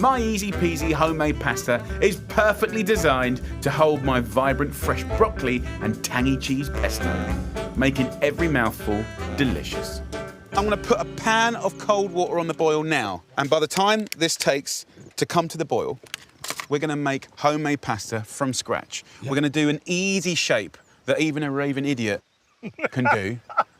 My easy-peasy homemade pasta is perfectly designed to hold my vibrant fresh broccoli and tangy cheese pesto, making every mouthful delicious. I'm going to put a pan of cold water on the boil now, and by the time this takes to come to the boil, we're going to make homemade pasta from scratch. We're going to do an easy shape that even a raving idiot can do,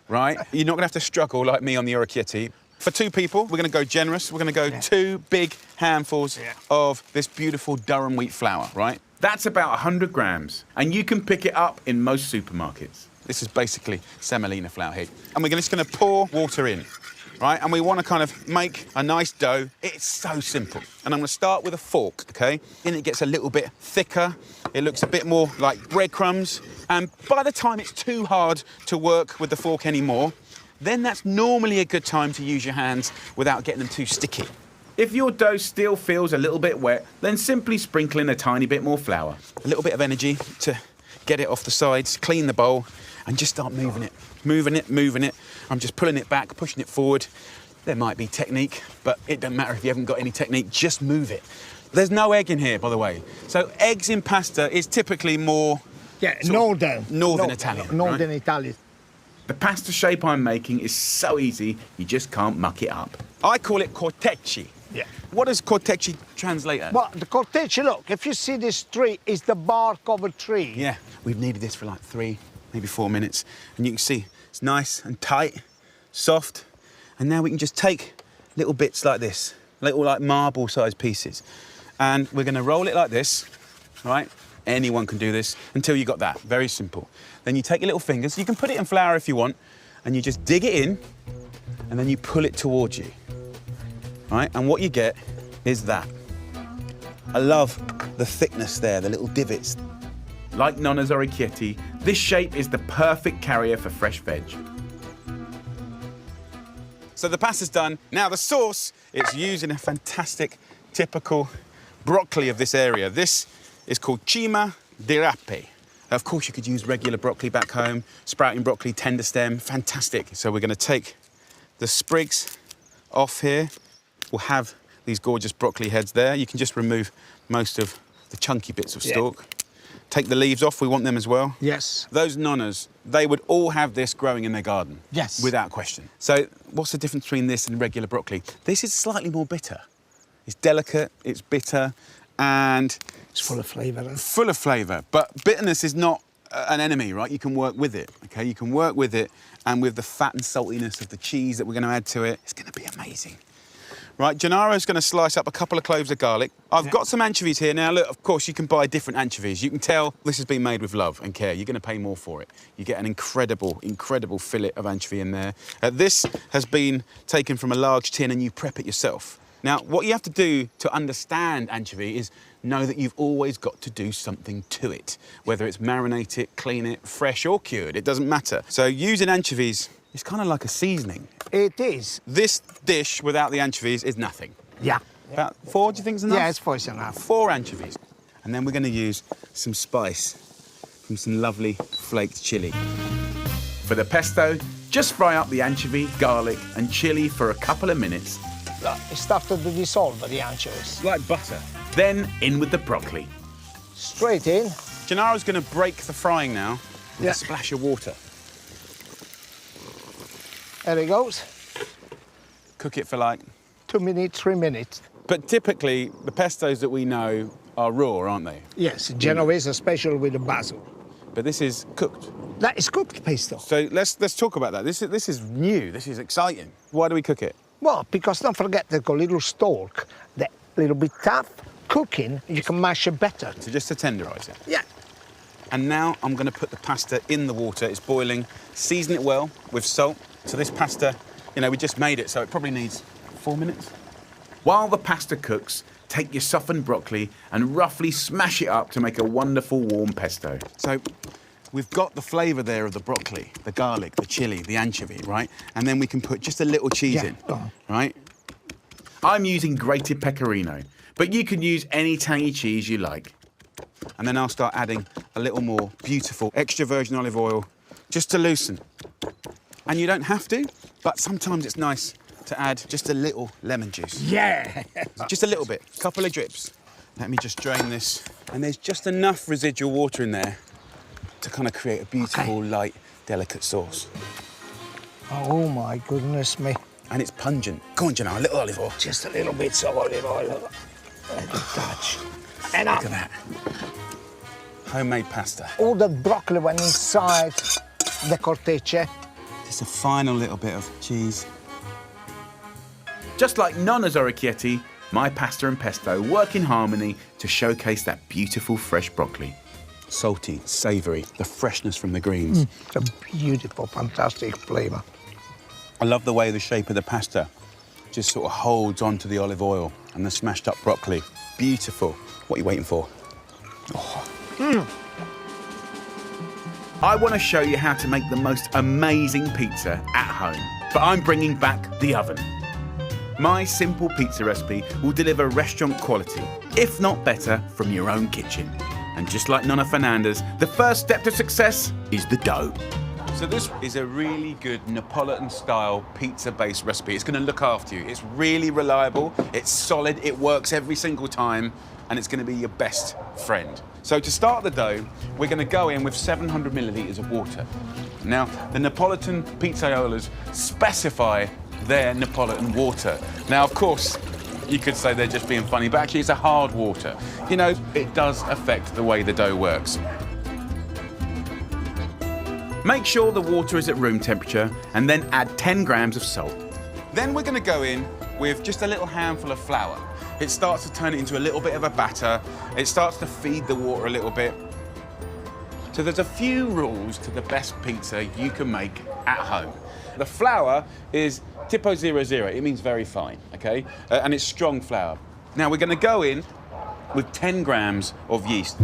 right? You're not going to have to struggle like me on the orecchietti. For 2 people, we're going to go generous. We're going to go 2 big handfuls of this beautiful durum wheat flour, right? That's about 100 grams, and you can pick it up in most supermarkets. This is basically semolina flour here. And we're just going to pour water in, right? And we want to kind of make a nice dough. It's so simple. And I'm going to start with a fork, OK? Then it gets a little bit thicker. It looks a bit more like breadcrumbs. And by the time it's too hard to work with the fork anymore, then that's normally a good time to use your hands without getting them too sticky. If your dough still feels a little bit wet, then simply sprinkle in a tiny bit more flour. A little bit of energy to get it off the sides, clean the bowl, and just start moving it. Moving it, moving it. I'm just pulling it back, pushing it forward. There might be technique, but it doesn't matter if you haven't got any technique, just move it. There's no egg in here, by the way. So eggs in pasta is typically more... Yeah, northern Italian, Northern right? Italian. The pasta shape I'm making is so easy, you just can't muck it up. I call it cortecci. Yeah. What does cortecci translate as? Well, the cortecci, look, if you see this tree, it's the bark of a tree. Yeah, we've kneaded this for like 3, maybe 4 minutes. And you can see it's nice and tight, soft. And now we can just take little bits like this, little like marble-sized pieces. And we're going to roll it like this, right? Anyone can do this until you got that. Very simple. Then you take your little fingers. You can put it in flour if you want, and you just dig it in, and then you pull it towards you, right? And what you get is that. I love the thickness there, the little divots. Like Nonna's orecchietti, this shape is the perfect carrier for fresh veg. So the pasta's done. Now the sauce, it's using a fantastic, typical broccoli of this area. This is called cima di rape. Of course, you could use regular broccoli back home, sprouting broccoli, tender stem, fantastic. So we're going to take the sprigs off here. We'll have these gorgeous broccoli heads there. You can just remove most of the chunky bits of stalk. Take the leaves off, we want them as well. Yes. Those nonnas, they would all have this growing in their garden. Yes. Without question. So what's the difference between this and regular broccoli? This is slightly more bitter. It's delicate, it's bitter, and... It's full of flavour. Full of flavour, but bitterness is not an enemy, right? You can work with it, OK? You can work with it, and with the fat and saltiness of the cheese that we're going to add to it, it's going to be amazing. Right, Gennaro's going to slice up a couple of cloves of garlic. I've got some anchovies here. Now, look, of course, you can buy different anchovies. You can tell this has been made with love and care. You're going to pay more for it. You get an incredible, incredible fillet of anchovy in there. This has been taken from a large tin, and you prep it yourself. Now, what you have to do to understand anchovy is know that you've always got to do something to it, whether it's marinate it, clean it, fresh or cured, it doesn't matter. So using anchovies is kind of like a seasoning. It is. This dish without the anchovies is nothing. Yeah. About 4, do you think is enough? Yeah, it's 4 is enough. 4 anchovies. And then we're going to use some spice from some lovely flaked chilli. For the pesto, just fry up the anchovy, garlic and chilli for a couple of minutes. It started to dissolve, the anchovies. Like butter. Then in with the broccoli. Straight in. Gennaro's going to break the frying now with a splash of water. There it goes. Cook it for like... 2 minutes, 3 minutes. But typically, the pestos that we know are raw, aren't they? Yes, Genovese, especially with the basil. But this is cooked. That is cooked pesto. So let's talk about that. This is new. This is exciting. Why do we cook it? Well, because don't forget they've got little stalk, that little bit tough. Cooking, you can mash it better. So just to tenderise it? Yeah. And now I'm going to put the pasta in the water. It's boiling. Season it well with salt. So this pasta, you know, we just made it, so it probably needs 4 minutes. While the pasta cooks, take your softened broccoli and roughly smash it up to make a wonderful warm pesto. So we've got the flavour there of the broccoli, the garlic, the chilli, the anchovy, right? And then we can put just a little cheese in, right? I'm using grated pecorino, but you can use any tangy cheese you like. And then I'll start adding a little more beautiful extra virgin olive oil just to loosen. And you don't have to, but sometimes it's nice to add just a little lemon juice. Yeah. Just a little bit, couple of drips. Let me just drain this. And there's just enough residual water in there to kind of create a beautiful, light, delicate sauce. Oh my goodness me. And it's pungent. Go on, Gennaro, a little olive oil. Just a little bit of olive oil. A touch. Enough. Look at that. Homemade pasta. All the broccoli went inside the cortecce. Just a final little bit of cheese. Just like Nonna's orecchietti, my pasta and pesto work in harmony to showcase that beautiful fresh broccoli. Salty, savoury, the freshness from the greens. It's a beautiful, fantastic flavour. I love the way the shape of the pasta just sort of holds onto the olive oil and the smashed up broccoli. Beautiful. What are you waiting for? I want to show you how to make the most amazing pizza at home, but I'm bringing back the oven. My simple pizza recipe will deliver restaurant quality, if not better, from your own kitchen. And just like Nonna Fernandez, the first step to success is the dough. So this is a really good Neapolitan-style pizza-based recipe. It's going to look after you. It's really reliable, it's solid, it works every single time, and it's going to be your best friend. So to start the dough, we're going to go in with 700 millilitres of water. Now, the Neapolitan pizzaiolas specify their Neapolitan water. Now, of course, you could say they're just being funny, but actually it's a hard water. You know, it does affect the way the dough works. Make sure the water is at room temperature and then add 10 grams of salt. Then we're going to go in with just a little handful of flour. It starts to turn it into a little bit of a batter. It starts to feed the water a little bit. So there's a few rules to the best pizza you can make at home. The flour is tipo 00. It means very fine, okay? And it's strong flour. Now we're going to go in with 10 grams of yeast.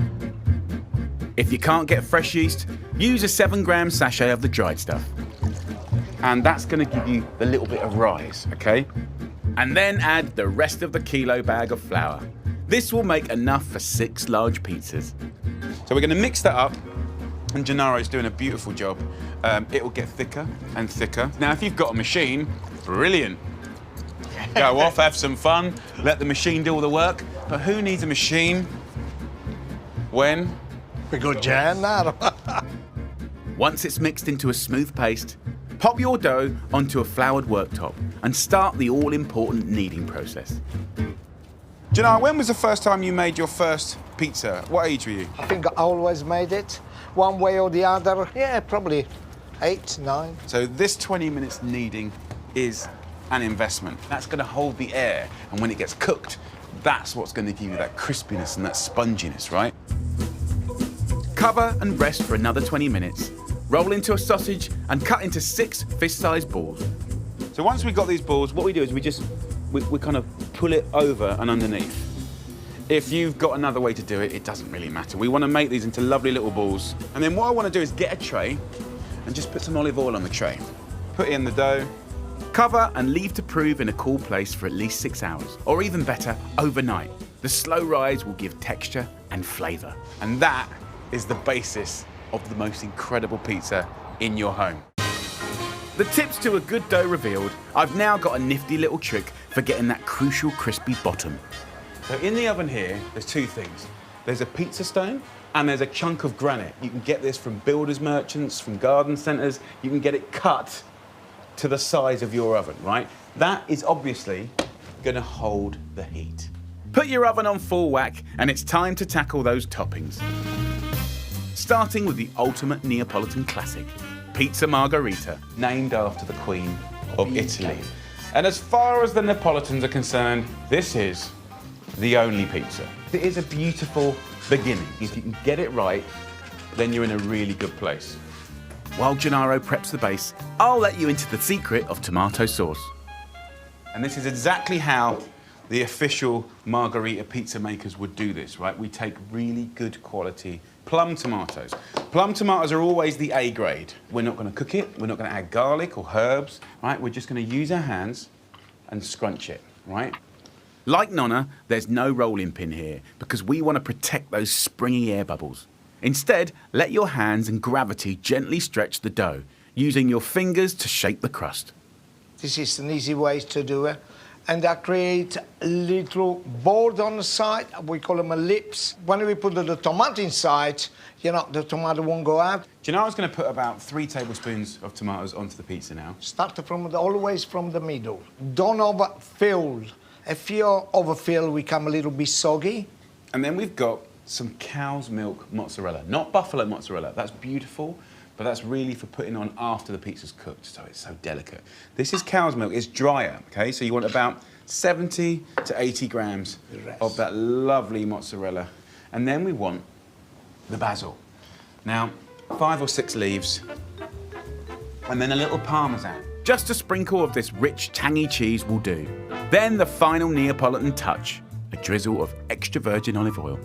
If you can't get fresh yeast, use a 7-gram sachet of the dried stuff. And that's going to give you a little bit of rise, okay? And then add the rest of the kilo bag of flour. This will make enough for 6 large pizzas. So we're going to mix that up, and Gennaro's doing a beautiful job. It will get thicker and thicker. Now, if you've got a machine, brilliant. Go off, have some fun, let the machine do all the work. But who needs a machine when? Because Gennaro. Once it's mixed into a smooth paste, pop your dough onto a floured worktop and start the all-important kneading process. Gennaro, when was the first time you made your first pizza? What age were you? I think I always made it, one way or the other. Yeah, probably 8, 9. So this 20 minutes kneading is an investment. That's going to hold the air, and when it gets cooked, that's what's going to give you that crispiness and that sponginess, right? Cover and rest for another 20 minutes. Roll into a sausage and cut into 6 fist-sized balls. So once we've got these balls, what we do is we kind of pull it over and underneath. If you've got another way to do it, it doesn't really matter. We want to make these into lovely little balls. And then what I want to do is get a tray and just put some olive oil on the tray. Put in the dough. Cover and leave to prove in a cool place for at least 6 hours, or even better, overnight. The slow rise will give texture and flavour. And that is the basis of the most incredible pizza in your home. The tips to a good dough revealed, I've now got a nifty little trick for getting that crucial crispy bottom. So in the oven here, there's 2 things. There's a pizza stone and there's a chunk of granite. You can get this from builders merchants, from garden centres. You can get it cut to the size of your oven, right? That is obviously going to hold the heat. Put your oven on full whack and it's time to tackle those toppings. Starting with the ultimate Neapolitan classic, pizza margherita, Named after the Queen of Italy. And as far as the Neapolitans are concerned, this is the only pizza. It is a beautiful beginning. If you can get it right, then you're in a really good place. While Gennaro preps the base, I'll let you into the secret of tomato sauce. And this is exactly how the official margherita pizza makers would do this, right? We take really good quality plum tomatoes. Plum tomatoes are always the A grade. We're not going to cook it. We're not going to add garlic or herbs, right? We're just going to use our hands and scrunch it, right? Like Nonna, there's no rolling pin here because we want to protect those springy air bubbles. Instead, let your hands and gravity gently stretch the dough, using your fingers to shape the crust. This is an easy way to do it. And I create a little board on the side. We call them ellipse. When we put the tomato inside, you know, the tomato won't go out. Do you know I was going to put about 3 tablespoons of tomatoes onto the pizza now? Start from always from the middle. Don't overfill. If you overfill, we come a little bit soggy. And then we've got some cow's milk mozzarella. Not buffalo mozzarella. That's beautiful, but that's really for putting on after the pizza's cooked, so it's so delicate. This is cow's milk. It's drier, okay? So you want about 70 to 80 grams of that lovely mozzarella. And then we want the basil. Now, 5 or 6 leaves, and then a little parmesan. Just a sprinkle of this rich, tangy cheese will do. Then the final Neapolitan touch, a drizzle of extra virgin olive oil.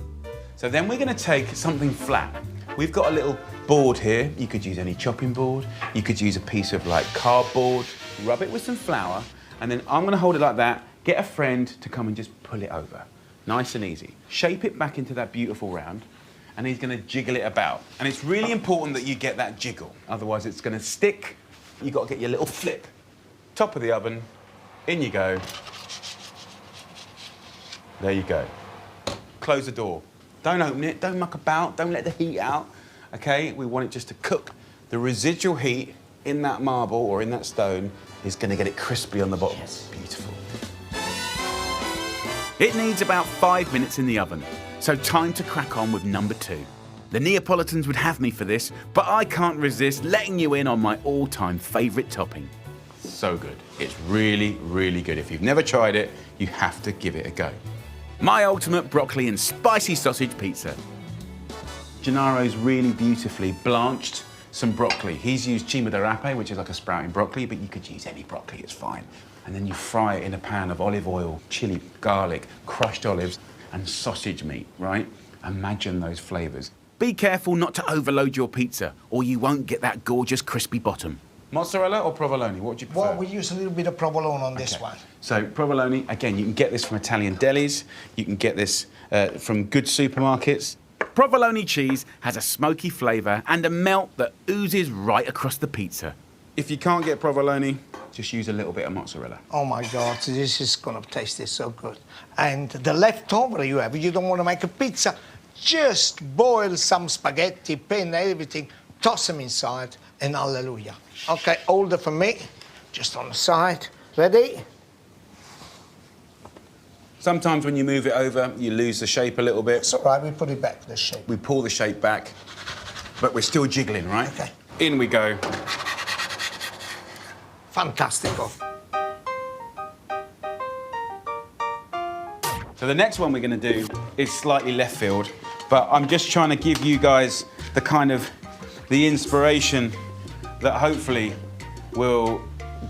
So then we're going to take something flat. We've got a little board here. You could use any chopping board. You could use a piece of like cardboard. Rub it with some flour, and then I'm going to hold it like that. Get a friend to come and just pull it over. Nice and easy. Shape it back into that beautiful round, and he's going to jiggle it about. And it's really important that you get that jiggle. Otherwise it's going to stick. You've got to get your little flip. Top of the oven. In you go. There you go. Close the door. Don't open it, don't muck about, don't let the heat out, okay? We want it just to cook. The residual heat in that marble or in that stone is gonna get it crispy on the bottom. Yes. Beautiful. It needs about 5 minutes in the oven, so time to crack on with number 2. The Neapolitans would have me for this, but I can't resist letting you in on my all-time favourite topping. So good. It's really, really good. If you've never tried it, you have to give it a go. My ultimate broccoli and spicy sausage pizza. Gennaro's really beautifully blanched some broccoli. He's used cima di rape, which is like a sprouting broccoli, but you could use any broccoli, it's fine. And then you fry it in a pan of olive oil, chili, garlic, crushed olives, and sausage meat, right? Imagine those flavours. Be careful not to overload your pizza, or you won't get that gorgeous crispy bottom. Mozzarella or provolone? What do you prefer? Well, we use a little bit of provolone on this one. So provolone, again, you can get this from Italian delis. You can get this from good supermarkets. Provolone cheese has a smoky flavour and a melt that oozes right across the pizza. If you can't get provolone, just use a little bit of mozzarella. Oh my God, this is gonna taste this so good. And the leftover you have, you don't want to make a pizza, just boil some spaghetti, penne, everything, toss them inside, and hallelujah. Okay, hold it for me, just on the side. Ready? Sometimes when you move it over, you lose the shape a little bit. It's all right, we put it back to the shape. We pull the shape back, but we're still jiggling, right? Okay. In we go. Fantastico. So the next one we're going to do is slightly left field, but I'm just trying to give you guys the inspiration that hopefully will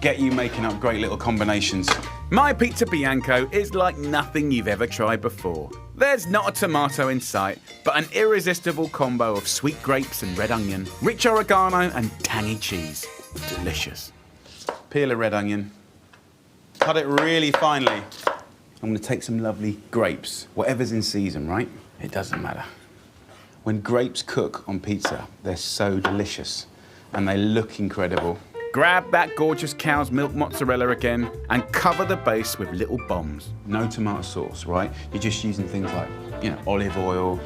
get you making up great little combinations. My pizza bianco is like nothing you've ever tried before. There's not a tomato in sight, but an irresistible combo of sweet grapes and red onion, rich oregano and tangy cheese. Delicious. Peel a red onion, cut it really finely. I'm going to take some lovely grapes, whatever's in season, right? It doesn't matter. When grapes cook on pizza, they're so delicious and they look incredible. Grab that gorgeous cow's milk mozzarella again and cover the base with little bombs. No tomato sauce, right? You're just using things like, olive oil,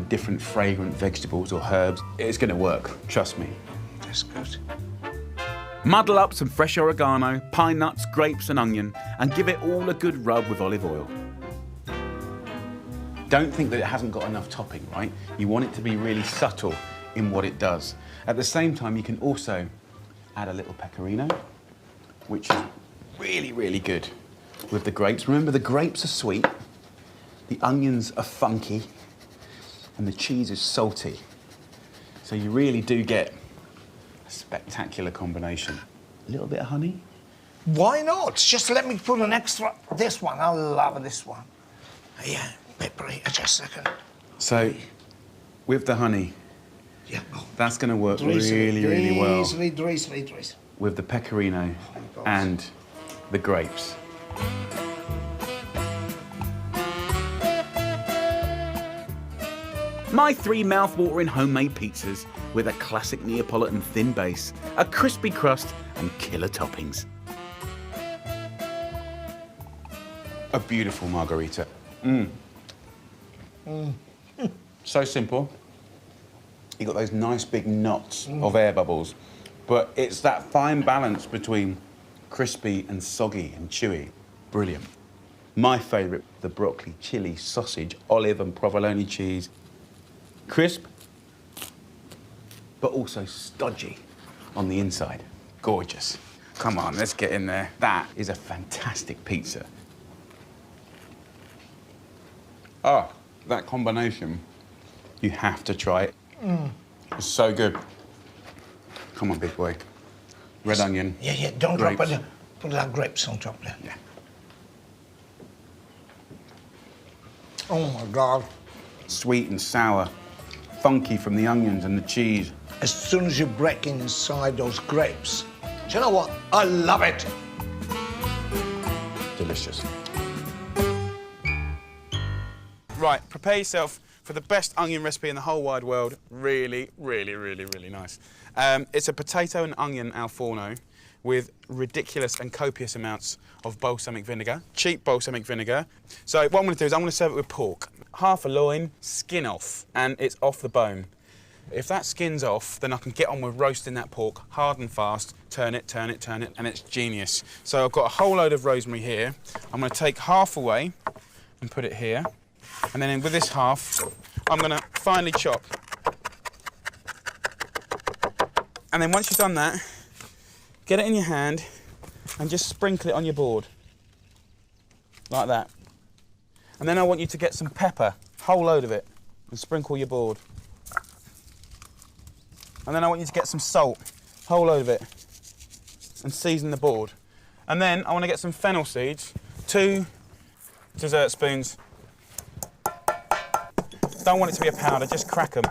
different fragrant vegetables or herbs. It's going to work, trust me. That's good. Muddle up some fresh oregano, pine nuts, grapes and onion and give it all a good rub with olive oil. Don't think that it hasn't got enough topping, right? You want it to be really subtle in what it does. At the same time, you can also add a little pecorino, which is really, really good with the grapes. Remember, the grapes are sweet, the onions are funky, and the cheese is salty. So you really do get a spectacular combination. A little bit of honey. Why not? Just let me put an extra, this one, I love this one. Yeah, peppery, just a second. So, with the honey, yeah. That's going to work really, really well Drizzly. with the pecorino and the grapes. My 3 mouth-watering homemade pizzas with a classic Neapolitan thin base, a crispy crust and killer toppings. a beautiful margarita. So simple. You got those nice big knots of air bubbles, but it's that fine balance between crispy and soggy and chewy. Brilliant. My favourite, the broccoli, chili, sausage, olive and provolone cheese. Crisp, but also stodgy on the inside. Gorgeous. Come on, let's get in there. That is a fantastic pizza. Oh, that combination, you have to try it. It's so good. Come on, big boy. Red onion. Yeah, don't grapes. drop it. Put like grapes on top there. Yeah. Oh my God. Sweet and sour, funky from the onions and the cheese. As soon as you break inside those grapes, do you know what? I love it. Delicious. Right, prepare yourself for the best onion recipe in the whole wide world. Really, really, really, really nice. It's a potato and onion al forno with ridiculous and copious amounts of balsamic vinegar, cheap balsamic vinegar. So what I'm going to do is I'm going to serve it with pork. Half a loin, skin off, and it's off the bone. If that skin's off, then I can get on with roasting that pork hard and fast, turn it, turn it, turn it, and it's genius. So I've got a whole load of rosemary here. I'm going to take half away and put it here. And then with this half, I'm going to finely chop. And then once you've done that, get it in your hand and just sprinkle it on your board. Like that. And then I want you to get some pepper, whole load of it, and sprinkle your board. And then I want you to get some salt, whole load of it, and season the board. And then I want to get some fennel seeds, 2 dessert spoons. Don't want it to be a powder, just crack them.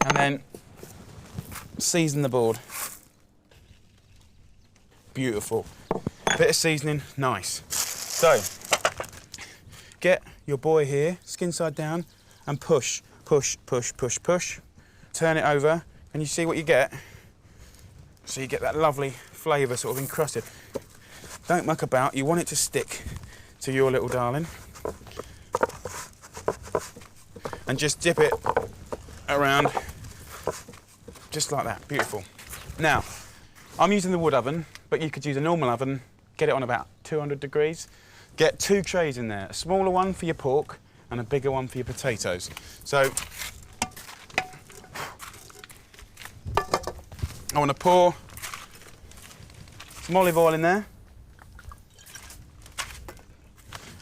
And then season the board. Beautiful. Bit of seasoning, nice. So, get your boy here, skin side down, and push, push, push, push, push. Turn it over, and you see what you get? So you get that lovely flavour sort of encrusted. Don't muck about, you want it to stick to your little darling. And just dip it around, just like that, beautiful. Now, I'm using the wood oven, but you could use a normal oven, get it on about 200 degrees. Get 2 trays in there, a smaller one for your pork and a bigger one for your potatoes. So, I want to pour some olive oil in there.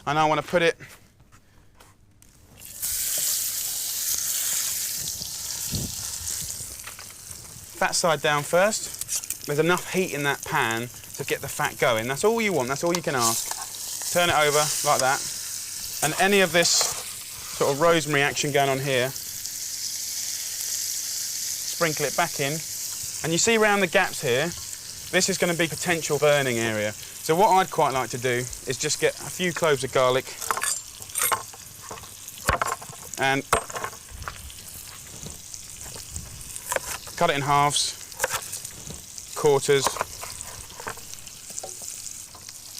And I want to put it fat side down first. There's enough heat in that pan to get the fat going. That's all you want, that's all you can ask. Turn it over like that. And any of this sort of rosemary action going on here, sprinkle it back in. And you see around the gaps here, this is going to be potential burning area. So what I'd quite like to do is just get a few cloves of garlic and cut it in halves, quarters,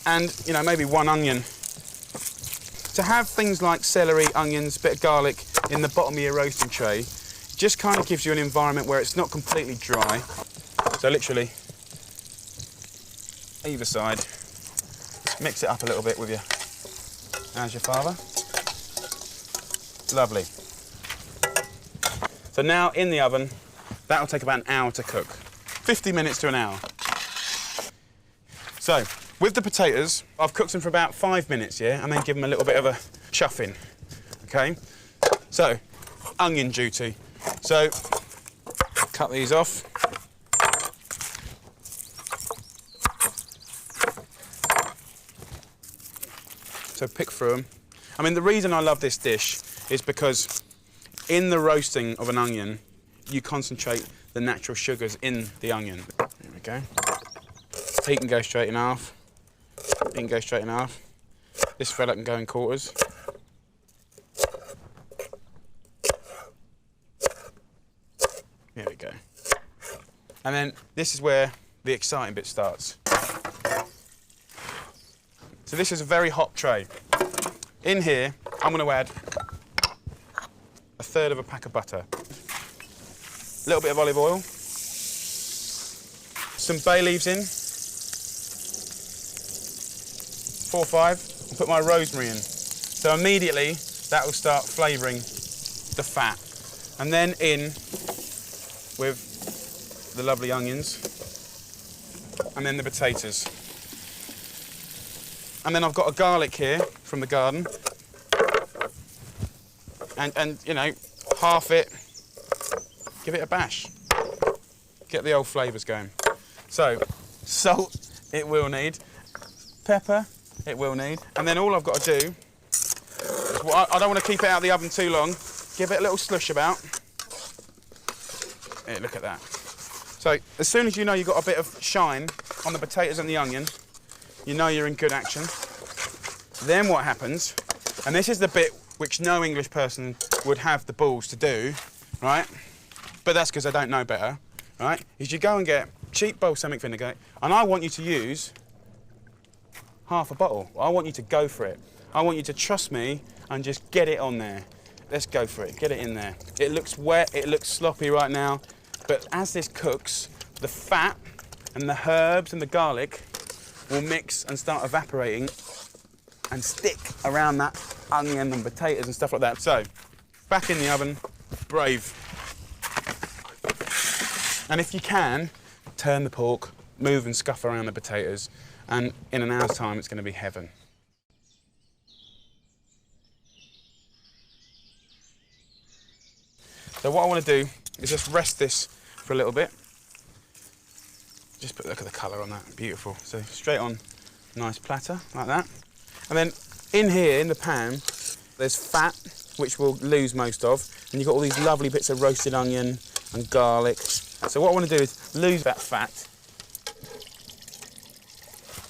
and, you know, maybe 1 onion. To have things like celery, onions, bit of garlic in the bottom of your roasting tray just kind of gives you an environment where it's not completely dry. So literally, either side, mix it up a little bit with your, as your father. Lovely. So now in the oven, that'll take about an hour to cook. 50 minutes to an hour. So, with the potatoes, I've cooked them for about 5 minutes, yeah, and then give them a little bit of a chuffing, okay? So, onion duty. So, cut these off. So pick through them. I mean, the reason I love this dish is because in the roasting of an onion, you concentrate the natural sugars in the onion. There we go. He can go straight in half. He can go straight in half. This fella can go in quarters. There we go. And then this is where the exciting bit starts. So this is a very hot tray. In here, I'm going to add 1/3 of a pack of butter, a little bit of olive oil, some bay leaves in, 4 or 5, and put my rosemary in. So immediately that will start flavouring the fat. And then in with the lovely onions, and then the potatoes. And then I've got a garlic here from the garden. And you know, half it, give it a bash. Get the old flavours going. So, salt it will need, pepper it will need, and then all I've got to do, I don't want to keep it out of the oven too long, give it a little slush about. Here, look at that. So, as soon as you know you've got a bit of shine on the potatoes and the onion, you know you're in good action. Then what happens, and this is the bit which no English person would have the balls to do, right? But that's because I don't know better, right? Is you go and get cheap balsamic vinegar, and I want you to use half a bottle. I want you to go for it. I want you to trust me and just get it on there. Let's go for it, get it in there. It looks wet, it looks sloppy right now, but as this cooks, the fat and the herbs and the garlic will mix and start evaporating and stick around that onion and potatoes and stuff like that. So, back in the oven, brave. And if you can, turn the pork, move and scuff around the potatoes, and in an hour's time, it's going to be heaven. So what I want to do is just rest this for a little bit. Just look at the colour on that, beautiful. So straight on, nice platter, like that. And then in here, in the pan, there's fat, which we'll lose most of, and you've got all these lovely bits of roasted onion and garlic. So what I want to do is lose that fat.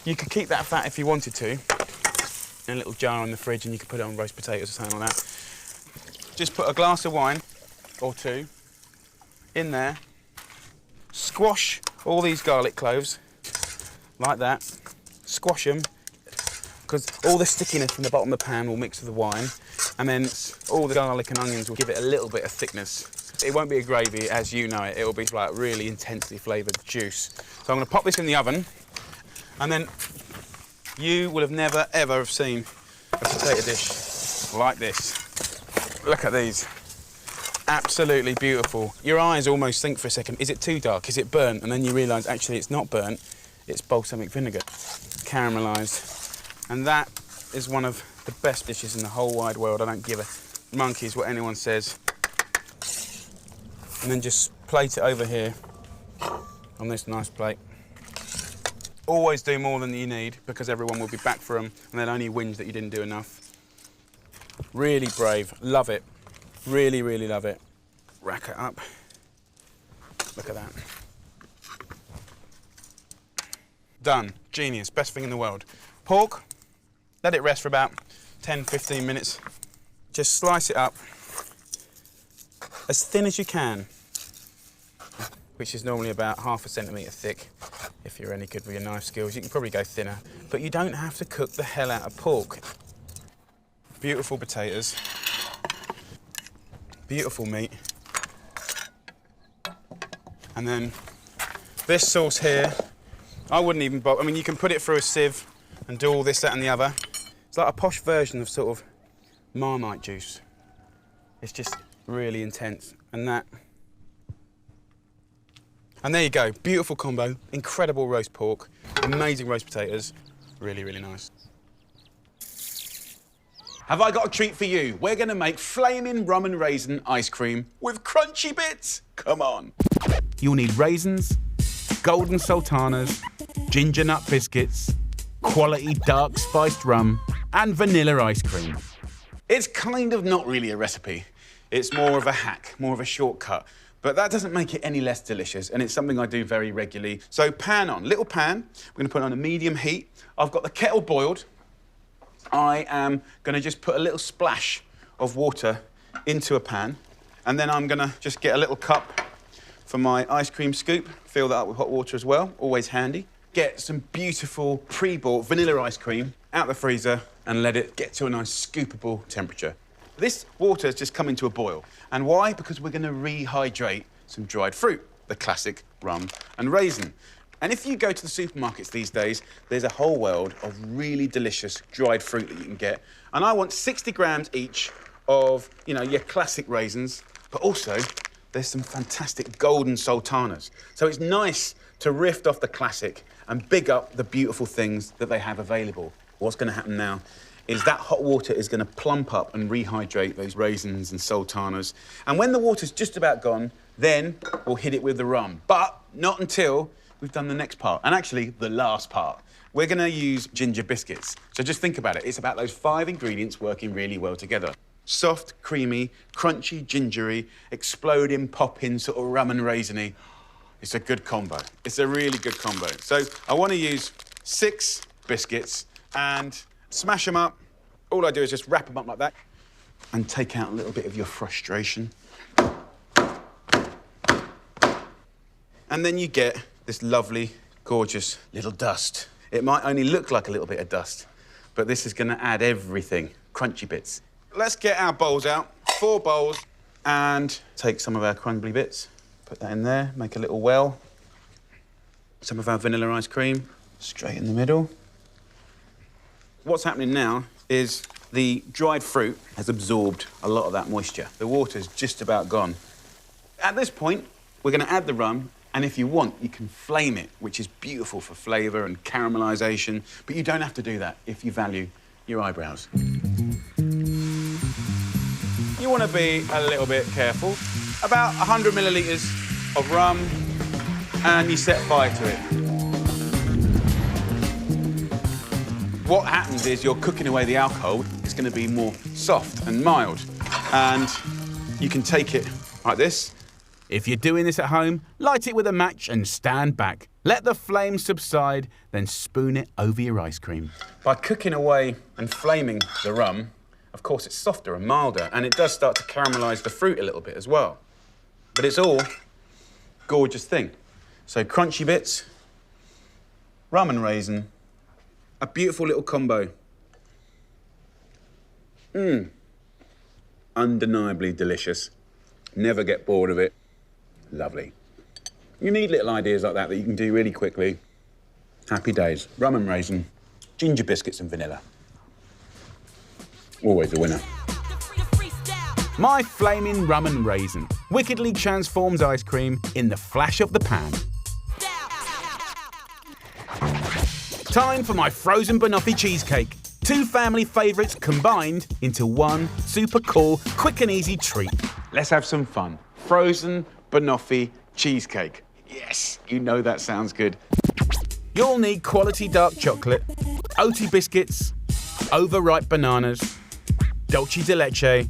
You could keep that fat if you wanted to, in a little jar in the fridge, and you could put it on roast potatoes or something like that. Just put a glass of wine, or 2, in there. Squash all these garlic cloves, like that. Squash them, because all the stickiness from the bottom of the pan will mix with the wine, and then all the garlic and onions will give it a little bit of thickness. It won't be a gravy as you know it, it'll be like really intensely flavoured juice. So I'm going to pop this in the oven, and then you will have never ever have seen a potato dish like this. Look at these. Absolutely beautiful. Your eyes almost think for a second, is it too dark? Is it burnt? And then you realise actually it's not burnt, it's balsamic vinegar, caramelised. And that is one of the best dishes in the whole wide world. I don't give a monkey's what anyone says. And then just plate it over here on this nice plate. Always do more than you need, because everyone will be back for them and they'll only whinge that you didn't do enough. Really brave, love it. Really, really love it. Rack it up. Look at that. Done. Genius. Best thing in the world. Pork, let it rest for about 10, 15 minutes. Just slice it up as thin as you can, which is normally about ½ centimetre thick. If you're any good with your knife skills, you can probably go thinner. But you don't have to cook the hell out of pork. Beautiful potatoes. Beautiful meat. And then this sauce here, I wouldn't even bother. I mean, you can put it through a sieve and do all this, that and the other. It's like a posh version of sort of Marmite juice. It's just really intense. And that. And there you go, beautiful combo, incredible roast pork, amazing roast potatoes, really, really nice. Have I got a treat for you? We're going to make flaming rum and raisin ice cream with crunchy bits. Come on. You'll need raisins, golden sultanas, ginger nut biscuits, quality dark spiced rum, and vanilla ice cream. It's kind of not really a recipe. It's more of a hack, more of a shortcut. But that doesn't make it any less delicious, and it's something I do very regularly. So pan on, little pan. We're going to put it on a medium heat. I've got the kettle boiled. I am going to just put a little splash of water into a pan, and then I'm going to just get a little cup for my ice cream scoop, fill that up with hot water as well, always handy. get some beautiful pre-bought vanilla ice cream out the freezer and let it get to a nice scoopable temperature. This water has just come into a boil. And why? Because we're going to rehydrate some dried fruit, the classic rum and raisin. And if you go to the supermarkets these days, there's a whole world of really delicious dried fruit that you can get. And I want 60 grams each of, you know, your classic raisins, but also there's some fantastic golden sultanas. So it's nice to riff off the classic and big up the beautiful things that they have available. What's going to happen now is that hot water is going to plump up and rehydrate those raisins and sultanas. And when the water's just about gone, then we'll hit it with the rum. But not until we've done the next part, and actually the last part. We're going to use ginger biscuits. So just think about it. It's about those 5 ingredients working really well together. Soft, creamy, crunchy, gingery, exploding, popping, sort of rum and raisiny. It's a good combo. It's a really good combo. So I want to use 6 biscuits and smash them up. All I do is just wrap them up like that and take out a little bit of your frustration. And then you get this lovely, gorgeous little dust. It might only look like a little bit of dust, but this is going to add everything, crunchy bits. Let's get our bowls out, 4 bowls, and take some of our crumbly bits, put that in there, make a little well. Some of our vanilla ice cream, straight in the middle. What's happening now is the dried fruit has absorbed a lot of that moisture. The water's just about gone. At this point, we're going to add the rum, and if you want, you can flame it, which is beautiful for flavour and caramelisation, but you don't have to do that if you value your eyebrows. You want to be a little bit careful. About 100 millilitres of rum, and you set fire to it. What happens is you're cooking away the alcohol. It's going to be more soft and mild, and you can take it like this. If you're doing this at home, light it with a match and stand back. Let the flame subside, then spoon it over your ice cream. By cooking away and flaming the rum, of course, it's softer and milder, and it does start to caramelise the fruit a little bit as well. But it's all gorgeous thing. So crunchy bits, rum and raisin, a beautiful little combo. Undeniably delicious. Never get bored of it. Lovely. You need little ideas like that you can do really quickly. Happy days. Rum and raisin, ginger biscuits and vanilla. Always a winner. My flaming rum and raisin wickedly transforms ice cream in the flash of the pan. Time for my frozen banoffee cheesecake. 2 family favourites combined into one super cool, quick and easy treat. Let's have some fun. Frozen banoffee cheesecake. Yes, you know that sounds good. You'll need quality dark chocolate, oaty biscuits, overripe bananas, dulce de leche,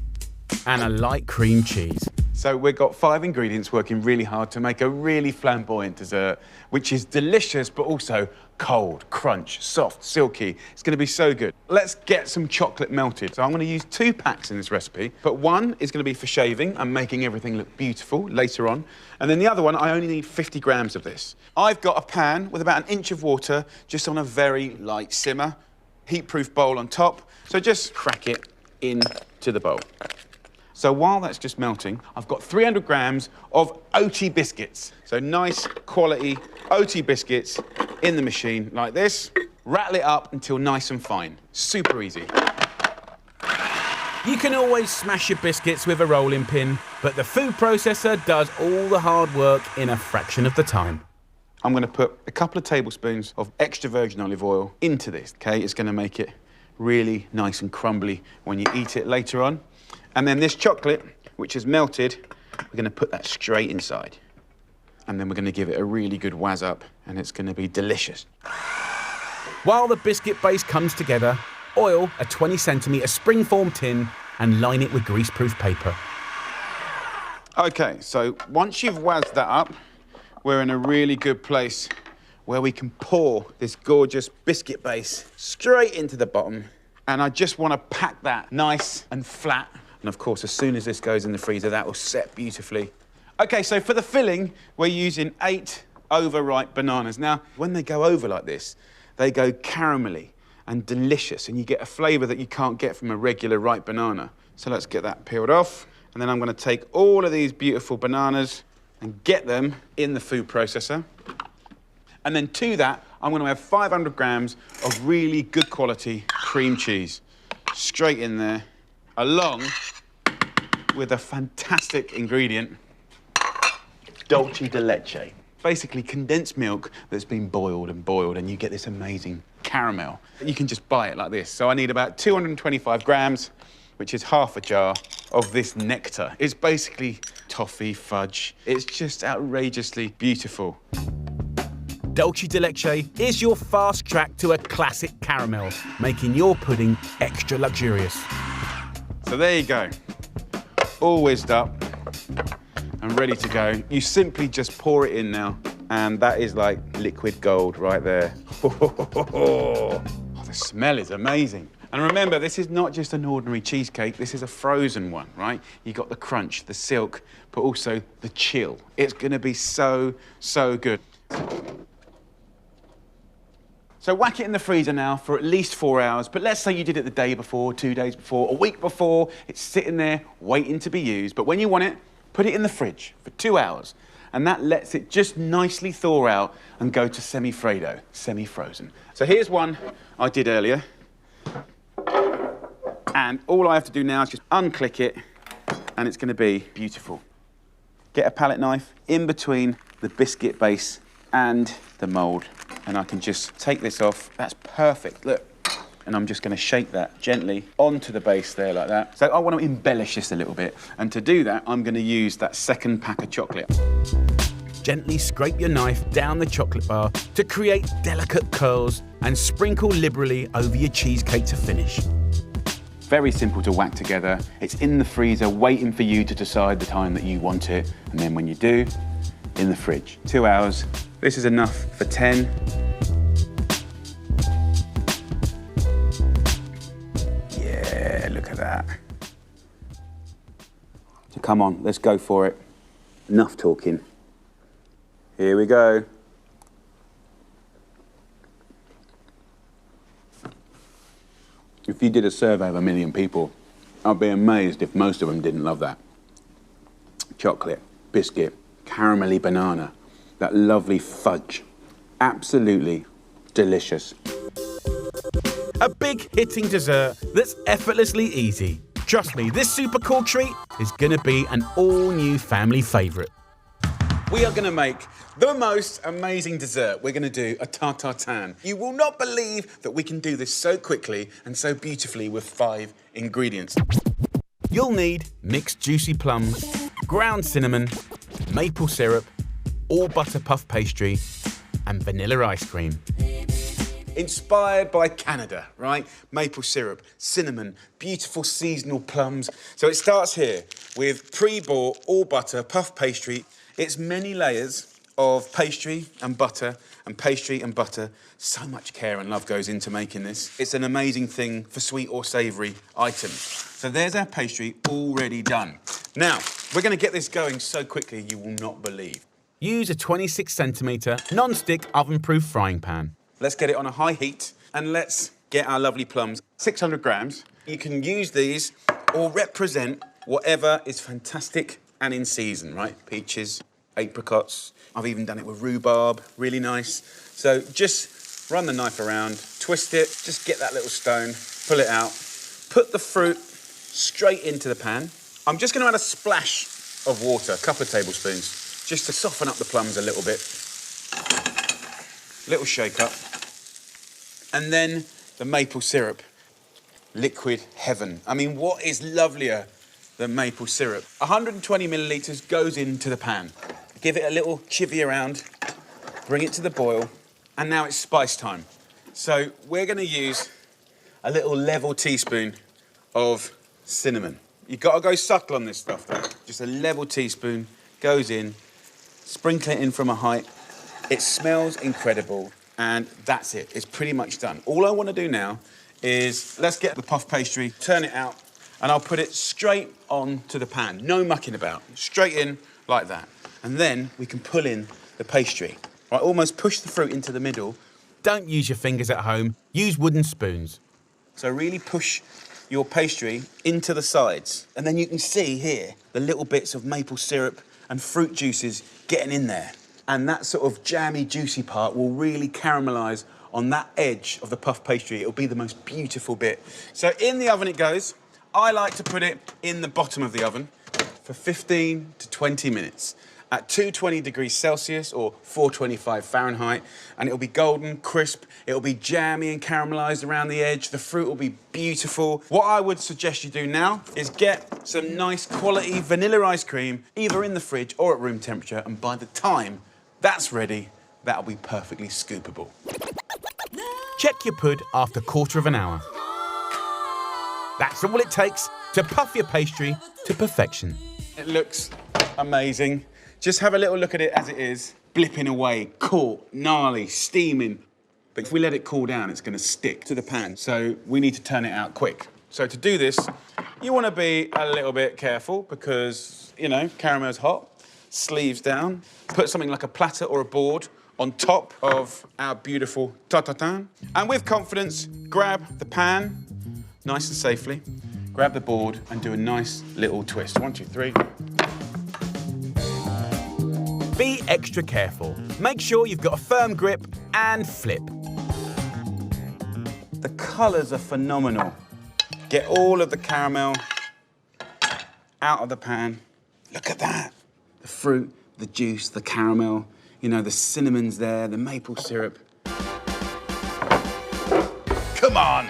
and a light cream cheese. So we've got 5 ingredients working really hard to make a really flamboyant dessert, which is delicious, but also cold, crunch, soft, silky. It's going to be so good. Let's get some chocolate melted. So I'm going to use 2 packs in this recipe, but one is going to be for shaving and making everything look beautiful later on. And then the other one, I only need 50 grams of this. I've got a pan with about 1 inch of water, just on a very light simmer, heat-proof bowl on top. So just crack it into the bowl. So while that's just melting, I've got 300 grams of oaty biscuits. So nice quality oaty biscuits in the machine like this. Rattle it up until nice and fine. Super easy. You can always smash your biscuits with a rolling pin, but the food processor does all the hard work in a fraction of the time. I'm going to put a couple of tablespoons of extra virgin olive oil into this, okay? It's going to make it really nice and crumbly when you eat it later on. And then this chocolate, which is melted, we're going to put that straight inside. And then we're going to give it a really good whiz up, and it's going to be delicious. While the biscuit base comes together, oil a 20cm springform tin and line it with greaseproof paper. OK, so once you've whizzed that up, we're in a really good place where we can pour this gorgeous biscuit base straight into the bottom. And I just want to pack that nice and flat. And of course, as soon as this goes in the freezer, that will set beautifully. OK, so for the filling, we're using 8 overripe bananas. Now, when they go over like this, they go caramelly and delicious, and you get a flavour that you can't get from a regular ripe banana. So let's get that peeled off, and then I'm going to take all of these beautiful bananas and get them in the food processor. And then to that, I'm going to have 500 grams of really good quality cream cheese straight in there, along with a fantastic ingredient, dulce de leche. Basically condensed milk that's been boiled, and you get this amazing caramel. You can just buy it like this. So I need about 225 grams, which is half a jar of this nectar. It's basically toffee fudge. It's just outrageously beautiful. Dulce de leche is your fast track to a classic caramel, making your pudding extra luxurious. So there you go, all whizzed up and ready to go. You simply just pour it in now, and that is like liquid gold right there. Oh, the smell is amazing. And remember, this is not just an ordinary cheesecake, this is a frozen one, right? You got the crunch, the silk, but also the chill. It's gonna be so, so good. So whack it in the freezer now for at least 4 hours, but let's say you did it the day before, 2 days before, a week before, it's sitting there waiting to be used, but when you want it, put it in the fridge for 2 hours, and that lets it just nicely thaw out and go to semi-Fredo, semi-frozen. So here's one I did earlier, and all I have to do now is just unclick it, and it's gonna be beautiful. Get a palette knife in between the biscuit base and the mould, and I can just take this off. That's perfect, look. And I'm just gonna shake that gently onto the base there like that. So I wanna embellish this a little bit, and to do that, I'm gonna use that second pack of chocolate. Gently scrape your knife down the chocolate bar to create delicate curls and sprinkle liberally over your cheesecake to finish. Very simple to whack together. It's in the freezer waiting for you to decide the time that you want it. And then when you do, in the fridge. 2 hours. This is enough for 10. Yeah, look at that. So come on, let's go for it. Enough talking. Here we go. If you did a survey of 1 million people, I'd be amazed if most of them didn't love that. Chocolate, biscuit, caramelly banana, that lovely fudge. Absolutely delicious. A big hitting dessert that's effortlessly easy. Trust me, this super cool treat is gonna be an all-new family favourite. We are going to make the most amazing dessert. We're going to do a Tatt Tan. You will not believe that we can do this so quickly and so beautifully with 5 ingredients. You'll need mixed juicy plums, ground cinnamon, maple syrup, all butter puff pastry, and vanilla ice cream. Inspired by Canada, right? Maple syrup, cinnamon, beautiful seasonal plums. So it starts here with pre-bought all butter puff pastry. It's many layers of pastry and butter and pastry and butter. So much care and love goes into making this. It's an amazing thing for sweet or savoury items. So there's our pastry already done. Now, we're going to get this going so quickly you will not believe. Use a 26cm non-stick oven-proof frying pan. Let's get it on a high heat and let's get our lovely plums. 600 grams. You can use these or represent whatever is fantastic and in season, right? Peaches, apricots. I've even done it with rhubarb, really nice. So just run the knife around, twist it, just get that little stone, pull it out, put the fruit straight into the pan. I'm just gonna add a splash of water, a couple of tablespoons, just to soften up the plums a little bit. Little shake up. And then the maple syrup, liquid heaven. I mean, what is lovelier than maple syrup? 120 millilitres goes into the pan. Give it a little chivvy around, bring it to the boil, and now it's spice time. So we're gonna use a little level teaspoon of cinnamon. You've gotta go subtle on this stuff though. Just a level teaspoon goes in, sprinkle it in from a height. It smells incredible, and that's it. It's pretty much done. All I wanna do now is, let's get the puff pastry, turn it out, and I'll put it straight onto the pan. No mucking about, straight in like that. And then we can pull in the pastry. Right, almost push the fruit into the middle. Don't use your fingers at home, use wooden spoons. So really push your pastry into the sides. And then you can see here the little bits of maple syrup and fruit juices getting in there. And that sort of jammy, juicy part will really caramelise on that edge of the puff pastry. It'll be the most beautiful bit. So in the oven it goes. I like to put it in the bottom of the oven for 15 to 20 minutes at 220 degrees Celsius or 425 Fahrenheit, and it'll be golden, crisp, it'll be jammy and caramelised around the edge, the fruit will be beautiful. What I would suggest you do now is get some nice quality vanilla ice cream, either in the fridge or at room temperature, and by the time that's ready, that'll be perfectly scoopable. Check your pud after quarter of an hour. That's all it takes to puff your pastry to perfection. It looks amazing. Just have a little look at it as it is, blipping away, caught, gnarly, steaming. But if we let it cool down, it's gonna stick to the pan. So we need to turn it out quick. So to do this, you wanna be a little bit careful because, you know, caramel's hot, sleeves down. Put something like a platter or a board on top of our beautiful Tatt Tan. And with confidence, grab the pan, nice and safely, grab the board and do a nice little twist. 1, 2, 3. Be extra careful. Make sure you've got a firm grip and flip. The colours are phenomenal. Get all of the caramel out of the pan. Look at that. The fruit, the juice, the caramel, you know, the cinnamon's there, the maple syrup. Come on!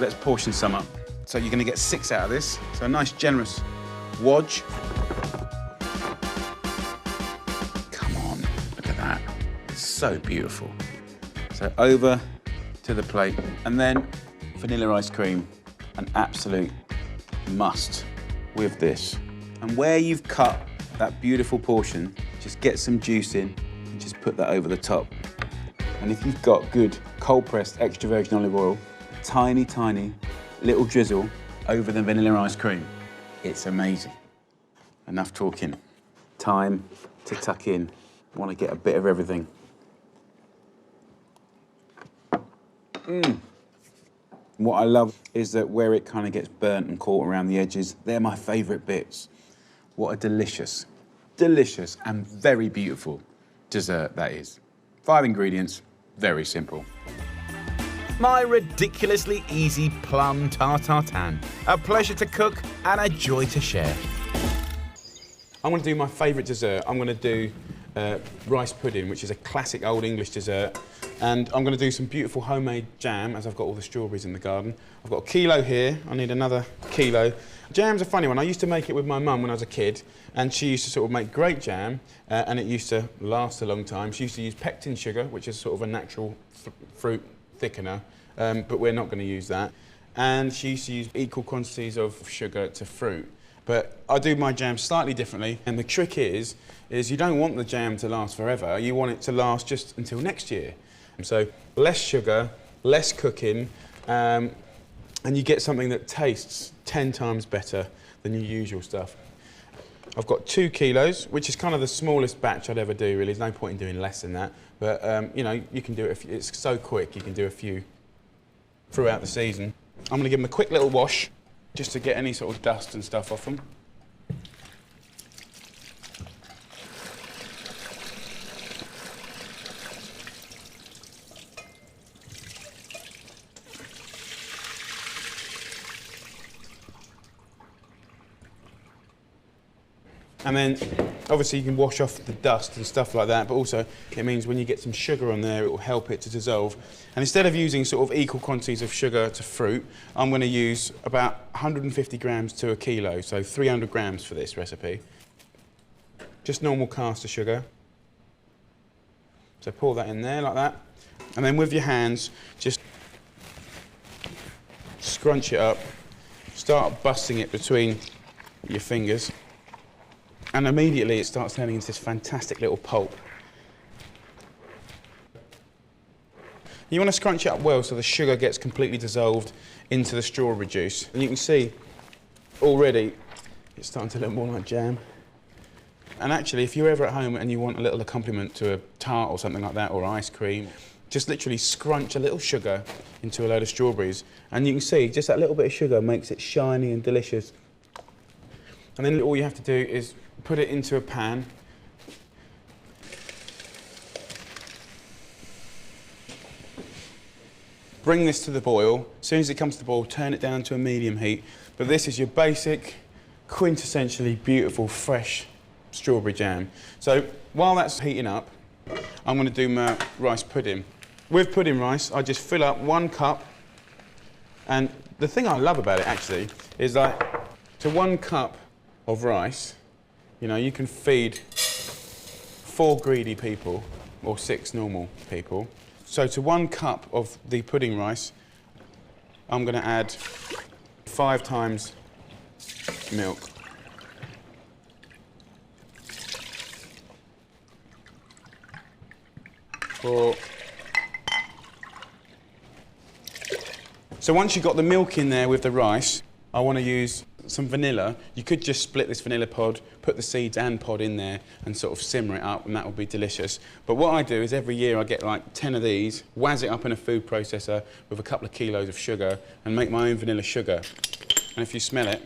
Let's portion some up. So you're gonna get 6 out of this. So a nice generous wodge. Come on, look at that. It's so beautiful. So over to the plate. And then vanilla ice cream, an absolute must with this. And where you've cut that beautiful portion, just get some juice in and just put that over the top. And if you've got good cold-pressed extra virgin olive oil, tiny, tiny little drizzle over the vanilla ice cream. It's amazing. Enough talking. Time to tuck in. Want to get a bit of everything. What I love is that where it kind of gets burnt and caught around the edges, they're my favourite bits. What a delicious, delicious and very beautiful dessert that is. 5 ingredients, very simple. My ridiculously easy plum Tatt Tan. A pleasure to cook and a joy to share. I'm going to do my favourite dessert. I'm going to do rice pudding, which is a classic old English dessert. And I'm going to do some beautiful homemade jam, as I've got all the strawberries in the garden. I've got a kilo here. I need another kilo. Jam's a funny one. I used to make it with my mum when I was a kid, and she used to sort of make great jam, and it used to last a long time. She used to use pectin sugar, which is sort of a natural fruit thickener, but we're not going to use that. And she used to use equal quantities of sugar to fruit. But I do my jam slightly differently, and the trick is you don't want the jam to last forever. You want it to last just until next year. So less sugar, less cooking, and you get something that tastes 10 times better than your usual stuff. I've got 2 kilos, which is kind of the smallest batch I'd ever do, really. There's no point in doing less than that. But, you know, you can do it, it's so quick, you can do a few throughout the season. I'm going to give them a quick little wash, just to get any sort of dust and stuff off them. And then, obviously, you can wash off the dust and stuff like that, but also it means when you get some sugar on there, it will help it to dissolve. And instead of using sort of equal quantities of sugar to fruit, I'm going to use about 150 grams to a kilo, so 300 grams for this recipe. Just normal caster sugar. So pour that in there like that. And then with your hands, just scrunch it up, start busting it between your fingers. And immediately it starts turning into this fantastic little pulp. You want to scrunch it up well so the sugar gets completely dissolved into the strawberry juice. And you can see already it's starting to look more like jam. And actually, if you're ever at home and you want a little accompaniment to a tart or something like that, or ice cream, just literally scrunch a little sugar into a load of strawberries. And you can see, just that little bit of sugar makes it shiny and delicious. And then all you have to do is put it into a pan. Bring this to the boil. As soon as it comes to the boil, turn it down to a medium heat. But this is your basic, quintessentially beautiful, fresh strawberry jam. So while that's heating up, I'm going to do my rice pudding. With pudding rice, I just fill up 1 cup. And the thing I love about it, actually, is like, to 1 cup of rice, you know, you can feed 4 greedy people, or 6 normal people. So to 1 cup of the pudding rice, I'm going to add 5 times milk. So once you've got the milk in there with the rice, I want to use some vanilla. You could just split this vanilla pod, put the seeds and pod in there and sort of simmer it up, and that will be delicious. But what I do is every year I get like 10 of these, wazz it up in a food processor with a couple of kilos of sugar and make my own vanilla sugar. And if you smell it,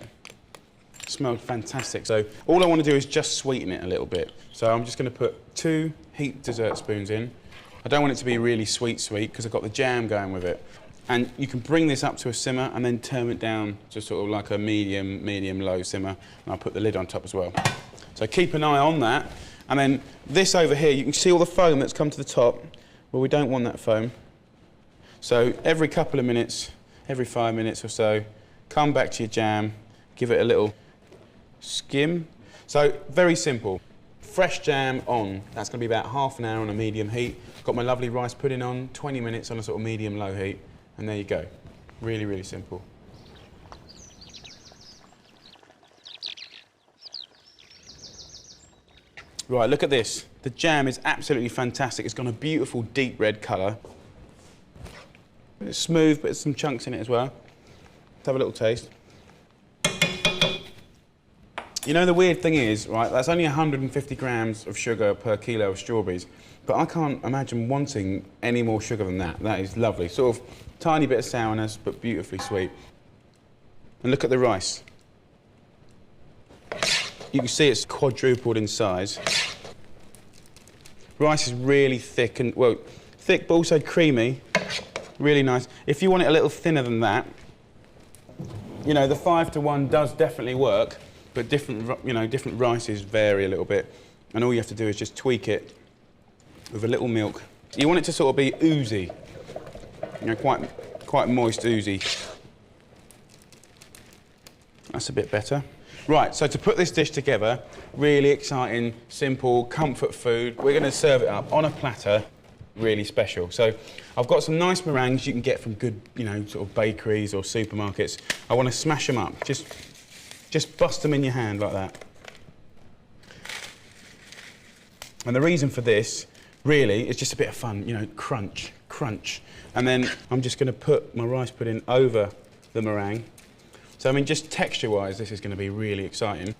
it smells fantastic. So all I want to do is just sweeten it a little bit. So I'm just going to put 2 heaped dessert spoons in. I don't want it to be really sweet because I've got the jam going with it. And you can bring this up to a simmer and then turn it down to sort of like a medium-low simmer. And I'll put the lid on top as well. So keep an eye on that. And then this over here, you can see all the foam that's come to the top. Well, we don't want that foam. So every couple of minutes, every 5 minutes or so, come back to your jam, give it a little skim. So very simple. Fresh jam on. That's going to be about half an hour on a medium heat. Got my lovely rice pudding on, 20 minutes on a sort of medium-low heat. And there you go. Really, really simple. Right, look at this. The jam is absolutely fantastic. It's got a beautiful deep red colour. It's smooth, but there's some chunks in it as well. Let's have a little taste. You know, the weird thing is, right, that's only 150 grams of sugar per kilo of strawberries, but I can't imagine wanting any more sugar than that. That is lovely. Sort of tiny bit of sourness, but beautifully sweet. And look at the rice. You can see it's quadrupled in size. Rice is really thick and, well, thick but also creamy. Really nice. If you want it a little thinner than that, you know, the 5-to-1 does definitely work, but different rices vary a little bit. And all you have to do is just tweak it with a little milk. You want it to sort of be oozy, you know, quite moist, oozy. That's a bit better. Right, so to put this dish together, really exciting, simple, comfort food. We're going to serve it up on a platter, really special. So I've got some nice meringues you can get from good, you know, sort of bakeries or supermarkets. I want to smash them up. Just bust them in your hand like that. And the reason for this, really, is just a bit of fun, you know, crunch, crunch. And then I'm just going to put my rice pudding over the meringue. So, I mean, just texture-wise, this is going to be really exciting.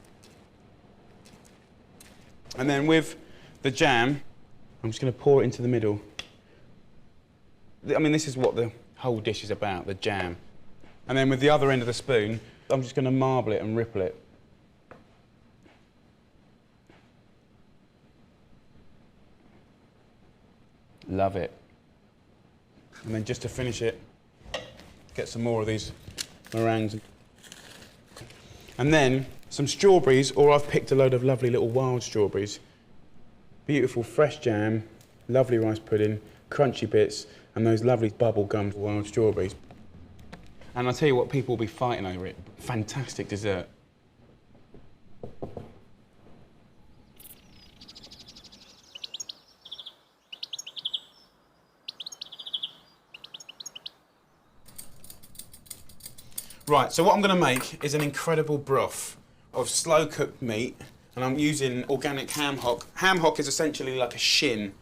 And then with the jam, I'm just going to pour it into the middle. I mean, this is what the whole dish is about, the jam. And then with the other end of the spoon, I'm just going to marble it and ripple it. Love it. And then just to finish it, get some more of these meringues. And then some strawberries, or I've picked a load of lovely little wild strawberries. Beautiful fresh jam, lovely rice pudding, crunchy bits, and those lovely bubble gum wild strawberries. And I'll tell you what, people will be fighting over it. Fantastic dessert. Right, so what I'm going to make is an incredible broth of slow-cooked meat, and I'm using organic ham hock. Ham hock is essentially like a shin.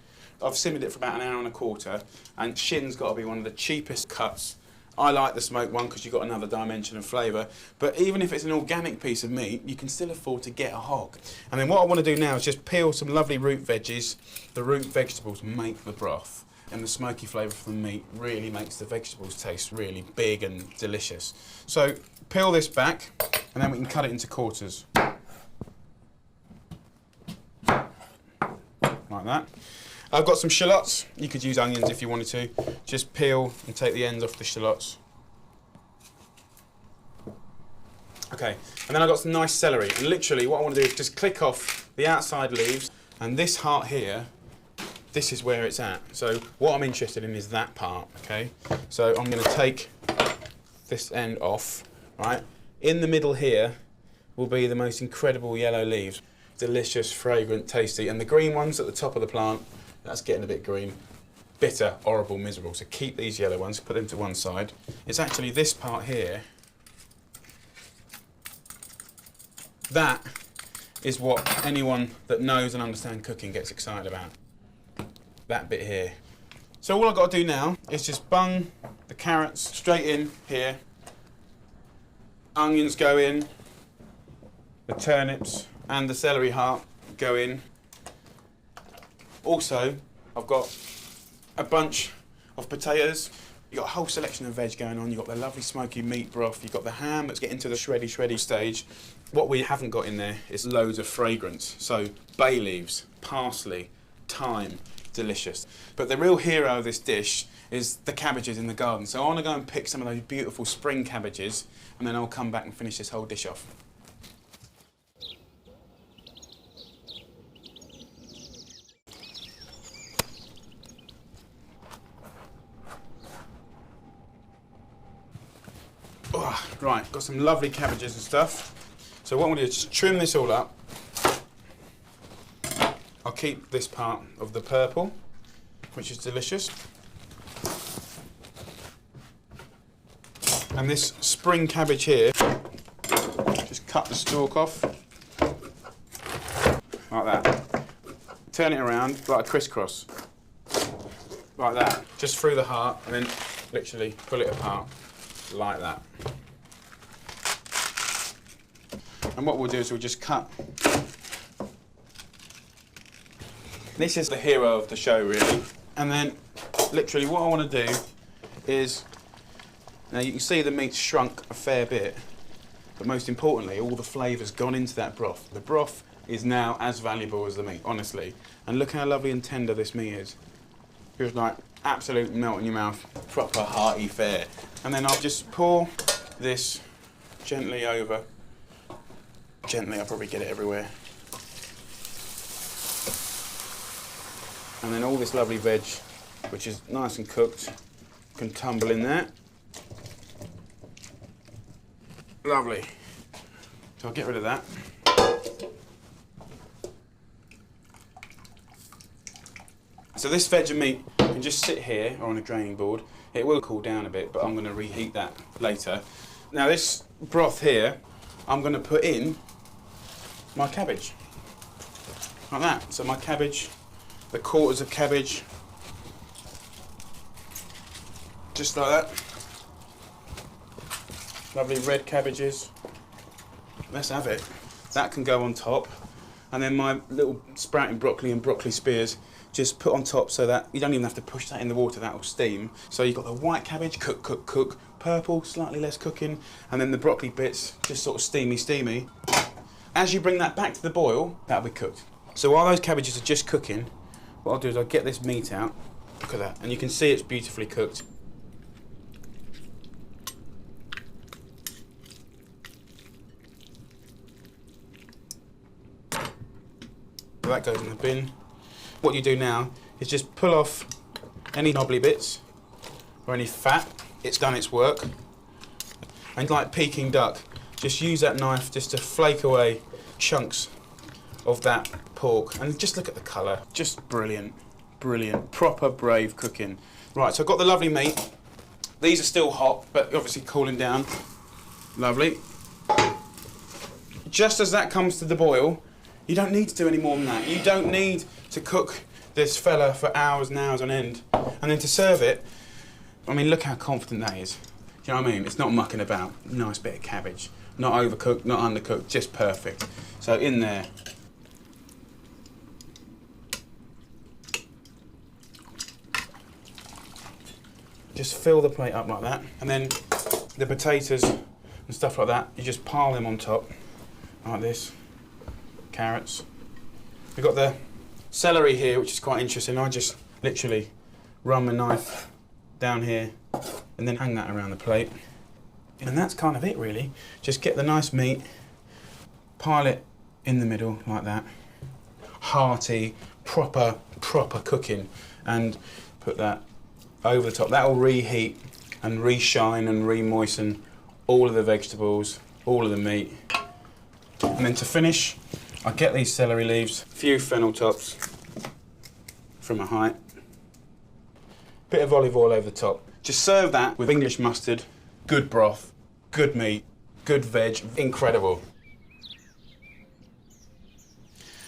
I've simmered it for about an hour and a quarter, and shin's got to be one of the cheapest cuts I like the smoked one because you've got another dimension of flavour. But even if it's an organic piece of meat, you can still afford to get a hog. And then what I want to do now is just peel some lovely root veggies. The root vegetables make the broth. And the smoky flavour from the meat really makes the vegetables taste really big and delicious. So peel this back, and then we can cut it into quarters. Like that. I've got some shallots. You could use onions if you wanted to. Just peel and take the ends off the shallots. Okay, and then I've got some nice celery. And literally what I want to do is just click off the outside leaves, and this heart here, this is where it's at. So what I'm interested in is that part, okay? So I'm going to take this end off, right? In the middle here will be the most incredible yellow leaves. Delicious, fragrant, tasty. And the green ones at the top of the plant, that's getting a bit green. Bitter, horrible, miserable. So keep these yellow ones, put them to one side. It's actually this part here. That is what anyone that knows and understands cooking gets excited about. That bit here. So all I've got to do now is just bung the carrots straight in here. Onions go in. The turnips and the celery heart go in. Also, I've got a bunch of potatoes. You've got a whole selection of veg going on. You've got the lovely smoky meat broth. You've got the ham that's getting to the shreddy stage. What we haven't got in there is loads of fragrance. So bay leaves, parsley, thyme, delicious. But the real hero of this dish is the cabbages in the garden. So I want to go and pick some of those beautiful spring cabbages, and then I'll come back and finish this whole dish off. Oh, right, got some lovely cabbages and stuff. So what I'm going to do is just trim this all up. I'll keep this part of the purple, which is delicious. And this spring cabbage here, just cut the stalk off, like that. Turn it around like a crisscross, like that, just through the heart, and then literally pull it apart, like that. And what we'll do is we'll just cut. This is the hero of the show, really. And then, literally, what I want to do is, now you can see the meat's shrunk a fair bit, but most importantly, all the flavour's gone into that broth. The broth is now as valuable as the meat, honestly. And look how lovely and tender this meat is. It's like absolute melt in your mouth, proper hearty fare. And then I'll just pour this gently over. Gently, I'll probably get it everywhere. And then all this lovely veg, which is nice and cooked, can tumble in there. Lovely. So I'll get rid of that. So this veg and meat can just sit here or on a draining board. It will cool down a bit, but I'm going to reheat that later. Now this broth here, I'm going to put in my cabbage. Like that. So my cabbage, the quarters of cabbage, just like that. Lovely red cabbages. Let's have it. That can go on top. And then my little sprouting broccoli and broccoli spears just put on top so that you don't even have to push that in the water, that will steam. So you've got the white cabbage, cook, cook, cook. Purple, slightly less cooking. And then the broccoli bits, just sort of steamy, steamy. As you bring that back to the boil, that'll be cooked. So while those cabbages are just cooking, what I'll do is I'll get this meat out. Look at that. And you can see it's beautifully cooked. So that goes in the bin. What you do now is just pull off any knobbly bits or any fat. It's done its work. And like Peking duck, just use that knife just to flake away chunks of that pork. And just look at the colour. Just brilliant, brilliant. Proper brave cooking. Right, so I've got the lovely meat. These are still hot, but obviously cooling down. Lovely. Just as that comes to the boil, you don't need to do any more than that. You don't need to cook this fella for hours and hours on end. And then to serve it, I mean, look how confident that is. you know what I mean? It's not mucking about. Nice bit of cabbage. Not overcooked, not undercooked, just perfect. So in there. Just fill the plate up like that. And then the potatoes and stuff like that, you just pile them on top, like this. Carrots. We've got the celery here, which is quite interesting. I just literally run my knife down here and then hang that around the plate. And that's kind of it, really. Just get the nice meat, pile it in the middle like that. Hearty, proper cooking, and put that over the top. That will reheat and re-shine and re-moisten all of the vegetables, all of the meat. And then to finish, I get these celery leaves, a few fennel tops from a height, bit of olive oil over the top. Just serve that with English mustard, good broth, good meat, good veg, incredible.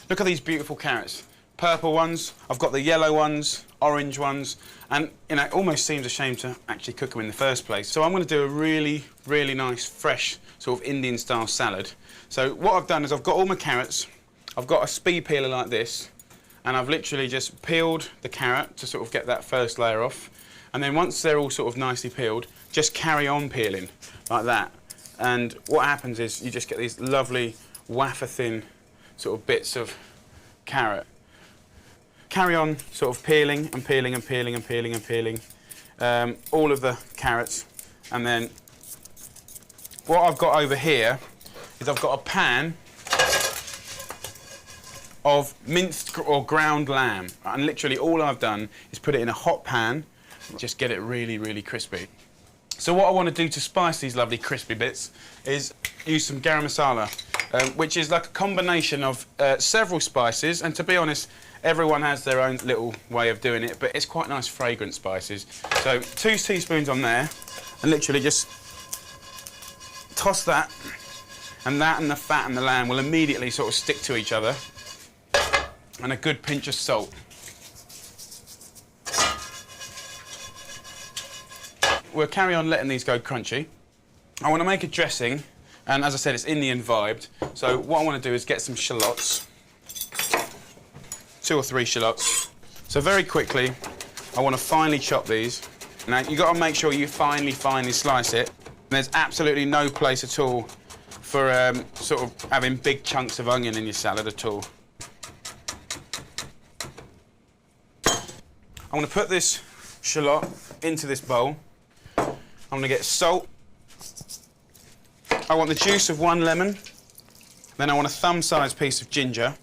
Look at these beautiful carrots. Purple ones, I've got the yellow ones, orange ones, and you know, it almost seems a shame to actually cook them in the first place. So I'm going to do a really, really nice, fresh, sort of Indian style salad. So what I've done is I've got all my carrots, I've got a speed peeler like this, and I've literally just peeled the carrot to sort of get that first layer off. And then once they're all sort of nicely peeled, just carry on peeling like that. And what happens is you just get these lovely wafer thin sort of bits of carrot. Carry on sort of peeling and peeling and peeling and peeling and peeling all of the carrots. And then what I've got over here is I've got a pan of minced or ground lamb. And literally all I've done is put it in a hot pan, just get it really, really crispy. So what I want to do to spice these lovely crispy bits is use some garam masala, which is like a combination of several spices, and to be honest, everyone has their own little way of doing it, but it's quite nice fragrant spices. So 2 teaspoons on there, and literally just toss that and the fat and the lamb will immediately sort of stick to each other, and a good pinch of salt. We'll carry on letting these go crunchy. I want to make a dressing, and as I said, it's Indian vibed. So what I want to do is get some shallots, 2 or 3 shallots. So very quickly, I want to finely chop these. Now you've got to make sure you finely slice it. And there's absolutely no place at all for sort of having big chunks of onion in your salad at all. I'm going to put this shallot into this bowl. I'm going to get salt. I want the juice of 1 lemon. Then I want a thumb-sized piece of ginger.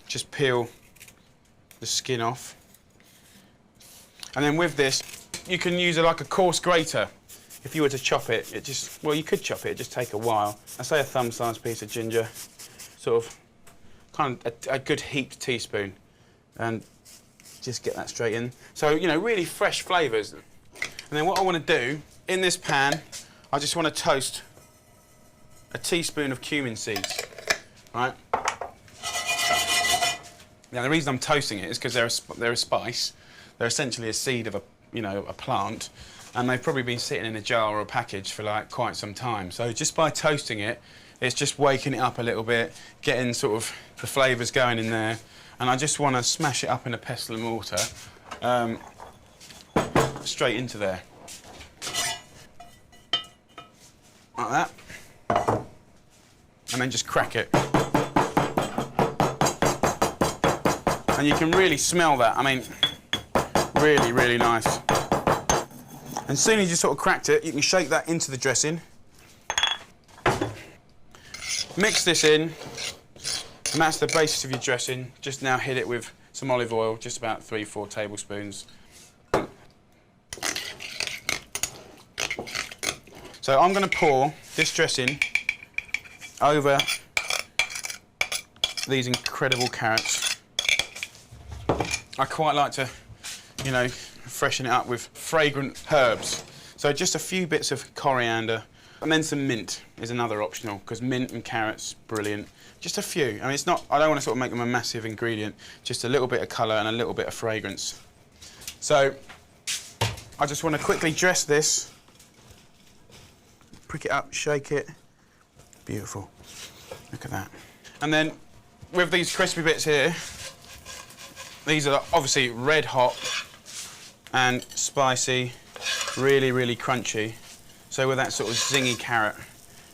Just peel the skin off. And then with this, you can use like a coarse grater. If you were to chop it, well, you could chop it, it'd just take a while. I say a thumb-sized piece of ginger, sort of, kind of a good heaped teaspoon. And just get that straight in. So, you know, really fresh flavours. And then what I want to do, in this pan, I just want to toast a teaspoon of cumin seeds, right? Now, the reason I'm toasting it is because they're a spice. They're essentially a seed of a plant, and they've probably been sitting in a jar or a package for like quite some time. So just by toasting it, it's just waking it up a little bit, getting sort of the flavours going in there, and I just want to smash it up in a pestle and mortar, straight into there, like that, and then just crack it. And you can really smell that. I mean, really, really nice. And as soon as you sort of cracked it, you can shake that into the dressing. Mix this in, and that's the basis of your dressing. Just now hit it with some olive oil, just about 3-4 tablespoons. So I'm going to pour this dressing over these incredible carrots. I quite like to, you know, freshen it up with fragrant herbs. So just a few bits of coriander, and then some mint is another optional, because mint and carrots, brilliant. Just a few. I mean, it's not, I don't want to sort of make them a massive ingredient, just a little bit of colour and a little bit of fragrance. So I just want to quickly dress this prick it up, shake it. Beautiful. Look at that. And then with these crispy bits here, these are obviously red hot and spicy, really, really crunchy. So with that sort of zingy carrot,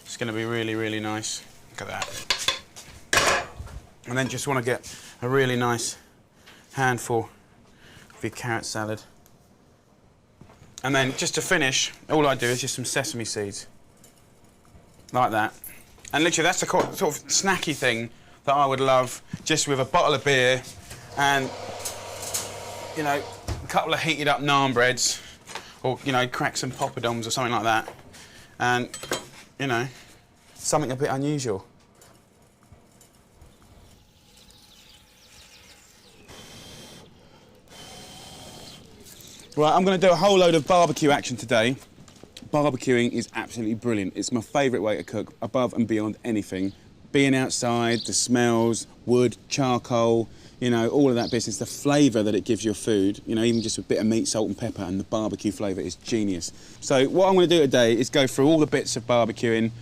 it's going to be really, really nice. Look at that. And then just want to get a really nice handful of your carrot salad. And then just to finish, all I do is just some sesame seeds. Like that. And literally that's the sort of snacky thing that I would love, just with a bottle of beer and, you know, a couple of heated up naan breads, or, you know, crack some poppadoms or something like that. And, you know, something a bit unusual. Right, I'm going to do a whole load of barbecue action today. Barbecuing is absolutely brilliant. It's my favourite way to cook, above and beyond anything. Being outside, the smells, wood, charcoal, you know, all of that business, the flavour that it gives your food, you know, even just a bit of meat, salt and pepper, and the barbecue flavour is genius. So what I'm going to do today is go through all the bits of barbecuing,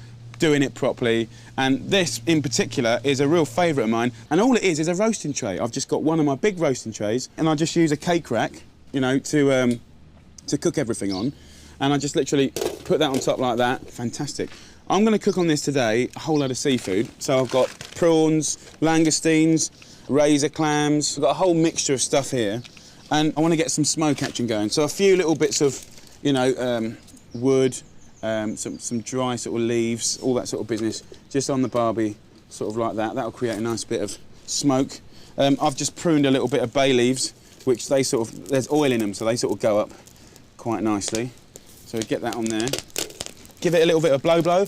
doing it properly, and this in particular is a real favourite of mine, and all it is a roasting tray. I've just got one of my big roasting trays, and I just use a cake rack, you know, to cook everything on, and I just literally put that on top like that. Fantastic. I'm going to cook on this today a whole load of seafood. So I've got prawns, langoustines, razor clams. I've got a whole mixture of stuff here, and I want to get some smoke action going. So a few little bits of, you know, wood, some dry sort of leaves, all that sort of business, just on the barbie, sort of like that. That'll create a nice bit of smoke. I've just pruned a little bit of bay leaves, which they sort of, there's oil in them, so they sort of go up quite nicely. So get that on there. Give it a little bit of blow.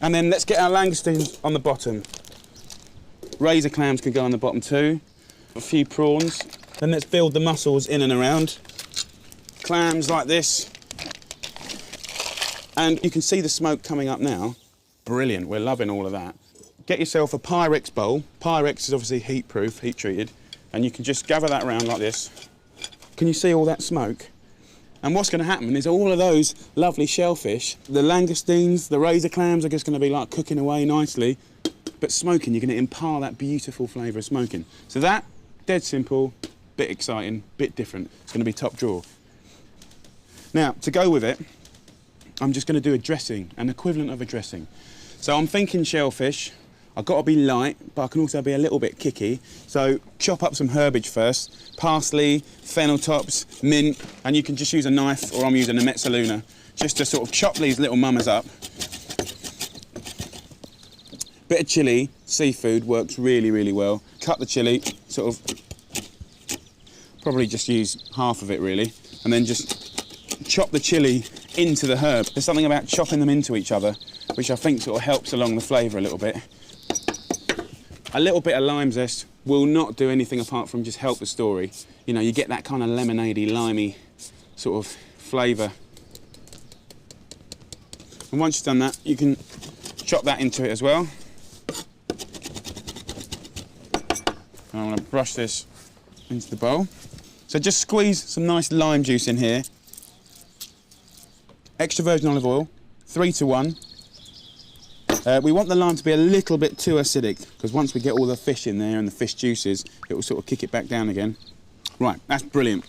And then let's get our langoustines on the bottom. Razor clams can go on the bottom too. A few prawns. Then let's build the mussels in and around. Clams like this. And you can see the smoke coming up now. Brilliant, we're loving all of that. Get yourself a Pyrex bowl. Pyrex is obviously heat-proof, heat-treated, and you can just gather that around like this. Can you see all that smoke? And what's going to happen is all of those lovely shellfish, the langoustines, the razor clams are just going to be like cooking away nicely, but smoking, you're going to impart that beautiful flavour of smoking. So that, dead simple, bit exciting, bit different. It's going to be top drawer. Now, to go with it, I'm just going to do a dressing, an equivalent of a dressing. So I'm thinking shellfish. I've got to be light, but I can also be a little bit kicky. So chop up some herbage first. Parsley, fennel tops, mint, and you can just use a knife, or I'm using a mezzaluna, just to sort of chop these little mamas up. Bit of chilli, seafood works really, really well. Cut the chilli, sort of, probably just use half of it really, and then just chop the chilli into the herb. There's something about chopping them into each other, which I think sort of helps along the flavour a little bit. A little bit of lime zest will not do anything apart from just help the story. You know, you get that kind of lemonade-y, limey sort of flavour. And once you've done that, you can chop that into it as well. And I'm going to brush this into the bowl. So just squeeze some nice lime juice in here. Extra virgin olive oil, 3:1. We want the lime to be a little bit too acidic, because once we get all the fish in there and the fish juices, it will sort of kick it back down again. Right, that's brilliant.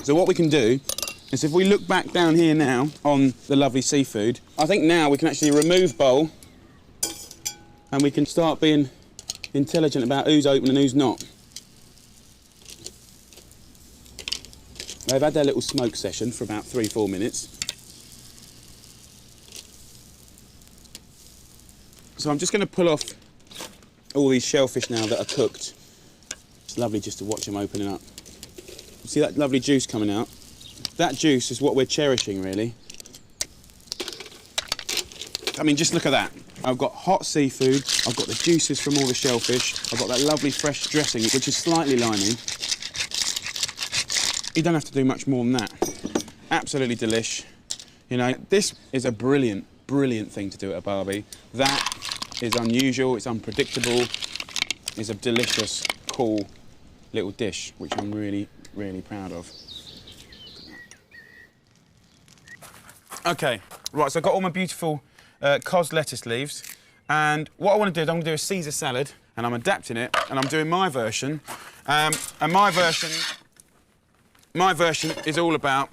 So what we can do is, if we look back down here now on the lovely seafood, I think now we can actually remove bowl, and we can start being intelligent about who's open and who's not. They've had their little smoke session for about 3-4 minutes. So I'm just going to pull off all these shellfish now that are cooked. It's lovely just to watch them opening up. See that lovely juice coming out? That juice is what we're cherishing, really. I mean, just look at that. I've got hot seafood, I've got the juices from all the shellfish, I've got that lovely fresh dressing, which is slightly limey. You don't have to do much more than that. Absolutely delish. You know, this is a brilliant, brilliant thing to do at a barbie. That is unusual, it's unpredictable, it's a delicious, cool little dish, which I'm really, really proud of. Okay, right, so I've got all my beautiful cos lettuce leaves, and what I want to do is I'm going to do a Caesar salad, and I'm adapting it, and I'm doing my version, and my version is all about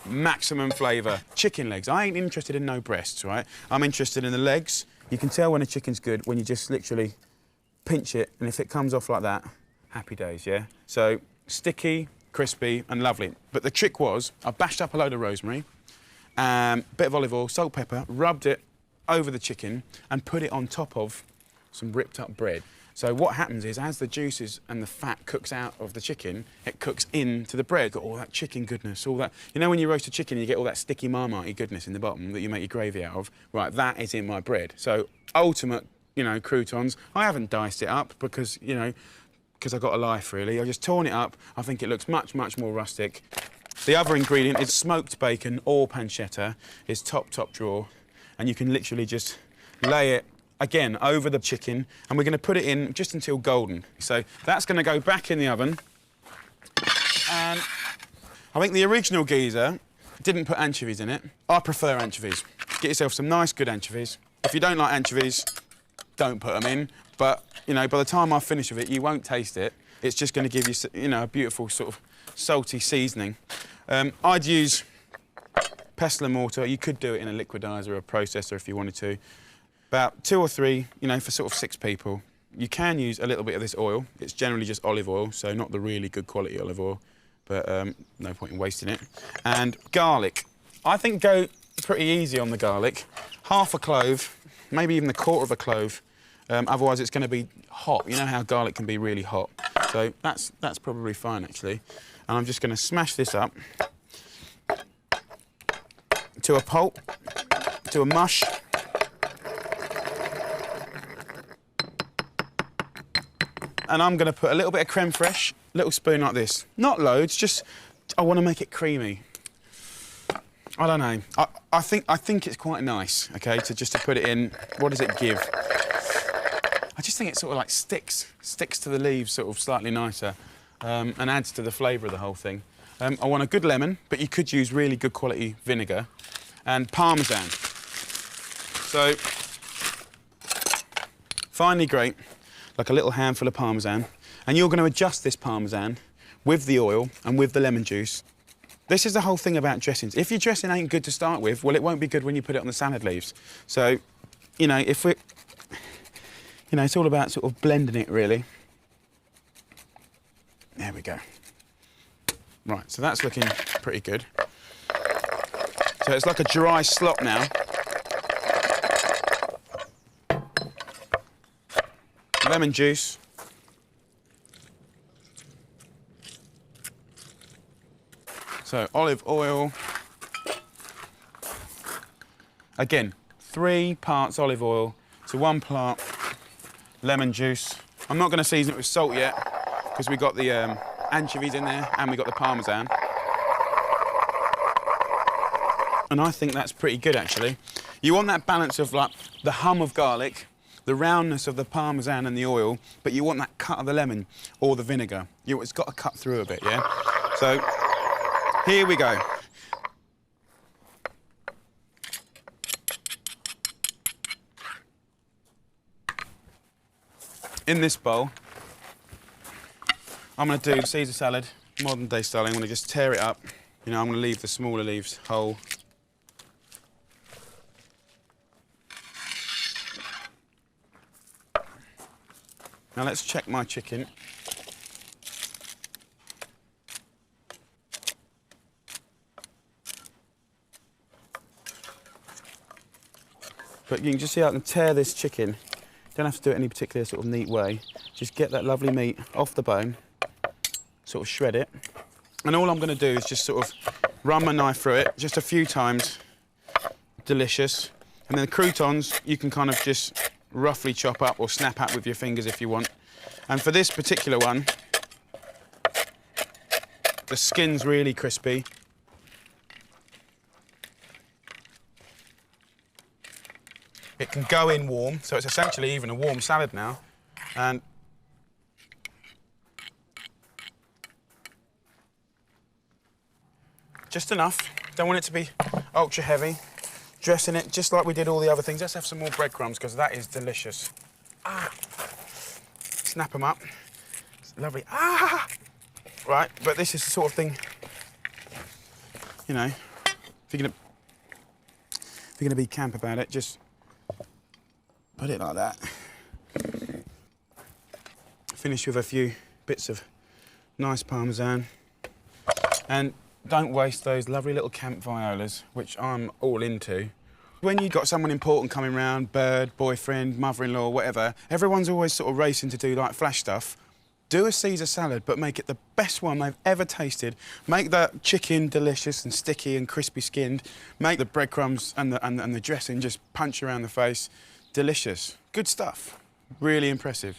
maximum flavour. Chicken legs. I ain't interested in no breasts, right? I'm interested in the legs. You can tell when a chicken's good when you just literally pinch it, and if it comes off like that, happy days, yeah? So, sticky, crispy, and lovely. But the trick was, I bashed up a load of rosemary, bit of olive oil, salt, pepper, rubbed it over the chicken, and put it on top of some ripped up bread. So what happens is, as the juices and the fat cooks out of the chicken, it cooks into the bread. Got all that chicken goodness, all that. You know when you roast a chicken, you get all that sticky marmite goodness in the bottom that you make your gravy out of? Right, that is in my bread. So ultimate, you know, croutons. I haven't diced it up because, you know, because I've got a life, really. I've just torn it up. I think it looks much, much more rustic. The other ingredient is smoked bacon or pancetta. It's top drawer. And you can literally just lay it again over the chicken, and we're going to put it in just until golden. So that's going to go back in the oven. And I think the original geezer didn't put anchovies in it. I prefer anchovies. Get yourself some nice, good anchovies. If you don't like anchovies, don't put them in. But, you know, by the time I finish with it, you won't taste it. It's just going to give you, you know, a beautiful sort of salty seasoning. I'd use pestle and mortar. You could do it in a liquidizer or a processor if you wanted to. About 2 or 3, you know, for sort of 6 people. You can use a little bit of this oil. It's generally just olive oil, so not the really good quality olive oil, but no point in wasting it. And garlic. I think go pretty easy on the garlic. Half a clove, maybe even a quarter of a clove. Otherwise, it's going to be hot. You know how garlic can be really hot. So that's probably fine, actually. And I'm just going to smash this up to a pulp, to a mush. And I'm going to put a little bit of creme fraiche, little spoon like this. Not loads, just I want to make it creamy. I don't know. I think it's quite nice, okay, to put it in. What does it give? I just think it sort of like sticks to the leaves sort of slightly nicer, and adds to the flavour of the whole thing. I want a good lemon, but you could use really good quality vinegar, and Parmesan. So, finely grate like a little handful of Parmesan, and you're going to adjust this Parmesan with the oil and with the lemon juice. This is the whole thing about dressings. If your dressing ain't good to start with, well, it won't be good when you put it on the salad leaves. So, you know, if we, you know, it's all about sort of blending it, really. There we go. Right, so that's looking pretty good. So it's like a dry slop now. Lemon juice. So olive oil. Again, 3 parts olive oil to 1 part lemon juice. I'm not going to season it with salt yet because we got the anchovies in there and we got the Parmesan. And I think that's pretty good, actually. You want that balance of like the hum of garlic, the roundness of the Parmesan and the oil, but you want that cut of the lemon or the vinegar. It's got to cut through a bit, yeah? So, here we go. In this bowl, I'm going to do Caesar salad, modern day style. I'm going to just tear it up. You know, I'm going to leave the smaller leaves whole. Now let's check my chicken. But you can just see how I can tear this chicken. Don't have to do it any particular sort of neat way. Just get that lovely meat off the bone, sort of shred it. And all I'm going to do is just sort of run my knife through it just a few times. Delicious. And then the croutons, you can kind of just roughly chop up or snap at with your fingers if you want. And for this particular one, the skin's really crispy. It can go in warm, so it's essentially even a warm salad now. And just enough Don't want it to be ultra heavy. Dressing it just like we did all the other things. Let's have some more breadcrumbs because that is delicious. Ah. Snap them up. It's lovely. Ah. Right, but this is the sort of thing, you know, if you're gonna be camp about it, just put it like that. Finish with a few bits of nice parmesan. And don't waste those lovely little camp violas, which I'm all into. When you've got someone important coming round, bird, boyfriend, mother-in-law, whatever, everyone's always sort of racing to do like flash stuff. Do a Caesar salad, but make it the best one they've ever tasted. Make that chicken delicious and sticky and crispy skinned. Make the breadcrumbs and the dressing just punch around the face. Delicious. Good stuff. Really impressive.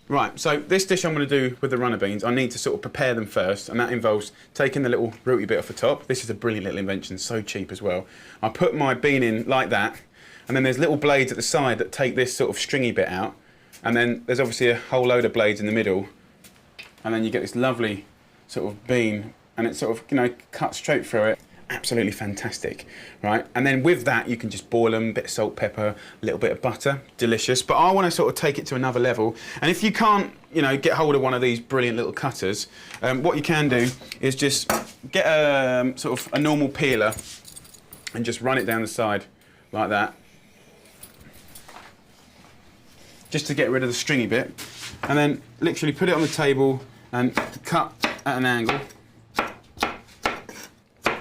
Right, so this dish I'm going to do with the runner beans, I need to sort of prepare them first, and that involves taking the little rooty bit off the top. This is a brilliant little invention, so cheap as well. I put my bean in like that, and then there's little blades at the side that take this sort of stringy bit out, and then there's obviously a whole load of blades in the middle, and then you get this lovely sort of bean, and it sort of, you know, cuts straight through it. Absolutely fantastic, right? And then with that, you can just boil them, a bit of salt, pepper, a little bit of butter, delicious. But I want to sort of take it to another level. And if you can't, you know, get hold of one of these brilliant little cutters, what you can do is just get a sort of a normal peeler and just run it down the side like that, just to get rid of the stringy bit. And then literally put it on the table and cut at an angle.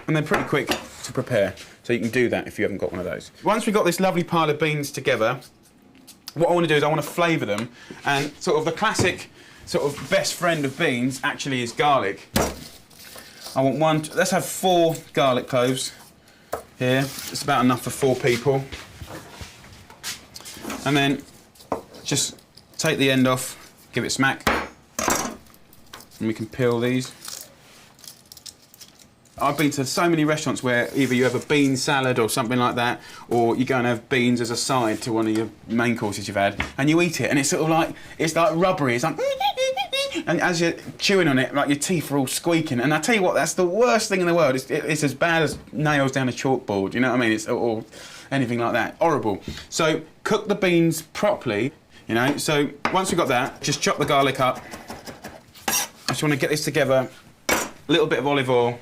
And they're pretty quick to prepare, so you can do that if you haven't got one of those. Once we've got this lovely pile of beans together, what I want to do is I want to flavour them, and sort of the classic sort of best friend of beans actually is garlic. I want one, let's have 4 garlic cloves here. It's about enough for 4 people. And then just take the end off, give it a smack, and we can peel these. I've been to so many restaurants where either you have a bean salad or something like that, or you go and have beans as a side to one of your main courses you've had, and you eat it, and it's sort of like, it's like rubbery, it's like, and as you're chewing on it, like your teeth are all squeaking. And I tell you what, that's the worst thing in the world. It's as bad as nails down a chalkboard, you know what I mean? It's or anything like that, horrible. So cook the beans properly, you know. So once we've got that, just chop the garlic up. I just want to get this together, a little bit of olive oil.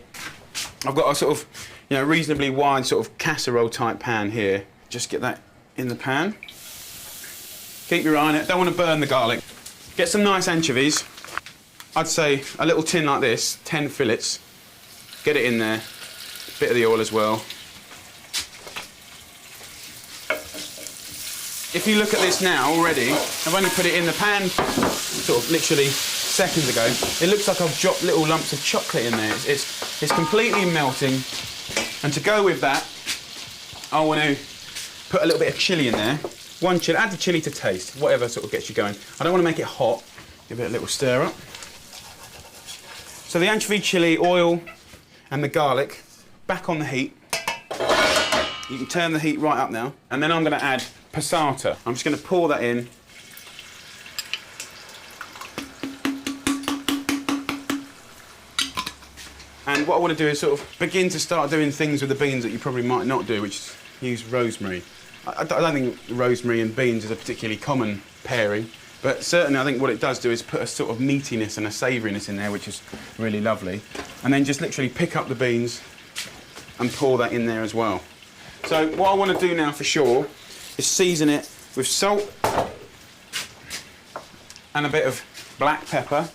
I've got a sort of, you know, reasonably wide sort of casserole type pan here. Just get that in the pan. Keep your eye on it, don't want to burn the garlic. Get some nice anchovies. I'd say a little tin like this, 10 fillets. Get it in there, bit of the oil as well. If you look at this now already, I've only put it in the pan sort of literally seconds ago. It looks like I've dropped little lumps of chocolate in there. It's completely melting. And to go with that, I want to put a little bit of chilli in there. 1 chilli, add the chilli to taste, whatever sort of gets you going. I don't want to make it hot. Give it a little stir up. So the anchovy, chilli, oil, and the garlic back on the heat. You can turn the heat right up now. And then I'm going to add passata. I'm just going to pour that in. And what I want to do is sort of begin to start doing things with the beans that you probably might not do, which is use rosemary. I don't think rosemary and beans is a particularly common pairing, but certainly I think what it does do is put a sort of meatiness and a savouriness in there, which is really lovely. And then just literally pick up the beans and pour that in there as well. So what I want to do now for sure is season it with salt and a bit of black pepper.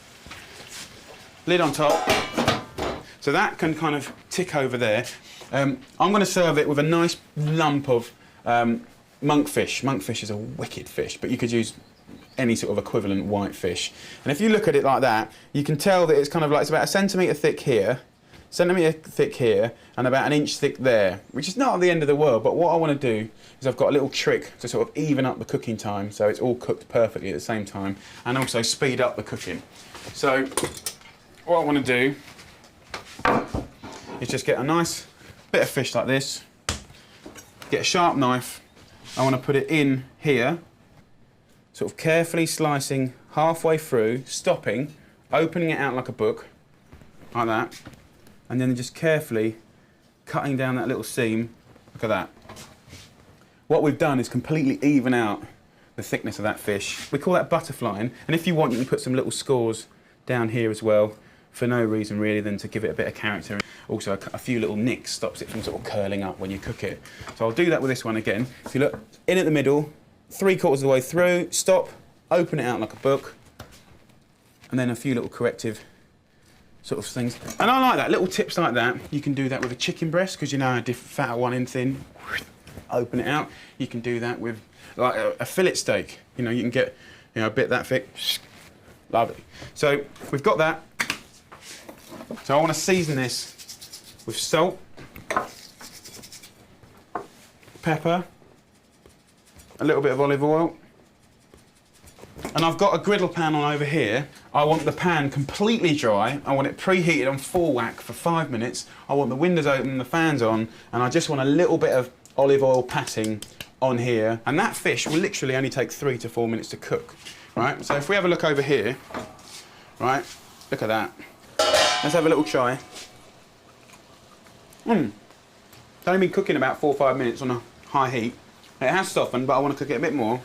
Lid on top. So that can kind of tick over there. I'm going to serve it with a nice lump of monkfish. Monkfish is a wicked fish, but you could use any sort of equivalent white fish. And if you look at it like that, you can tell that it's kind of like, it's about 1 centimetre thick here, centimetre thick here, and about 1 inch thick there, which is not the end of the world. But what I want to do is I've got a little trick to sort of even up the cooking time so it's all cooked perfectly at the same time, and also speed up the cooking. So what I want to do is just get a nice bit of fish like this, get a sharp knife, I want to put it in here, sort of carefully slicing halfway through, stopping, opening it out like a book, like that. And then just carefully cutting down that little seam. Look at that. What we've done is completely even out the thickness of that fish. We call that butterflying, and if you want, you can put some little scores down here as well, for no reason really than to give it a bit of character. Also, a few little nicks stops it from sort of curling up when you cook it. So I'll do that with this one again. If you look in at the middle, 3/4 of the way through, stop, open it out like a book, and then a few little corrective sort of things. And I like that, little tips like that. You can do that with a chicken breast, because you know how fat one in thin, open it out. You can do that with like a fillet steak. You know, you can get, you know, a bit that thick. Lovely. So we've got that. So I want to season this with salt, pepper, a little bit of olive oil. And I've got a griddle pan on over here. I want the pan completely dry. I want it preheated on full whack for 5 minutes. I want the windows open, the fans on, and I just want a little bit of olive oil patting on here. And that fish will literally only take 3 to 4 minutes to cook, right? So if we have a look over here, right, look at that. Let's have a little try. It's only been cooking about 4 or 5 minutes on a high heat. It has softened, but I want to cook it a bit more.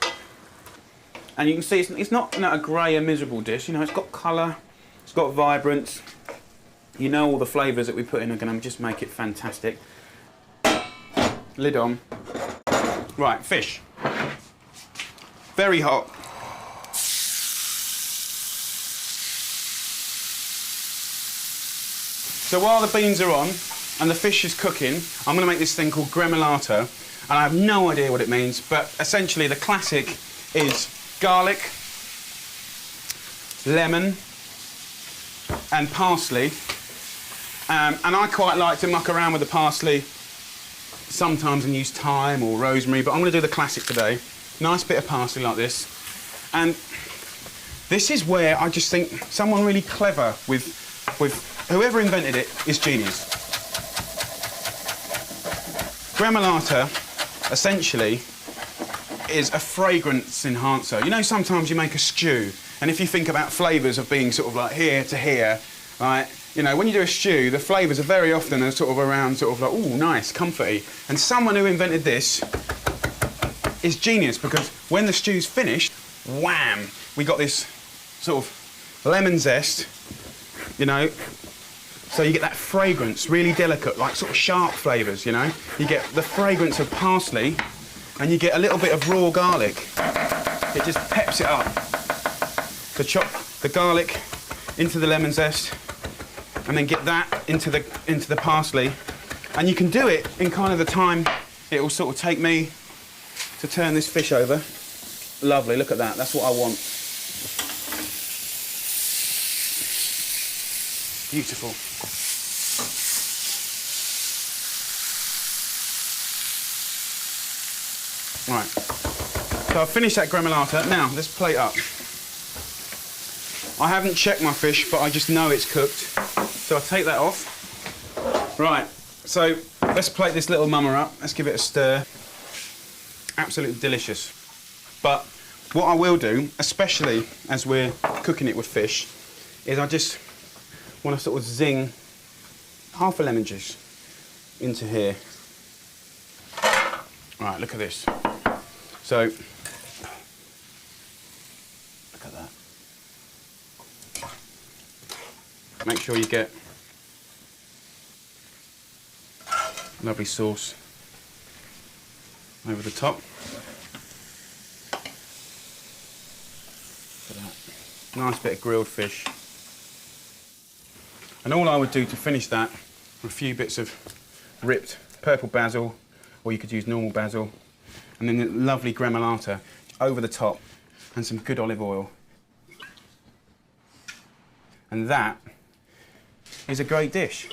And you can see it's not, you know, a grey and miserable dish. You know, it's got colour, it's got vibrance. You know all the flavours that we put in are going to just make it fantastic. Lid on. Right, fish. Very hot. So while the beans are on and the fish is cooking, I'm going to make this thing called gremolata. And I have no idea what it means, but essentially the classic is garlic, lemon, and parsley. And I quite like to muck around with the parsley sometimes and use thyme or rosemary, but I'm going to do the classic today. Nice bit of parsley like this. And this is where I just think someone really clever with whoever invented it is genius. Gremolata, essentially, is a fragrance enhancer. You know, sometimes you make a stew, and if you think about flavours of being sort of like here to here, right? You know, when you do a stew, the flavours are very often sort of around sort of like, ooh, nice, comforty. And someone who invented this is genius, because when the stew's finished, wham, we got this sort of lemon zest, you know, so you get that fragrance, really delicate, like sort of sharp flavours, you know. You get the fragrance of parsley, and you get a little bit of raw garlic. It just peps it up. So chop the garlic into the lemon zest, and then get that into the parsley. And you can do it in kind of the time it will sort of take me to turn this fish over. Lovely, look at that, that's what I want. Beautiful. Right, so I've finished that gremolata. Now, let's plate up. I haven't checked my fish, but I just know it's cooked. So I'll take that off. Right, so let's plate this little mama up. Let's give it a stir. Absolutely delicious. But what I will do, especially as we're cooking it with fish, is I just want to sort of zing half a lemon juice into here. Right, look at this. So, look at that. Make sure you get lovely sauce over the top. Look at that. Nice bit of grilled fish. And all I would do to finish that, a few bits of ripped purple basil, or you could use normal basil, and then the lovely gremolata over the top, and some good olive oil. And that is a great dish.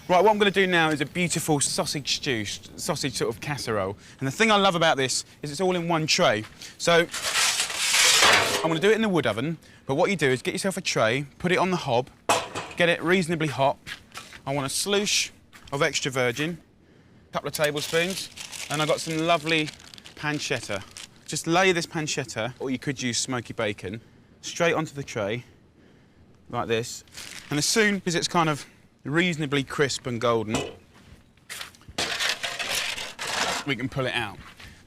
Right, what I'm going to do now is a beautiful sausage stew, sausage sort of casserole. And the thing I love about this is it's all in one tray. So I'm going to do it in the wood oven, but what you do is get yourself a tray, put it on the hob, get it reasonably hot. I want a sloosh of extra virgin, a couple of tablespoons, And I've got some lovely pancetta. Just lay this pancetta, or you could use smoky bacon, straight onto the tray, like this. And as soon as it's kind of reasonably crisp and golden, we can pull it out.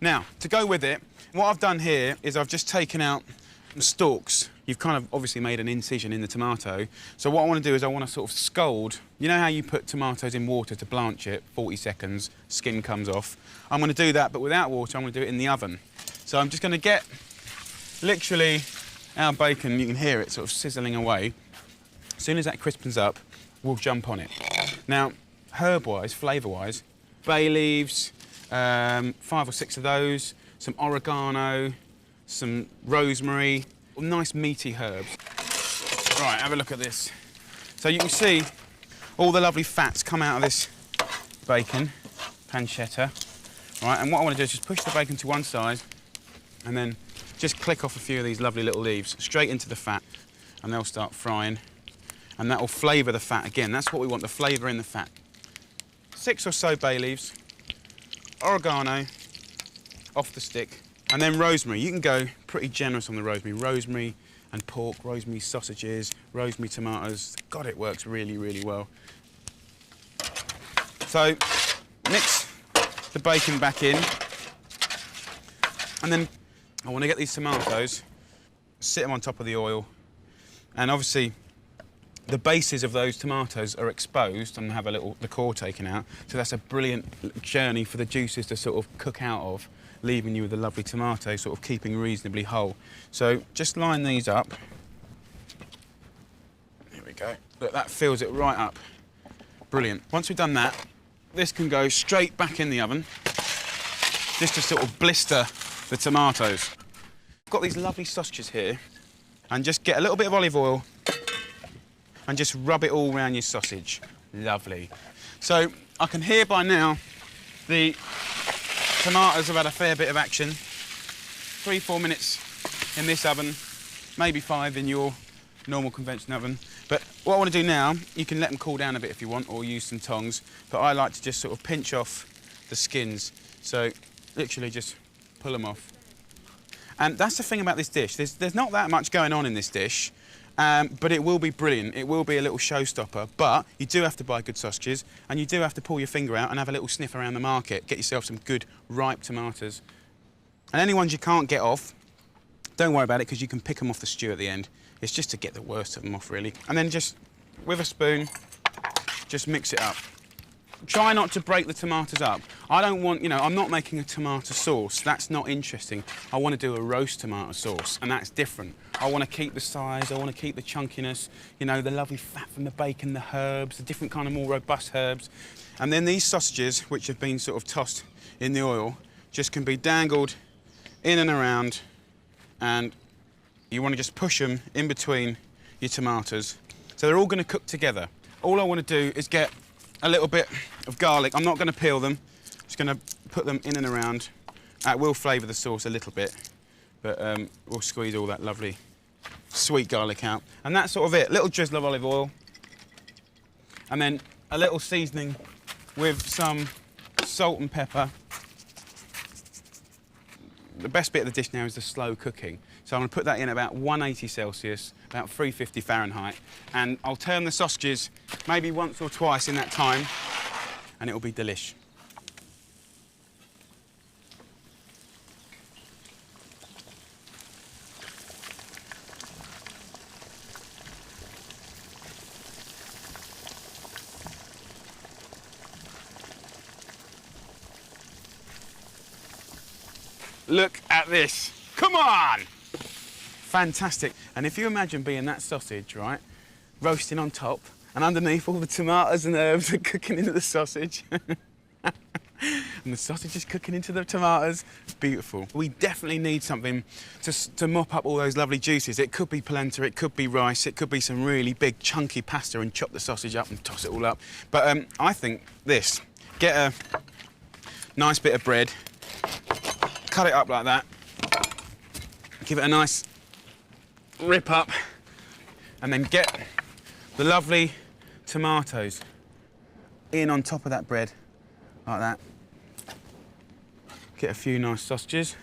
Now, to go with it, what I've done here is I've just taken out the stalks. You've kind of obviously made an incision in the tomato. So what I want to do is I want to sort of scald. You know how you put tomatoes in water to blanch it, 40 seconds, skin comes off. I'm going to do that, but without water, I'm going to do it in the oven. So I'm just going to get literally our bacon, you can hear it sort of sizzling away. As soon as that crispens up, we'll jump on it. Now, herb-wise, flavour-wise, bay leaves, 5 or 6 of those, some oregano, some rosemary, nice meaty herbs. Right, have a look at this. So you can see all the lovely fats come out of this bacon, pancetta. Right, and what I want to do is just push the bacon to one side and then just click off a few of these lovely little leaves straight into the fat, and they'll start frying. And that will flavour the fat again. That's what we want, the flavour in the fat. 6 or so bay leaves, oregano off the stick, and then rosemary. You can go pretty generous on the rosemary. Rosemary and pork, rosemary sausages, rosemary tomatoes. God, it works really, really well. So mix the bacon back in, and then I want to get these tomatoes, sit them on top of the oil, and obviously the bases of those tomatoes are exposed and have the core taken out, so that's a brilliant journey for the juices to sort of cook out of, leaving you with a lovely tomato, sort of keeping reasonably whole. So just line these up. Here we go. Look, that fills it right up. Brilliant. Once we've done that, this can go straight back in the oven, just to sort of blister the tomatoes. I've got these lovely sausages here, and just get a little bit of olive oil and just rub it all around your sausage. Lovely. So I can hear by now the tomatoes have had a fair bit of action. 3-4 minutes in this oven, maybe 5 in your normal conventional oven. But what I want to do now, you can let them cool down a bit if you want, or use some tongs, but I like to just sort of pinch off the skins. So literally just pull them off. And that's the thing about this dish. There's not that much going on in this dish, but it will be brilliant. It will be a little showstopper, but you do have to buy good sausages, and you do have to pull your finger out and have a little sniff around the market. Get yourself some good, ripe tomatoes. And any ones you can't get off, don't worry about it, because you can pick them off the stew at the end. It's just to get the worst of them off, really. And then just, with a spoon, just mix it up. Try not to break the tomatoes up. I don't want, you know, I'm not making a tomato sauce. That's not interesting. I want to do a roast tomato sauce, and that's different. I want to keep the size, I want to keep the chunkiness, you know, the lovely fat from the bacon, the herbs, the different kind of more robust herbs. And then these sausages, which have been sort of tossed in the oil, just can be dangled in and around, and you want to just push them in between your tomatoes. So they're all going to cook together. All I want to do is get a little bit of garlic. I'm not going to peel them. Just going to put them in and around. That will flavour the sauce a little bit, but we'll squeeze all that lovely sweet garlic out. And that's sort of it. A little drizzle of olive oil, and then a little seasoning with some salt and pepper. The best bit of the dish now is the slow cooking. So I'm going to put that in about 180 Celsius, about 350 Fahrenheit, and I'll turn the sausages maybe once or twice in that time, and it'll be delish. Look at this. Come on! Fantastic. And if you imagine being that sausage, right, roasting on top, and underneath all the tomatoes and herbs are cooking into the sausage, and the sausage is cooking into the tomatoes, beautiful. We definitely need something to mop up all those lovely juices. It could be polenta, it could be rice, it could be some really big chunky pasta, and chop the sausage up and toss it all up. But I think this, get a nice bit of bread, cut it up like that, give it a nice rip up, and then get the lovely tomatoes in on top of that bread, like that. Get a few nice sausages.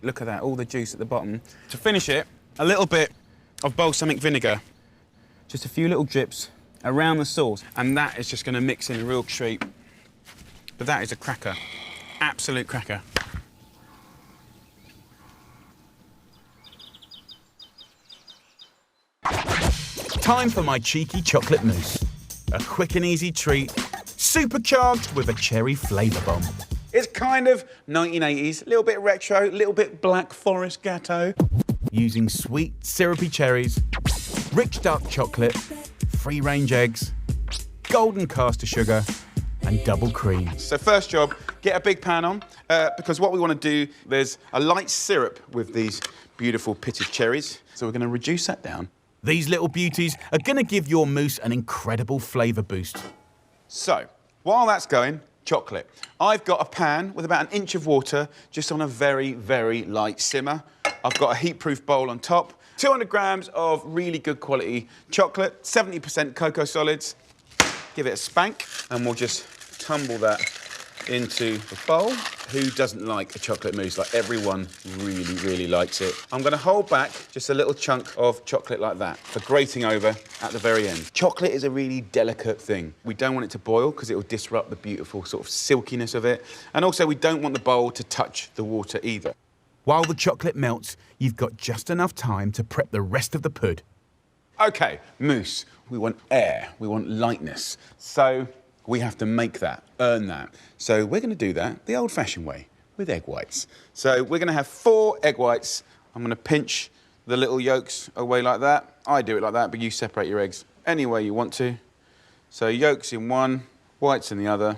Look at that, all the juice at the bottom. To finish it, a little bit of balsamic vinegar. Just a few little drips around the sauce, and that is just going to mix in a real treat. But that is a cracker, absolute cracker. Time for my cheeky chocolate mousse. A quick and easy treat, supercharged with a cherry flavour bomb. It's kind of 1980s, a little bit retro, a little bit Black Forest Gâteau. Using sweet, syrupy cherries, rich dark chocolate, free-range eggs, golden caster sugar, and double cream. So first job, get a big pan on, because what we want to do, there's a light syrup with these beautiful pitted cherries. So we're going to reduce that down. These little beauties are going to give your mousse an incredible flavour boost. So, while that's going, chocolate. I've got a pan with about 1 inch of water, just on a very, very light simmer. I've got a heat-proof bowl on top, 200 grams of really good quality chocolate, 70% cocoa solids. Give it a spank, and we'll just tumble that into the bowl. Who doesn't like a chocolate mousse? Like, everyone really, really likes it. I'm going to hold back just a little chunk of chocolate like that for grating over at the very end. Chocolate is a really delicate thing. We don't want it to boil because it will disrupt the beautiful sort of silkiness of it. And also, we don't want the bowl to touch the water either. While the chocolate melts, you've got just enough time to prep the rest of the pud. OK, mousse. We want air. We want lightness. So we have to make that, earn that. So we're going to do that the old-fashioned way, with egg whites. So we're going to have 4 egg whites. I'm going to pinch the little yolks away like that. I do it like that, but you separate your eggs any way you want to. So yolks in one, whites in the other.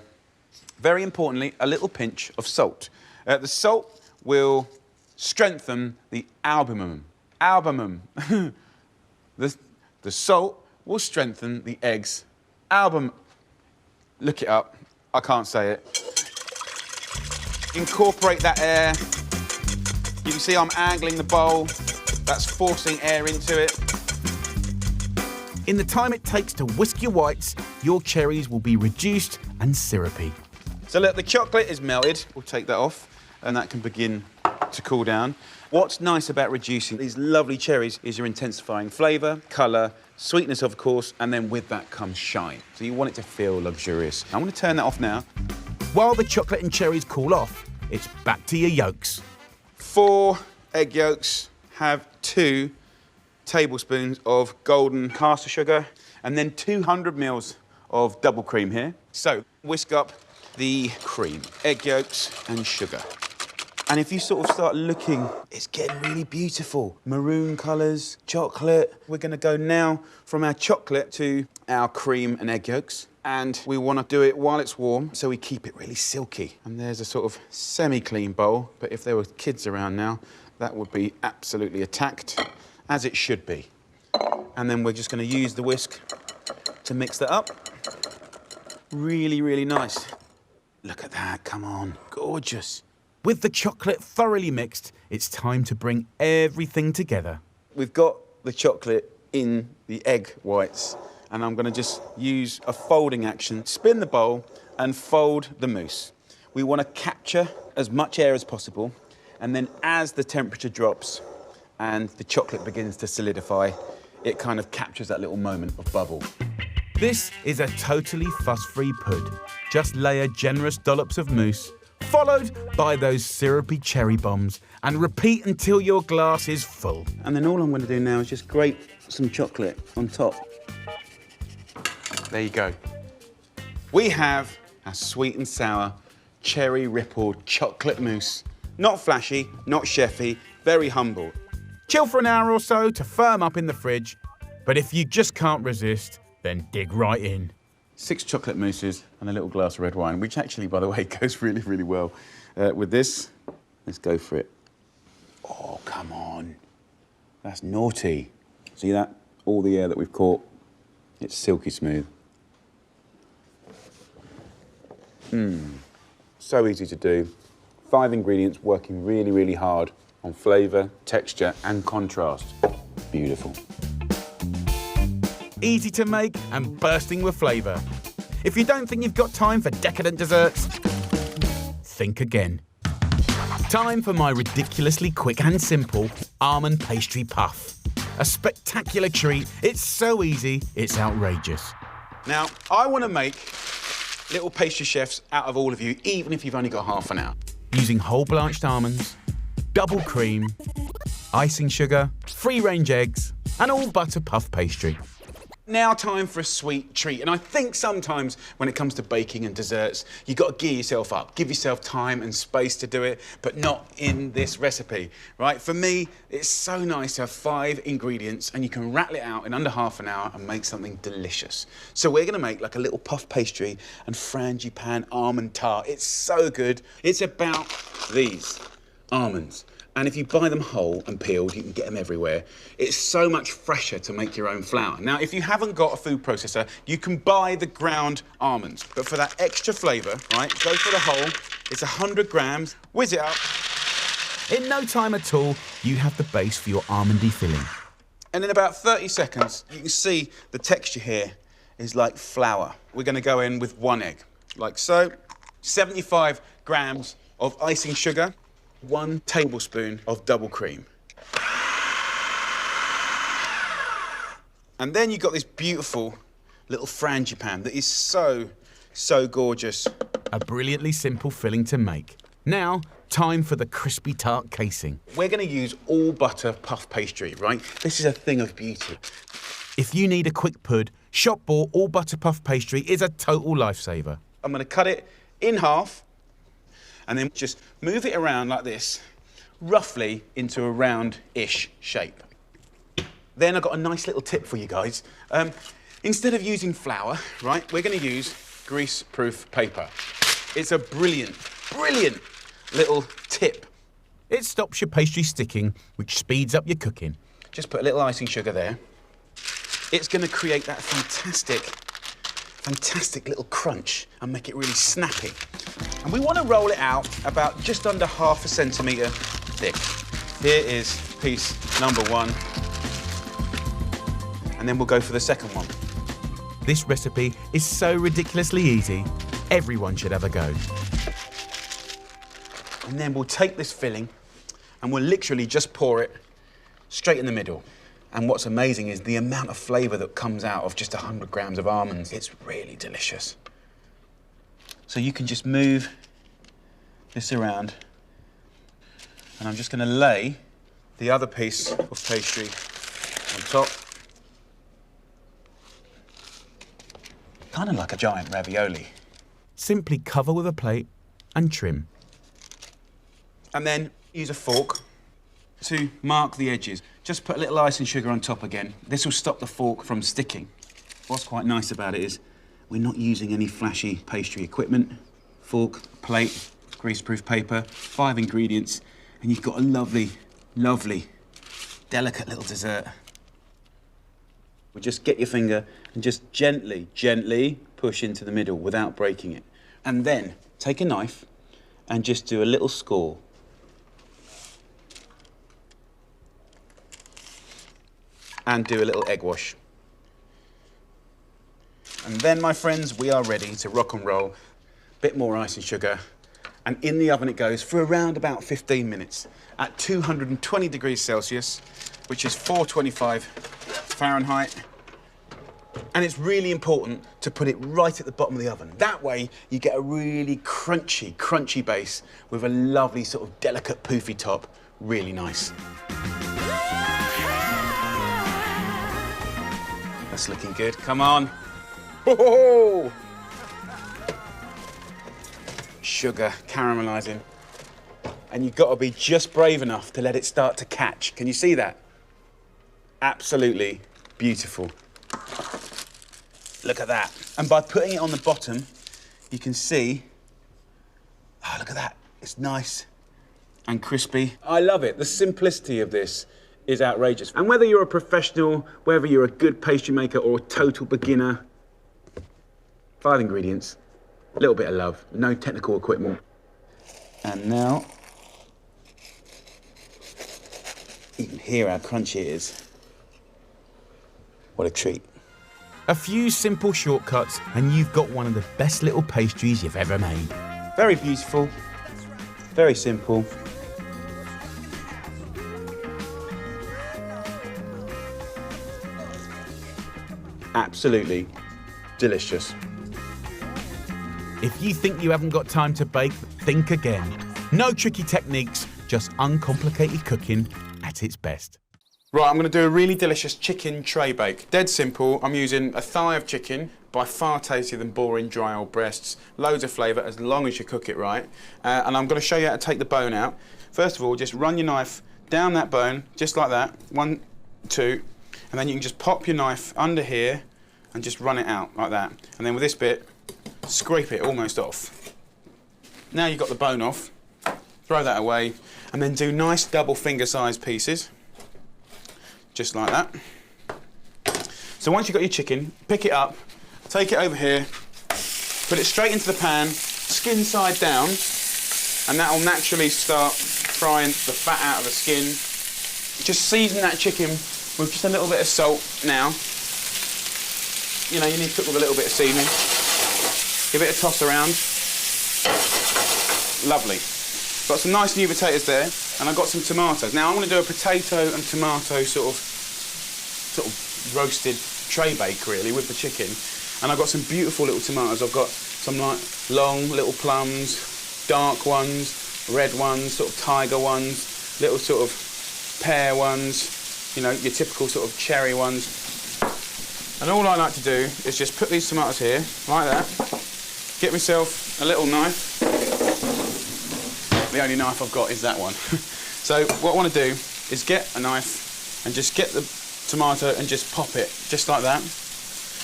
Very importantly, a little pinch of salt. The salt will strengthen the albumin. The salt will strengthen the eggs. Look it up. I can't say it. Incorporate that air. You can see I'm angling the bowl. That's forcing air into it. In the time it takes to whisk your whites, your cherries will be reduced and syrupy. So look, the chocolate is melted. We'll take that off, and that can begin to cool down. What's nice about reducing these lovely cherries is you're intensifying flavour, colour, sweetness, of course, and then with that comes shine. So you want it to feel luxurious. I'm going to turn that off now. While the chocolate and cherries cool off, it's back to your yolks. 4 egg yolks, have 2 tablespoons of golden caster sugar, and then 200 mils of double cream here. So whisk up the cream, egg yolks and sugar. And if you sort of start looking, it's getting really beautiful. Maroon colours, chocolate. We're going to go now from our chocolate to our cream and egg yolks. And we want to do it while it's warm, so we keep it really silky. And there's a sort of semi-clean bowl, but if there were kids around now, that would be absolutely attacked, as it should be. And then we're just going to use the whisk to mix that up. Really, really nice. Look at that, come on, gorgeous. With the chocolate thoroughly mixed, it's time to bring everything together. We've got the chocolate in the egg whites, and I'm going to just use a folding action, spin the bowl and fold the mousse. We want to capture as much air as possible, and then as the temperature drops and the chocolate begins to solidify, it kind of captures that little moment of bubble. This is a totally fuss-free pud. Just layer generous dollops of mousse, followed by those syrupy cherry bombs, and repeat until your glass is full. And then all I'm going to do now is just grate some chocolate on top. There you go. We have our sweet and sour cherry rippled chocolate mousse. Not flashy, not chefy, very humble. Chill for an hour or so to firm up in the fridge, but if you just can't resist, then dig right in. 6 chocolate mousses and a little glass of red wine, which actually, by the way, goes really, really well with this. Let's go for it. Oh, come on. That's naughty. See that? All the air that we've caught. It's silky smooth. So easy to do. 5 ingredients working really, really hard on flavour, texture and contrast. Beautiful. Easy to make and bursting with flavour. If you don't think you've got time for decadent desserts, think again. Time for my ridiculously quick and simple almond pastry puff. A spectacular treat. It's so easy, it's outrageous. Now, I want to make little pastry chefs out of all of you, even if you've only got half an hour. Using whole blanched almonds, double cream, icing sugar, free-range eggs, and all butter puff pastry. Now time for a sweet treat. And I think sometimes when it comes to baking and desserts, you've got to gear yourself up, give yourself time and space to do it, but not in this recipe, right? For me, it's so nice to have 5 ingredients and you can rattle it out in under half an hour and make something delicious. So we're gonna make like a little puff pastry and frangipane almond tart. It's so good. It's about these almonds. And if you buy them whole and peeled, you can get them everywhere. It's so much fresher to make your own flour. Now, if you haven't got a food processor, you can buy the ground almonds. But for that extra flavour, right, go for the whole. It's 100 grams. Whiz it up. In no time at all, you have the base for your almondy filling. And in about 30 seconds, you can see the texture here is like flour. We're going to go in with 1 egg, like so. 75 grams of icing sugar. 1 tablespoon of double cream. And then you've got this beautiful little frangipane that is so, so gorgeous. A brilliantly simple filling to make. Now, time for the crispy tart casing. We're going to use all butter puff pastry, right? This is a thing of beauty. If you need a quick pud, shop bought all butter puff pastry is a total lifesaver. I'm going to cut it in half. And then just move it around like this, roughly into a round-ish shape. Then I've got a nice little tip for you guys. Instead of using flour, right, we're going to use grease-proof paper. It's a brilliant, brilliant little tip. It stops your pastry sticking, which speeds up your cooking. Just put a little icing sugar there. It's going to create that fantastic little crunch and make it really snappy. And we want to roll it out about just under ½ centimetre thick. Here is piece number 1. And then we'll go for the second one. This recipe is so ridiculously easy, everyone should have a go. And then we'll take this filling and we'll literally just pour it straight in the middle. And what's amazing is the amount of flavour that comes out of just 100 grams of almonds. It's really delicious. So you can just move this around. And I'm just going to lay the other piece of pastry on top. Kind of like a giant ravioli. Simply cover with a plate and trim. And then use a fork to mark the edges. Just put a little icing sugar on top again. This will stop the fork from sticking. What's quite nice about it is we're not using any flashy pastry equipment. Fork, plate, greaseproof paper, 5 ingredients, and you've got a lovely, lovely, delicate little dessert. Well, just get your finger and just gently, gently push into the middle without breaking it. And then take a knife and just do a little score. And do a little egg wash. And then, my friends, we are ready to rock and roll. Bit more icing sugar. And in the oven it goes for around about 15 minutes at 220 degrees Celsius, which is 425 Fahrenheit. And it's really important to put it right at the bottom of the oven. That way you get a really crunchy base with a lovely sort of delicate poofy top. Really nice. That's looking good. Come on. Whoa! Sugar caramelizing. And you've got to be just brave enough to let it start to catch. Can you see that? Absolutely beautiful. Look at that. And by putting it on the bottom, you can see, oh, look at that. It's nice and crispy. I love it. The simplicity of this is outrageous. And whether you're a professional, whether you're a good pastry maker or a total beginner, 5 ingredients, a little bit of love, no technical equipment. And now, you can hear how crunchy it is. What a treat. A few simple shortcuts and you've got one of the best little pastries you've ever made. Very beautiful, very simple, absolutely delicious. If you think you haven't got time to bake, think again. No tricky techniques, just uncomplicated cooking at its best. Right, I'm going to do a really delicious chicken tray bake. Dead simple. I'm using a thigh of chicken, by far tastier than boring dry old breasts. Loads of flavour as long as you cook it right. And I'm going to show you how to take the bone out. First of all, just run your knife down that bone, just like that. 1, 2, and then you can just pop your knife under here and just run it out like that. And then with this bit, scrape it almost off. Now you've got the bone off, throw that away, and then do nice double finger sized pieces. Just like that. So once you've got your chicken, pick it up, take it over here, put it straight into the pan, skin side down, and that will naturally start frying the fat out of the skin. Just season that chicken with just a little bit of salt now. You know, you need to cook with a little bit of seasoning. Give it a toss around. Lovely. Got some nice new potatoes there, and I've got some tomatoes. Now I'm going to do a potato and tomato sort of roasted tray bake really with the chicken. And I've got some beautiful little tomatoes. I've got some like long little plums, dark ones, red ones, sort of tiger ones, little sort of pear ones, you know, your typical sort of cherry ones. And all I like to do is just put these tomatoes here, like that, get myself a little knife. The only knife I've got is that one. So what I want to do is get a knife and just get the tomato and just pop it, just like that.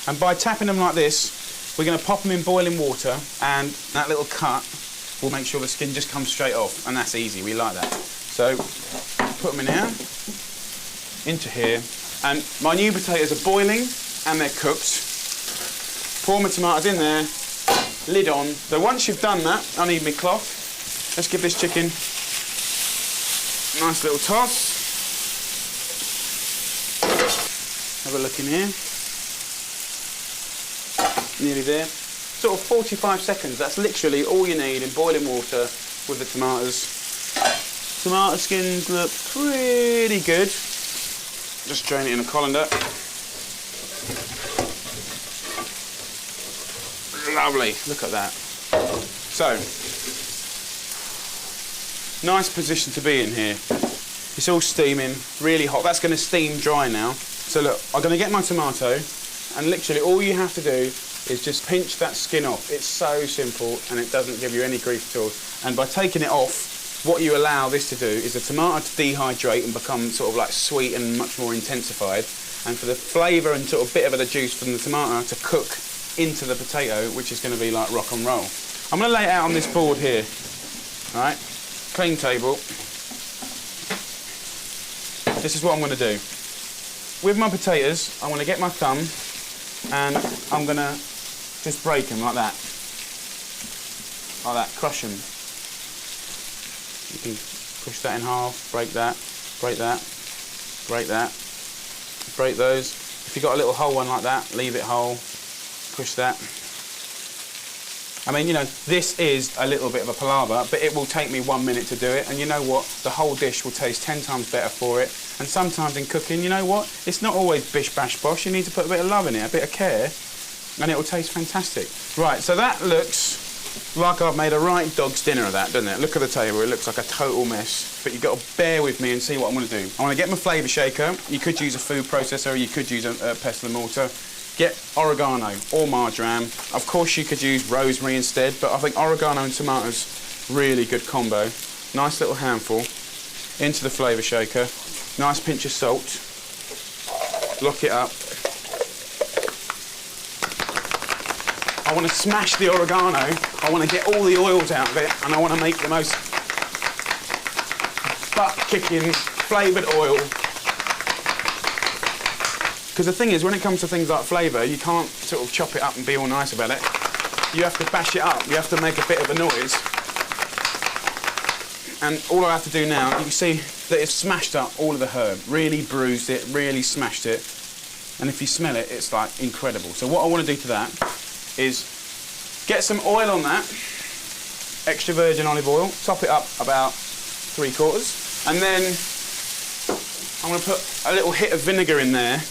And by tapping them like this, we're going to pop them in boiling water, and that little cut will make sure the skin just comes straight off, and that's easy, we like that. So put them in here, into here, and my new potatoes are boiling and they're cooked. Pour my tomatoes in there, lid on. So once you've done that, I need my cloth. Let's give this chicken a nice little toss. Have a look in here. Nearly there. Sort of 45 seconds, that's literally all you need in boiling water with the tomatoes. Tomato skins look pretty good. Just drain it in a colander. Lovely, look at that. So, nice position to be in here. It's all steaming, really hot. That's going to steam dry now. So look, I'm going to get my tomato, and literally all you have to do is just pinch that skin off. It's so simple, and it doesn't give you any grief at all. And by taking it off, what you allow this to do is the tomato to dehydrate and become sort of like sweet and much more intensified, and for the flavour and sort of bit of the juice from the tomato to cook into the potato, which is going to be like rock and roll. I'm going to lay it out on this board here, all right? Clean table. This is what I'm going to do. With my potatoes, I'm going to get my thumb and I'm going to just break them like that. Like that, crush them. You can push that in half, break that, break that, break that, break those. If you've got a little whole one like that, leave it whole, push that. I mean, you know, this is a little bit of a palaver, but it will take me 1 minute to do it, and you know what? The whole dish will taste 10 times better for it. And sometimes in cooking, you know what? It's not always bish bash bosh. You need to put a bit of love in it, a bit of care, and it will taste fantastic. Right, so that looks like I've made a right dog's dinner of that, doesn't it? Look at the table, it looks like a total mess. But you've got to bear with me and see what I'm going to do. I'm going to get my flavour shaker. You could use a food processor, or you could use a pestle and mortar. Get oregano or marjoram. Of course you could use rosemary instead, but I think oregano and tomatoes, really good combo. Nice little handful into the flavour shaker. Nice pinch of salt. Lock it up. I want to smash the oregano. I want to get all the oils out of it, and I want to make the most butt-kicking flavoured oil. Because the thing is, when it comes to things like flavour, you can't sort of chop it up and be all nice about it. You have to bash it up. You have to make a bit of a noise. And all I have to do now, you can see that it's smashed up all of the herb. Really bruised it, really smashed it. And if you smell it, it's like incredible. So what I want to do to that is get some oil on that, extra virgin olive oil, top it up about 3/4, and then I'm going to put a little hit of vinegar in there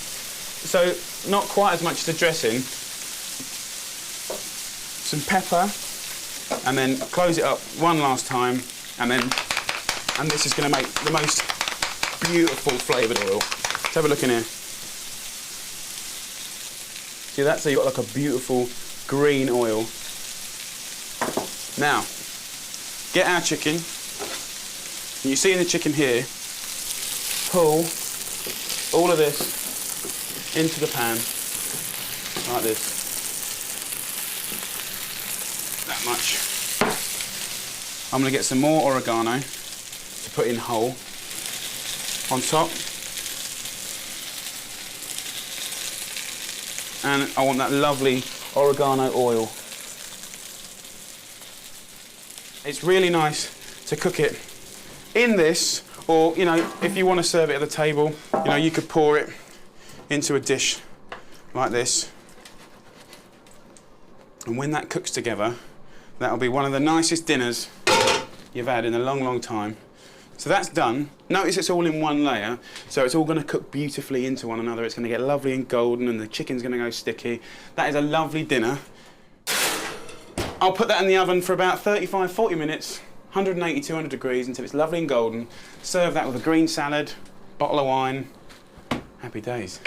So not quite as much as the dressing. Some pepper, and then close it up one last time, and this is going to make the most beautiful flavoured oil. Let's have a look in here. See that? So you've got like a beautiful green oil. Now, get our chicken. You see in the chicken here, pull all of this into the pan, like this. That much. I'm going to get some more oregano to put in whole on top. And I want that lovely oregano oil. It's really nice to cook it in this, or, you know, if you want to serve it at the table, you know, you could pour it into a dish like this. And when that cooks together, that'll be one of the nicest dinners you've had in a long, long time. So that's done. Notice it's all in one layer, so it's all going to cook beautifully into one another. It's going to get lovely and golden, and the chicken's going to go sticky. That is a lovely dinner. I'll put that in the oven for about 35, 40 minutes, 180, 200 degrees, until it's lovely and golden. Serve that with a green salad, bottle of wine. Happy days.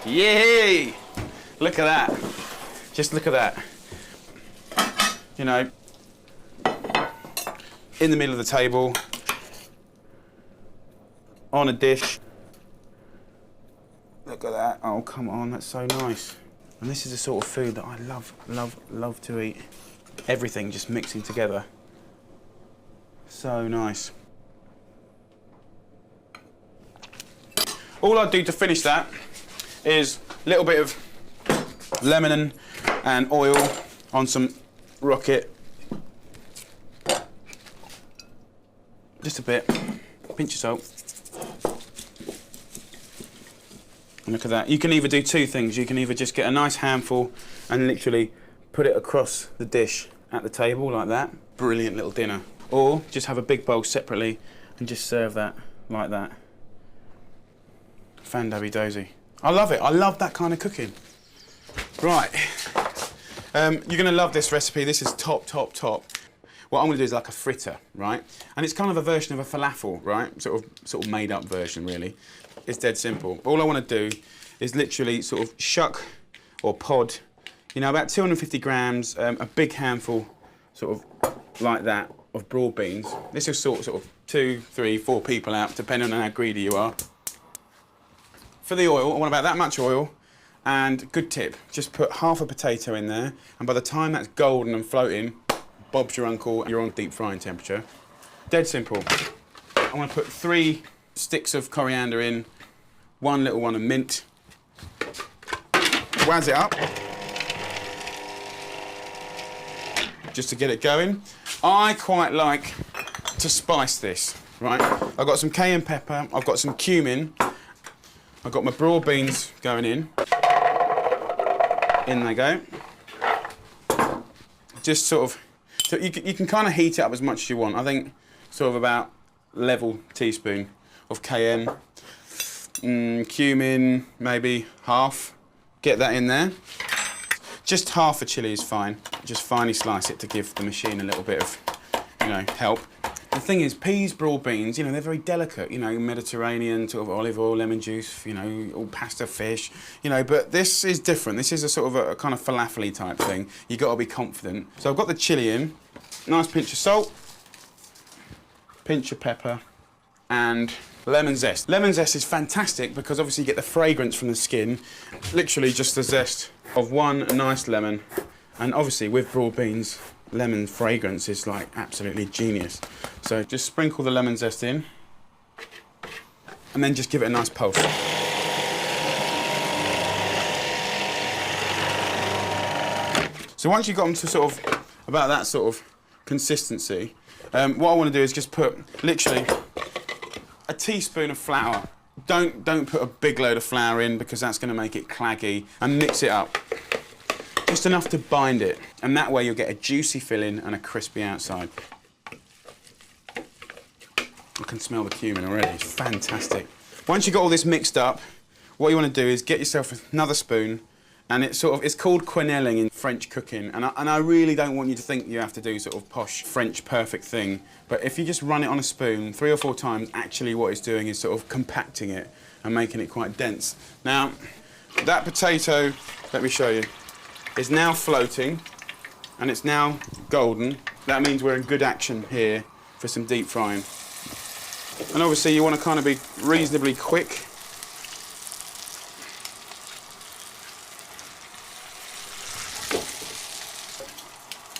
Yay! Look at that. Just look at that. You know, in the middle of the table, on a dish. Look at that. Oh, come on, that's so nice. And this is the sort of food that I love, love, love to eat. Everything just mixing together. So nice. All I do to finish that is a little bit of lemon and oil on some rocket. Just a bit. Pinch of salt. And look at that. You can either do two things. You can either just get a nice handful and literally put it across the dish at the table like that. Brilliant little dinner. Or just have a big bowl separately and just serve that like that. Fandabby dozy. I love it. I love that kind of cooking. Right. You're going to love this recipe. This is top, top, top. What I'm going to do is like a fritter, right? And it's kind of a version of a falafel, right? Sort of made up version, really. It's dead simple. All I want to do is literally sort of shuck or pod, you know, about 250 grams, a big handful, sort of like that, of broad beans. This will sort of 2, 3, 4 people out, depending on how greedy you are. For the oil, I want about that much oil, and good tip, just put half a potato in there, and by the time that's golden and floating, Bob's your uncle, you're on deep frying temperature. Dead simple. I want to put 3 sticks of coriander in, 1 little one of mint. Waz it up. Just to get it going. I quite like to spice this, right? I've got some cayenne pepper, I've got some cumin, I've got my broad beans going in. In they go. Just sort of, so you can kind of heat it up as much as you want. I think sort of about level teaspoon of cayenne. Cumin, maybe half. Get that in there. Just half a chilli is fine. Just finely slice it to give the machine a little bit of, you know, help. The thing is, peas, broad beans, you know, they're very delicate, you know, Mediterranean, sort of olive oil, lemon juice, you know, all pasta, fish, you know, but this is different. This is a sort of a kind of falafel-y type thing. You've got to be confident. So I've got the chilli in, nice pinch of salt, pinch of pepper, and lemon zest. Lemon zest is fantastic because obviously you get the fragrance from the skin, literally just the zest of one nice lemon, and obviously with broad beans, lemon fragrance is like absolutely genius. So just sprinkle the lemon zest in and then just give it a nice pulse. So once you've got them to sort of about that sort of consistency, what I want to do is just put literally a teaspoon of flour. Don't put a big load of flour in because that's going to make it claggy, and mix it up. Just enough to bind it, and that way you'll get a juicy filling and a crispy outside. I can smell the cumin already. It's fantastic. Once you've got all this mixed up, what you want to do is get yourself another spoon, and it's called quenelling in French cooking, and I really don't want you to think you have to do sort of posh French perfect thing, but if you just run it on a spoon 3 or 4 times, actually what it's doing is sort of compacting it and making it quite dense. Now, that potato, let me show you, is now floating, and it's now golden. That means we're in good action here for some deep frying. And obviously you want to kind of be reasonably quick.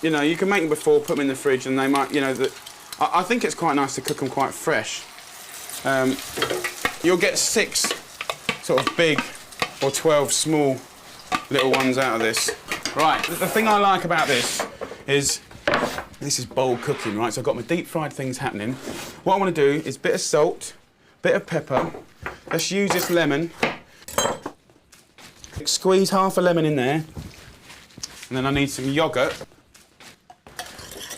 You know, you can make them before, put them in the fridge, and they might, you know, I think it's quite nice to cook them quite fresh. You'll get 6 sort of big or 12 small little ones out of this. Right, the thing I like about this is bold cooking, right? So I've got my deep fried things happening. What I want to do is a bit of salt, bit of pepper. Let's use this lemon. Squeeze half a lemon in there. And then I need some yogurt.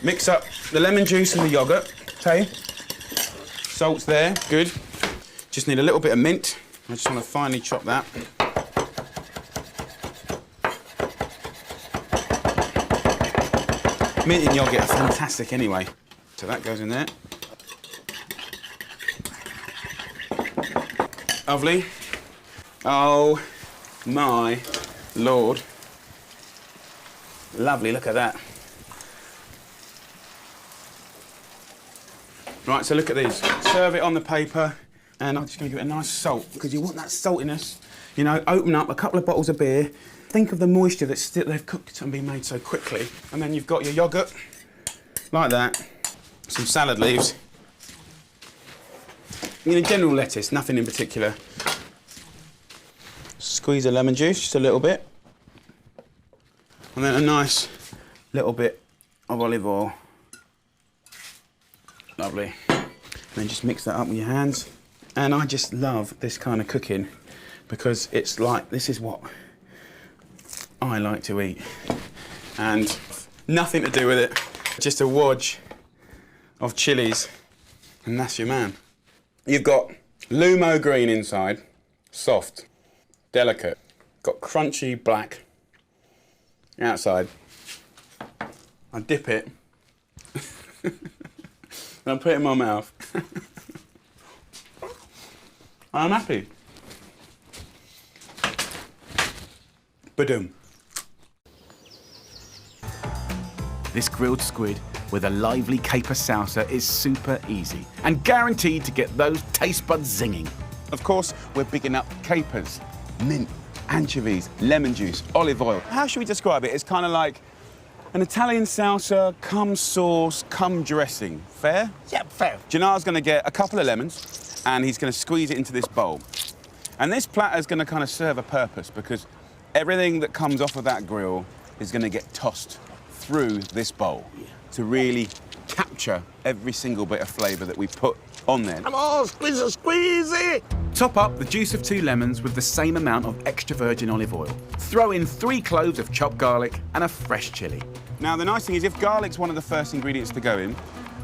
Mix up the lemon juice and the yogurt, okay? Salt's there, good. Just need a little bit of mint. I just want to finely chop that. Mint and yogurt are fantastic anyway. So that goes in there. Lovely. Oh my Lord. Lovely, look at that. Right, so look at these. Serve it on the paper, and I'm just going to give it a nice salt, because you want that saltiness. You know, open up a couple of bottles of beer, think of the moisture that they've cooked and been made so quickly, and then you've got your yogurt, like that, some salad leaves, you know, general lettuce, nothing in particular. Squeeze the lemon juice just a little bit, and then a nice little bit of olive oil. Lovely. And then just mix that up with your hands. And I just love this kind of cooking because it's like, this is what I like to eat. And nothing to do with it, just a wodge of chilies, and that's your man. You've got lumo green inside, soft, delicate. Got crunchy black outside. I dip it. And I put it in my mouth. I'm happy. Ba-dum. This grilled squid with a lively caper salsa is super easy and guaranteed to get those taste buds zinging. Of course, we're bigging up capers, mint, anchovies, lemon juice, olive oil. How should we describe it? It's kind of like an Italian salsa, cum sauce, cum dressing. Fair? Yeah, fair. Gennar's going to get a couple of lemons and he's going to squeeze it into this bowl. And this platter's going to kind of serve a purpose because everything that comes off of that grill is going to get tossed through this bowl to really capture every single bit of flavour that we put on there. Come on, squeeze it, squeeze it! Top up the juice of 2 lemons with the same amount of extra virgin olive oil. Throw in 3 cloves of chopped garlic and a fresh chilli. Now, the nice thing is if garlic's one of the first ingredients to go in,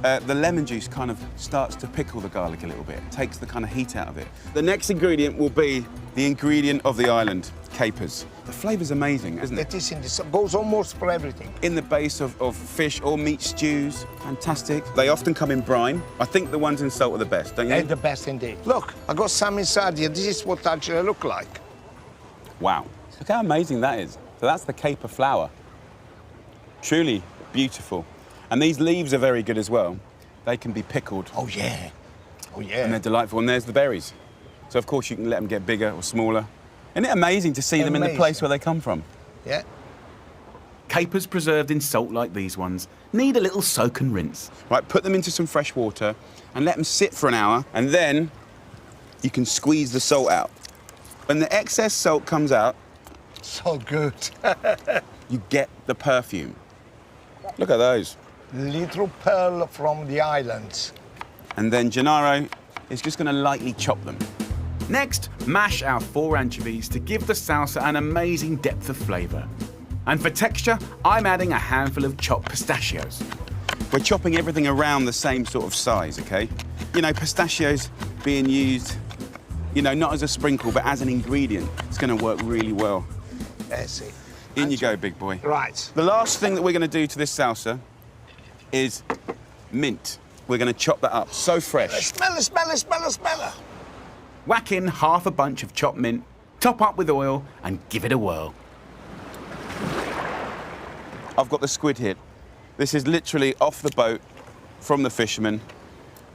the lemon juice kind of starts to pickle the garlic a little bit, takes the kind of heat out of it. The next ingredient will be the ingredient of the island, capers. The flavour's amazing, isn't it? It is in this, goes almost for everything. In the base of fish or meat stews, fantastic. They often come in brine. I think the ones in salt are the best, don't you? They're the best indeed. Look, I got some inside here. This is what actually look like. Wow, look how amazing that is. So that's the caper flower. Truly beautiful. And these leaves are very good as well. They can be pickled. Oh, yeah. Oh, yeah. And they're delightful. And there's the berries. So, of course, you can let them get bigger or smaller. Isn't it amazing to see them in the place where they come from? Yeah. Capers preserved in salt like these ones need a little soak and rinse. Right, put them into some fresh water and let them sit for an hour, and then you can squeeze the salt out. When the excess salt comes out, So good. you get the perfume. Look at those. Little pearl from the islands. And then Gennaro is just going to lightly chop them. Next, mash our 4 anchovies to give the salsa an amazing depth of flavour. And for texture, I'm adding a handful of chopped pistachios. We're chopping everything around the same sort of size, okay? you know, pistachios being used, you know, not as a sprinkle, but as an ingredient, it's going to work really well. That's it. In you go, big boy. Right. The last thing that we're going to do to this salsa is mint. We're going to chop that up. So fresh. Smell it. Whack in half a bunch of chopped mint, top up with oil, and give it a whirl. I've got the squid here. This is literally off the boat from the fishermen.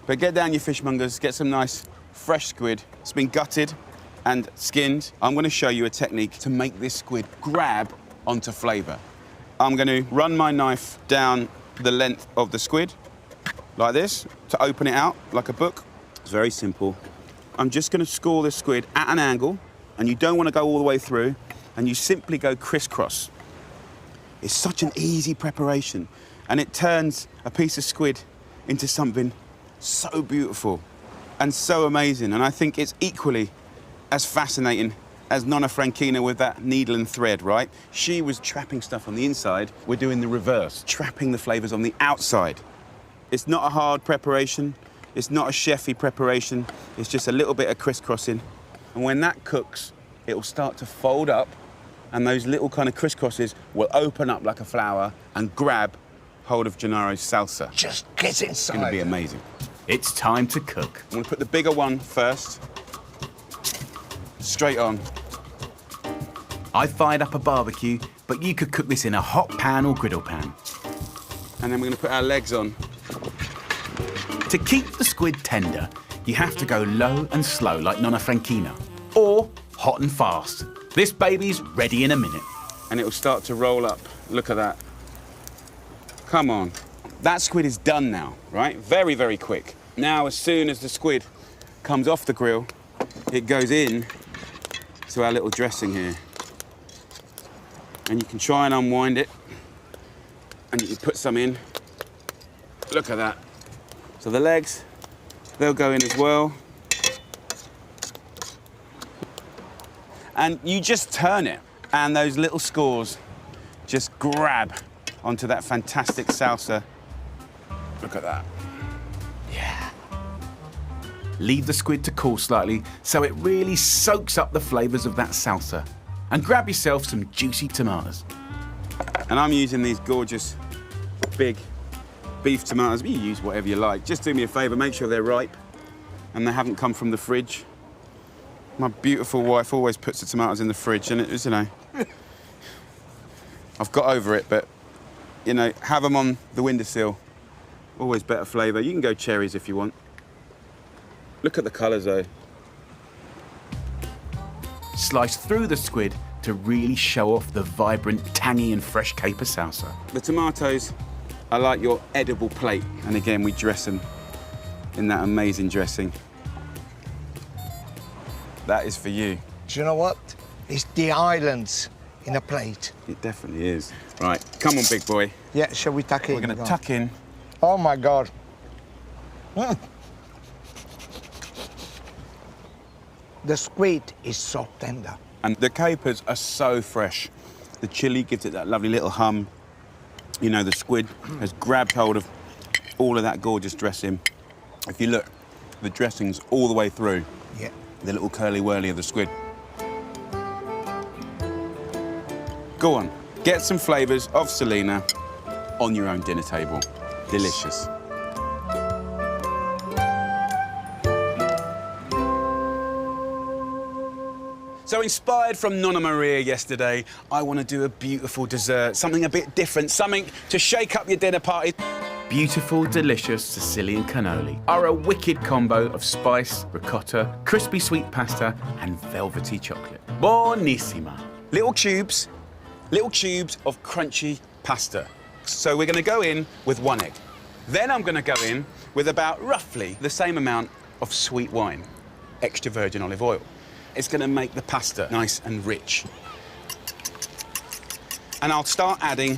But get down, you fishmongers, get some nice fresh squid. It's been gutted and skinned. I'm going to show you a technique to make this squid grab onto flavour. I'm going to run my knife down the length of the squid, like this, to open it out like a book. It's very simple. I'm just going to score the squid at an angle, and you don't want to go all the way through, and you simply go crisscross. It's such an easy preparation, and it turns a piece of squid into something so beautiful and so amazing. And I think it's equally as fascinating as Nonna Franchina with that needle and thread, right? She was trapping stuff on the inside. We're doing the reverse, trapping the flavors on the outside. It's not a hard preparation. It's not a chefy preparation. It's just a little bit of crisscrossing. And when that cooks, it will start to fold up, and those little kind of crisscrosses will open up like a flower and grab hold of Gennaro's salsa. Just get inside. It's going to be amazing. It's time to cook. I'm going to put the bigger one first. Straight on. I fired up a barbecue, but you could cook this in a hot pan or griddle pan. And then we're going to put our legs on. To keep the squid tender, you have to go low and slow like Nonna Franchina, or hot and fast. This baby's ready in a minute. And it will start to roll up. Look at that. Come on. That squid is done now, right? Very, very quick. Now, as soon as the squid comes off the grill, it goes in to our little dressing here. And you can try and unwind it, and you can put some in. Look at that. So the legs, they'll go in as well. And you just turn it, and those little scores just grab onto that fantastic salsa. Look at that. Yeah. Leave the squid to cool slightly so it really soaks up the flavours of that salsa. And grab yourself some juicy tomatoes. And I'm using these gorgeous big beef tomatoes. You use whatever you like. Just do me a favour, make sure they're ripe and they haven't come from the fridge. My beautiful wife always puts the tomatoes in the fridge, and it is, you know, I've got over it, but, you know, have them on the windowsill. Always better flavour. You can go cherries if you want. Look at the colours, though. Slice through the squid to really show off the vibrant, tangy and fresh caper salsa. The tomatoes are like your edible plate. And again, we dress them in that amazing dressing. That is for you. Do you know what? It's the islands in a plate. It definitely is. Right, come on, big boy. Yeah, shall we tuck in? We're going to tuck in. Oh, my God. Mm. The squid is so tender. And the capers are so fresh. The chilli gives it that lovely little hum. You know, the squid has grabbed hold of all of that gorgeous dressing. If you look, the dressing's all the way through. Yeah. The little curly-whirly of the squid. Go on, get some flavours of Selena on your own dinner table. Delicious. So inspired from Nonna Maria yesterday, I want to do a beautiful dessert, something a bit different, something to shake up your dinner party. Beautiful, delicious Sicilian cannoli are a wicked combo of spice, ricotta, crispy sweet pasta, and velvety chocolate. Buonissima. Little cubes of crunchy pasta. So we're going to go in with 1 egg. Then I'm going to go in with about roughly the same amount of sweet wine, extra virgin olive oil. It's going to make the pasta nice and rich. And I'll start adding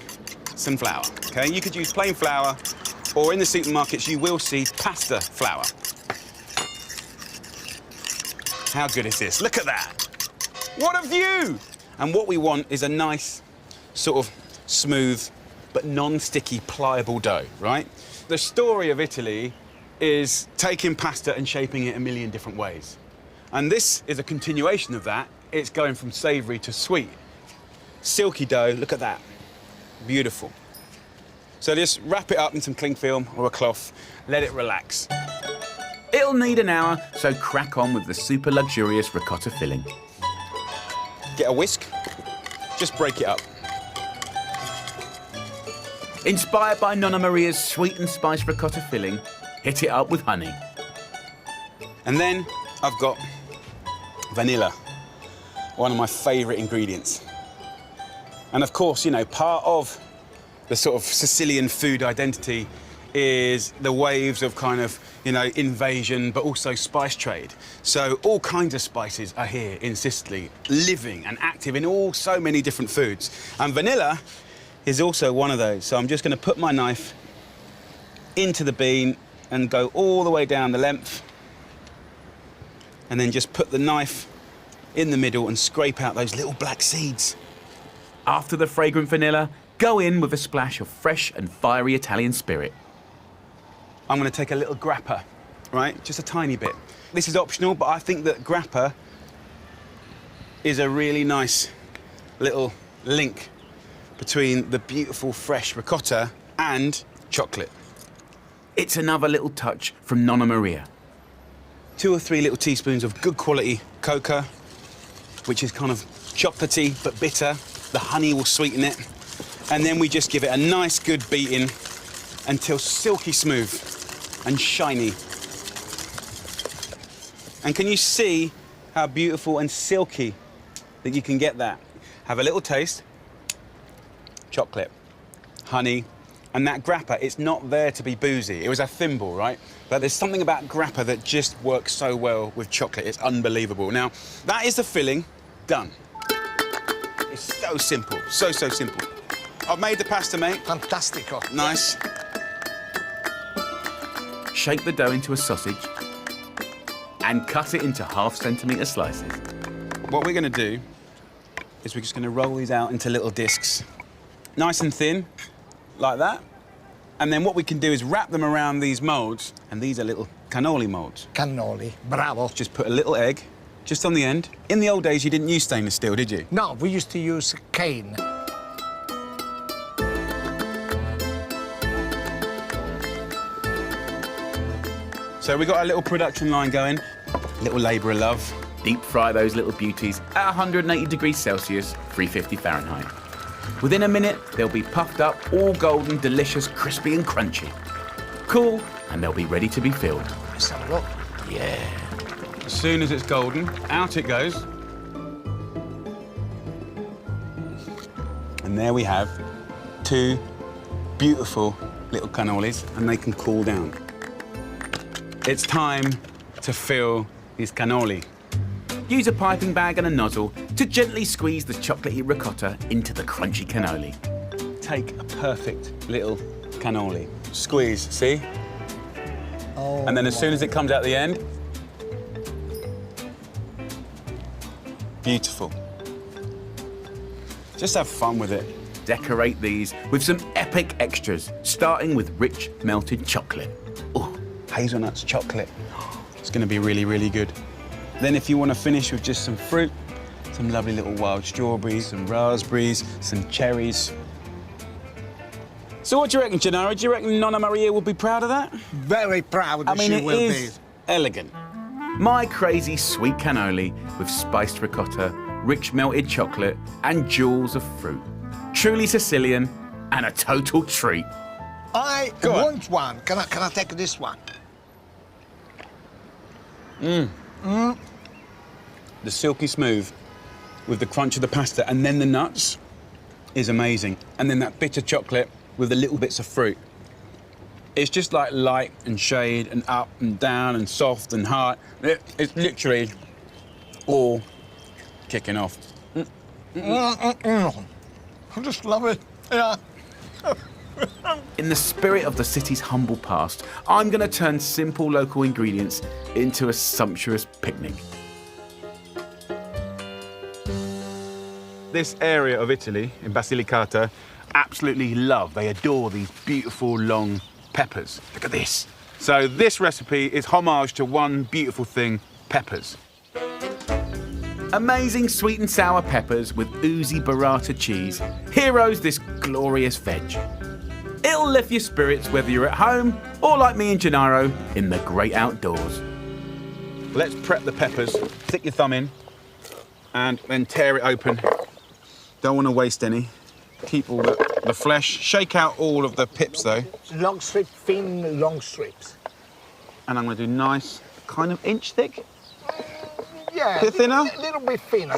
some flour, okay? You could use plain flour, or in the supermarkets you will see pasta flour. How good is this? Look at that. What a view! And what we want is a nice, sort of smooth, but non-sticky, pliable dough, right? The story of Italy is taking pasta and shaping it a million different ways. And this is a continuation of that. It's going from savoury to sweet. Silky dough, look at that. Beautiful. So just wrap it up in some cling film or a cloth, let it relax. It'll need an hour, so crack on with the super luxurious ricotta filling. Get a whisk, just break it up. Inspired by Nonna Maria's sweet and spiced ricotta filling, hit it up with honey. And then I've got vanilla, one of my favourite ingredients. And of course, you know, part of the sort of Sicilian food identity is the waves of kind of, you know, invasion, but also spice trade. So all kinds of spices are here in Sicily, living and active in so many different foods. And vanilla is also one of those. So I'm just going to put my knife into the bean and go all the way down the length. And then just put the knife in the middle and scrape out those little black seeds. After the fragrant vanilla, go in with a splash of fresh and fiery Italian spirit. I'm going to take a little grappa, right? Just a tiny bit. This is optional, but I think that grappa is a really nice little link between the beautiful fresh ricotta and chocolate. It's another little touch from Nonna Maria. 2 or 3 little teaspoons of good quality cocoa, which is kind of chocolatey but bitter. The honey will sweeten it. And then we just give it a nice good beating until silky smooth and shiny. And can you see how beautiful and silky that you can get that? Have a little taste. Chocolate, honey, and that grappa, it's not there to be boozy. It was a thimble, right? But there's something about grappa that just works so well with chocolate. It's unbelievable. Now, that is the filling done. It's so simple, so simple. I've made the pasta, mate. Fantastico. Nice. Shape the dough into a sausage and cut it into half-centimetre slices. What we're going to do is we're just going to roll these out into little discs. Nice and thin, like that. And then what we can do is wrap them around these moulds, and these are little cannoli moulds. Cannoli, bravo. Just put a little egg just on the end. In the old days, you didn't use stainless steel, did you? No, we used to use cane. So we got a little production line going, little labour of love. Deep fry those little beauties at 180 degrees Celsius, 350 Fahrenheit. Within a minute, they'll be puffed up, all golden, delicious, crispy and crunchy. Cool, and they'll be ready to be filled. Let's have a look. Yeah. As soon as it's golden, out it goes. And there we have 2 beautiful little cannolis, and they can cool down. It's time to fill these cannoli. Use a piping bag and a nozzle to gently squeeze the chocolatey ricotta into the crunchy cannoli. Take a perfect little cannoli. Squeeze, see? Oh, And then as soon as it comes out the end, beautiful. Just have fun with it. Decorate these with some epic extras, starting with rich melted chocolate. Ooh. Hazelnuts, chocolate. It's going to be really, really good. Then if you want to finish with just some fruit, some lovely little wild strawberries, some raspberries, some cherries. So what do you reckon, Gennaro? Do you reckon Nonna Maria will be proud of that? Very proud I mean, she it will is elegant. My crazy sweet cannoli with spiced ricotta, rich melted chocolate, and jewels of fruit. Truly Sicilian and a total treat. I Go on. want one. Can I take this one? The silky smooth with the crunch of the pasta and then the nuts is amazing. And then that bitter chocolate with the little bits of fruit. It's just like light and shade and up and down and soft and hard. It's literally all kicking off. I just love it. Yeah. In the spirit of the city's humble past, I'm going to turn simple local ingredients into a sumptuous picnic. This area of Italy, in Basilicata, absolutely love. They adore these beautiful long peppers. Look at this. So this recipe is homage to one beautiful thing, peppers. Amazing sweet and sour peppers with oozy burrata cheese heroes this glorious veg. It'll lift your spirits whether you're at home or like me and Gennaro in the great outdoors. Let's prep the peppers. Stick your thumb in and then tear it open. Don't want to waste any. Keep all the flesh. Shake out all of the pips though. Long strip, thin, long strips. And I'm going to do nice, kind of inch thick. Yeah, Bit thinner? A little bit thinner.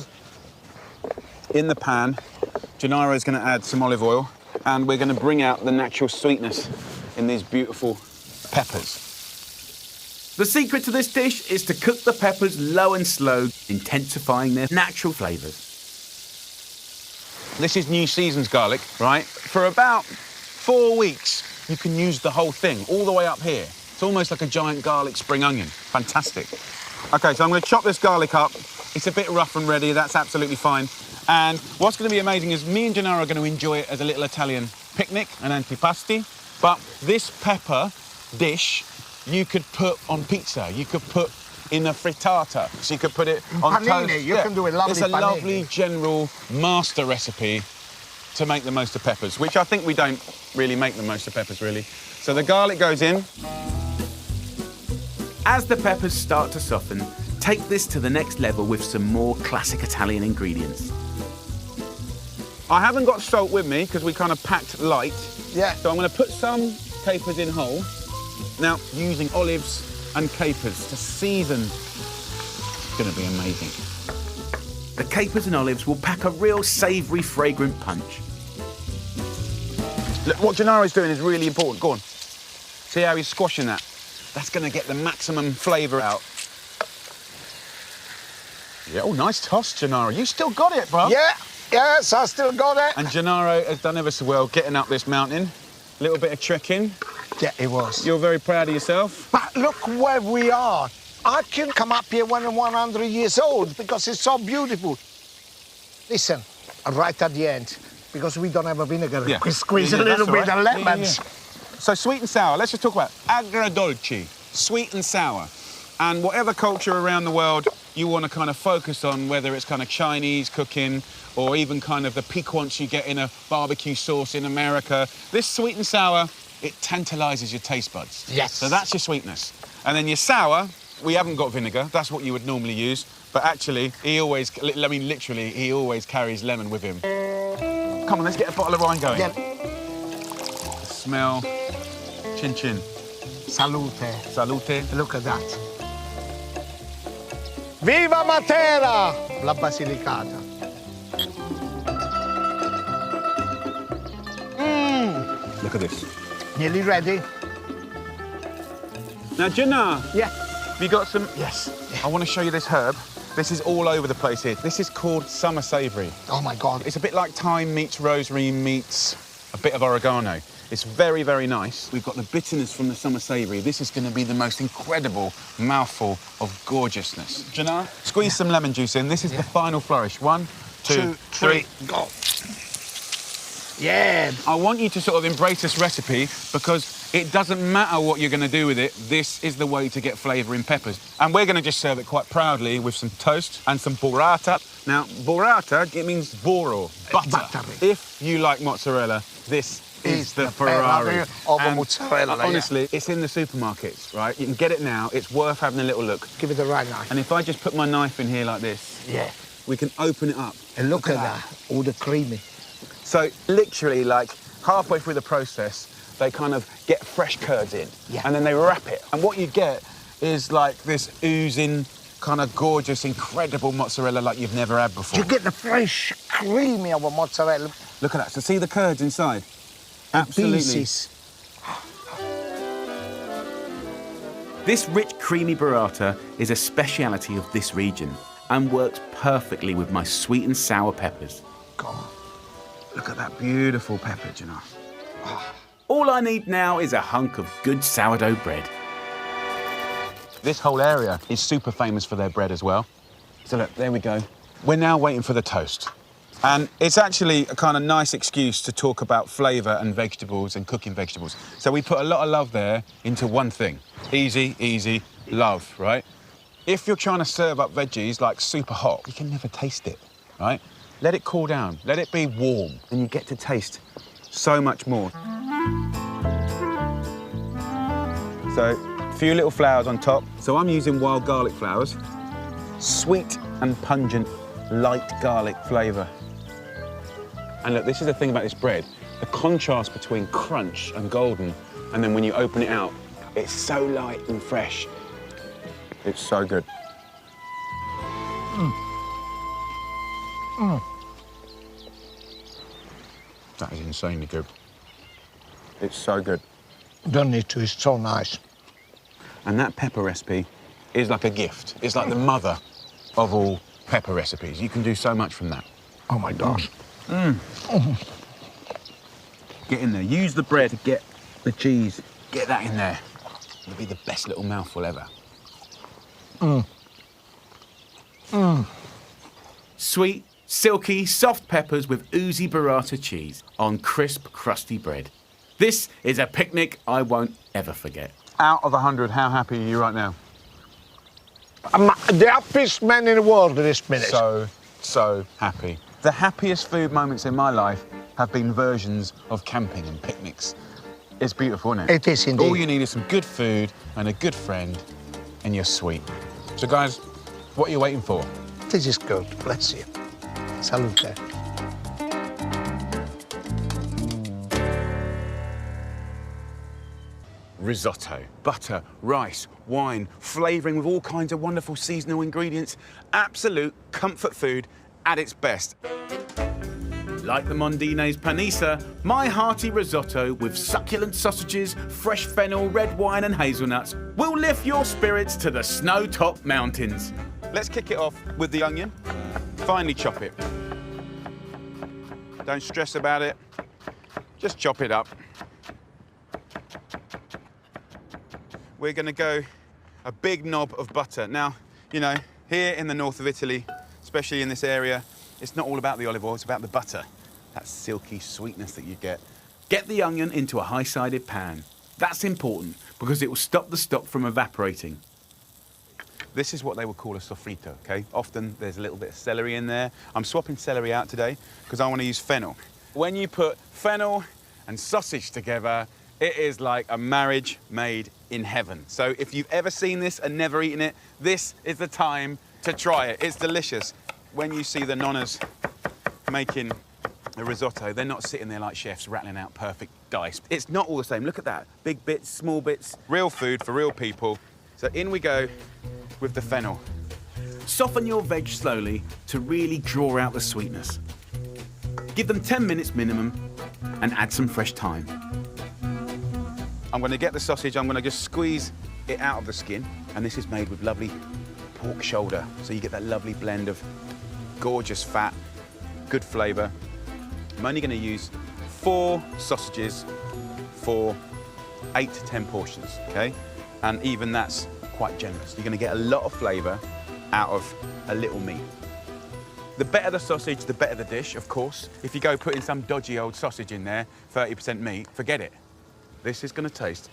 In the pan, Gennaro's going to add some olive oil and we're going to bring out the natural sweetness in these beautiful peppers. The secret to this dish is to cook the peppers low and slow, intensifying their natural flavours. This is New Season's garlic, right? For about 4 weeks, you can use the whole thing, all the way up here. It's almost like a giant garlic spring onion. Fantastic. Okay, so I'm going to chop this garlic up. It's a bit rough and ready, that's absolutely fine. And what's going to be amazing is me and Gennaro are going to enjoy it as a little Italian picnic, an antipasti. But this pepper dish, you could put on pizza, you could put in a frittata, so you could put it on panini, toast. you can do a lovely It's a panini. lovely general master recipe to make the most of peppers, which I think we don't really make the most of peppers, really. So the garlic goes in. As the peppers start to soften, take this to the next level with some more classic Italian ingredients. I haven't got salt with me because we kind of packed light. Yeah. So I'm going to put some capers in whole. Now, using olives and capers to season. It's going to be amazing. The capers and olives will pack a real savoury, fragrant punch. Look, what Gennaro's doing is really important. Go on. See how he's squashing that? That's going to get the maximum flavour out. Yeah, oh, nice toss, Gennaro. You still got it, bro. Yeah, yes, I still got it. And Gennaro has done ever so well getting up this mountain. A little bit of trekking. Yeah, it was. You're very proud of yourself. But look where we are. I can come up here when I'm 100 years old because it's so beautiful. Listen, right at the end, because we don't have a vinegar, Yeah. we squeeze Yeah, a little that's bit all of right. lemons. So sweet and sour, let's just talk about agrodolce, sweet and sour. And whatever culture around the world you want to kind of focus on, whether it's kind of Chinese cooking or even kind of the piquance you get in a barbecue sauce in America, this sweet and sour, it tantalises your taste buds. Yes. So that's your sweetness. And then your sour, we haven't got vinegar, that's what you would normally use, but actually, he always, I mean literally, he always carries lemon with him. Come on, let's get a bottle of wine going. Yeah. The smell, chin chin. Salute. Salute. Look at that. Viva Matera! La Basilicata. Look at this. Nearly ready? Now, Jenna, Yeah. have you got some? Yes. I want to show you this herb. This is all over the place here. This is called summer savoury. Oh, my God. It's a bit like thyme meets rosemary meets a bit of oregano. It's very, very nice. We've got the bitterness from the summer savoury. This is going to be the most incredible mouthful of gorgeousness. Jenna, squeeze some lemon juice in. This is the final flourish. 1, 2, 3. Go. Yeah. I want you to sort of embrace this recipe because it doesn't matter what you're going to do with it. This is the way to get flavour in peppers. And we're going to just serve it quite proudly with some toast and some burrata. Now, burrata, it means burro, butter. Butter. If you like mozzarella, this is the Ferrari. Of And mozzarella, yeah. honestly, it's in the supermarkets, right? You can get it now. It's worth having a little look. Give it the right knife. And if I just put my knife in here like this, Yeah. we can open it up. And look at that. All the creamy. So literally, like halfway through the process, they kind of get fresh curds in, Yeah. and then they wrap it. And what you get is like this oozing, kind of gorgeous, incredible mozzarella like you've never had before. You get the fresh, creamy of a mozzarella. Look at that. So see the curds inside? Absolutely. Pieces. This rich, creamy burrata is a speciality of this region and works perfectly with my sweet and sour peppers. God. Look at that beautiful pepper, you know. All I need now is a hunk of good sourdough bread. This whole area is super famous for their bread as well. So look, there we go. We're now waiting for the toast. And it's actually a kind of nice excuse to talk about flavour and vegetables and cooking vegetables. So we put a lot of love there into one thing. Easy, easy, love, right? If you're trying to serve up veggies like super hot, you can never taste it, right? Let it cool down, let it be warm, and you get to taste so much more. So, a few little flowers on top. So I'm using wild garlic flowers. Sweet and pungent, light garlic flavour. And look, this is the thing about this bread. The contrast between crunch and golden, and then when you open it out, it's so light and fresh. It's so good. That is insanely good. It's so good. Don't need to, it's so nice. And that pepper recipe is like a gift. It's like the mother of all pepper recipes. You can do so much from that. Oh my gosh. Get in there. Use the bread to get the cheese. Get that in there. It'll be the best little mouthful ever. Sweet, silky, soft peppers with oozy burrata cheese on crisp, crusty bread. This is a picnic I won't ever forget. Out of 100, how happy are you right now? I'm the happiest man in the world at this minute. So happy. The happiest food moments in my life have been versions of camping and picnics. It's beautiful, isn't it? It is indeed. All you need is some good food and a good friend, and you're sweet. So, guys, what are you waiting for? This is good, bless you. Salute. Risotto, butter, rice, wine, flavouring with all kinds of wonderful seasonal ingredients. Absolute comfort food at its best. Like the Mondine's panisa, my hearty risotto with succulent sausages, fresh fennel, red wine and hazelnuts will lift your spirits to the snow-topped mountains. Let's kick it off with the onion. Finely chop it. Don't stress about it. Just chop it up. We're going to go a big knob of butter. Now, you know, here in the north of Italy, especially in this area, it's not all about the olive oil, it's about the butter. That silky sweetness that you get. Get the onion into a high-sided pan. That's important because it will stop the stock from evaporating. This is what they would call a sofrito, okay? Often there's a little bit of celery in there. I'm swapping celery out today because I want to use fennel. When you put fennel and sausage together, it is like a marriage made in heaven. So if you've ever seen this and never eaten it, this is the time to try it. It's delicious. When you see the nonnas making a risotto, they're not sitting there like chefs rattling out perfect dice. It's not all the same. Look at that. Big bits, small bits, real food for real people. So in we go with the fennel. Soften your veg slowly to really draw out the sweetness. Give them 10 minutes minimum and add some fresh thyme. I'm going to get the sausage, I'm going to just squeeze it out of the skin. And this is made with lovely pork shoulder. So you get that lovely blend of gorgeous fat, good flavour. I'm only going to use 4 sausages for 8 to 10 portions, okay? And even that's quite generous. You're going to get a lot of flavour out of a little meat. The better the sausage, the better the dish, of course. If you go putting some dodgy old sausage in there, 30% meat, forget it. This is going to taste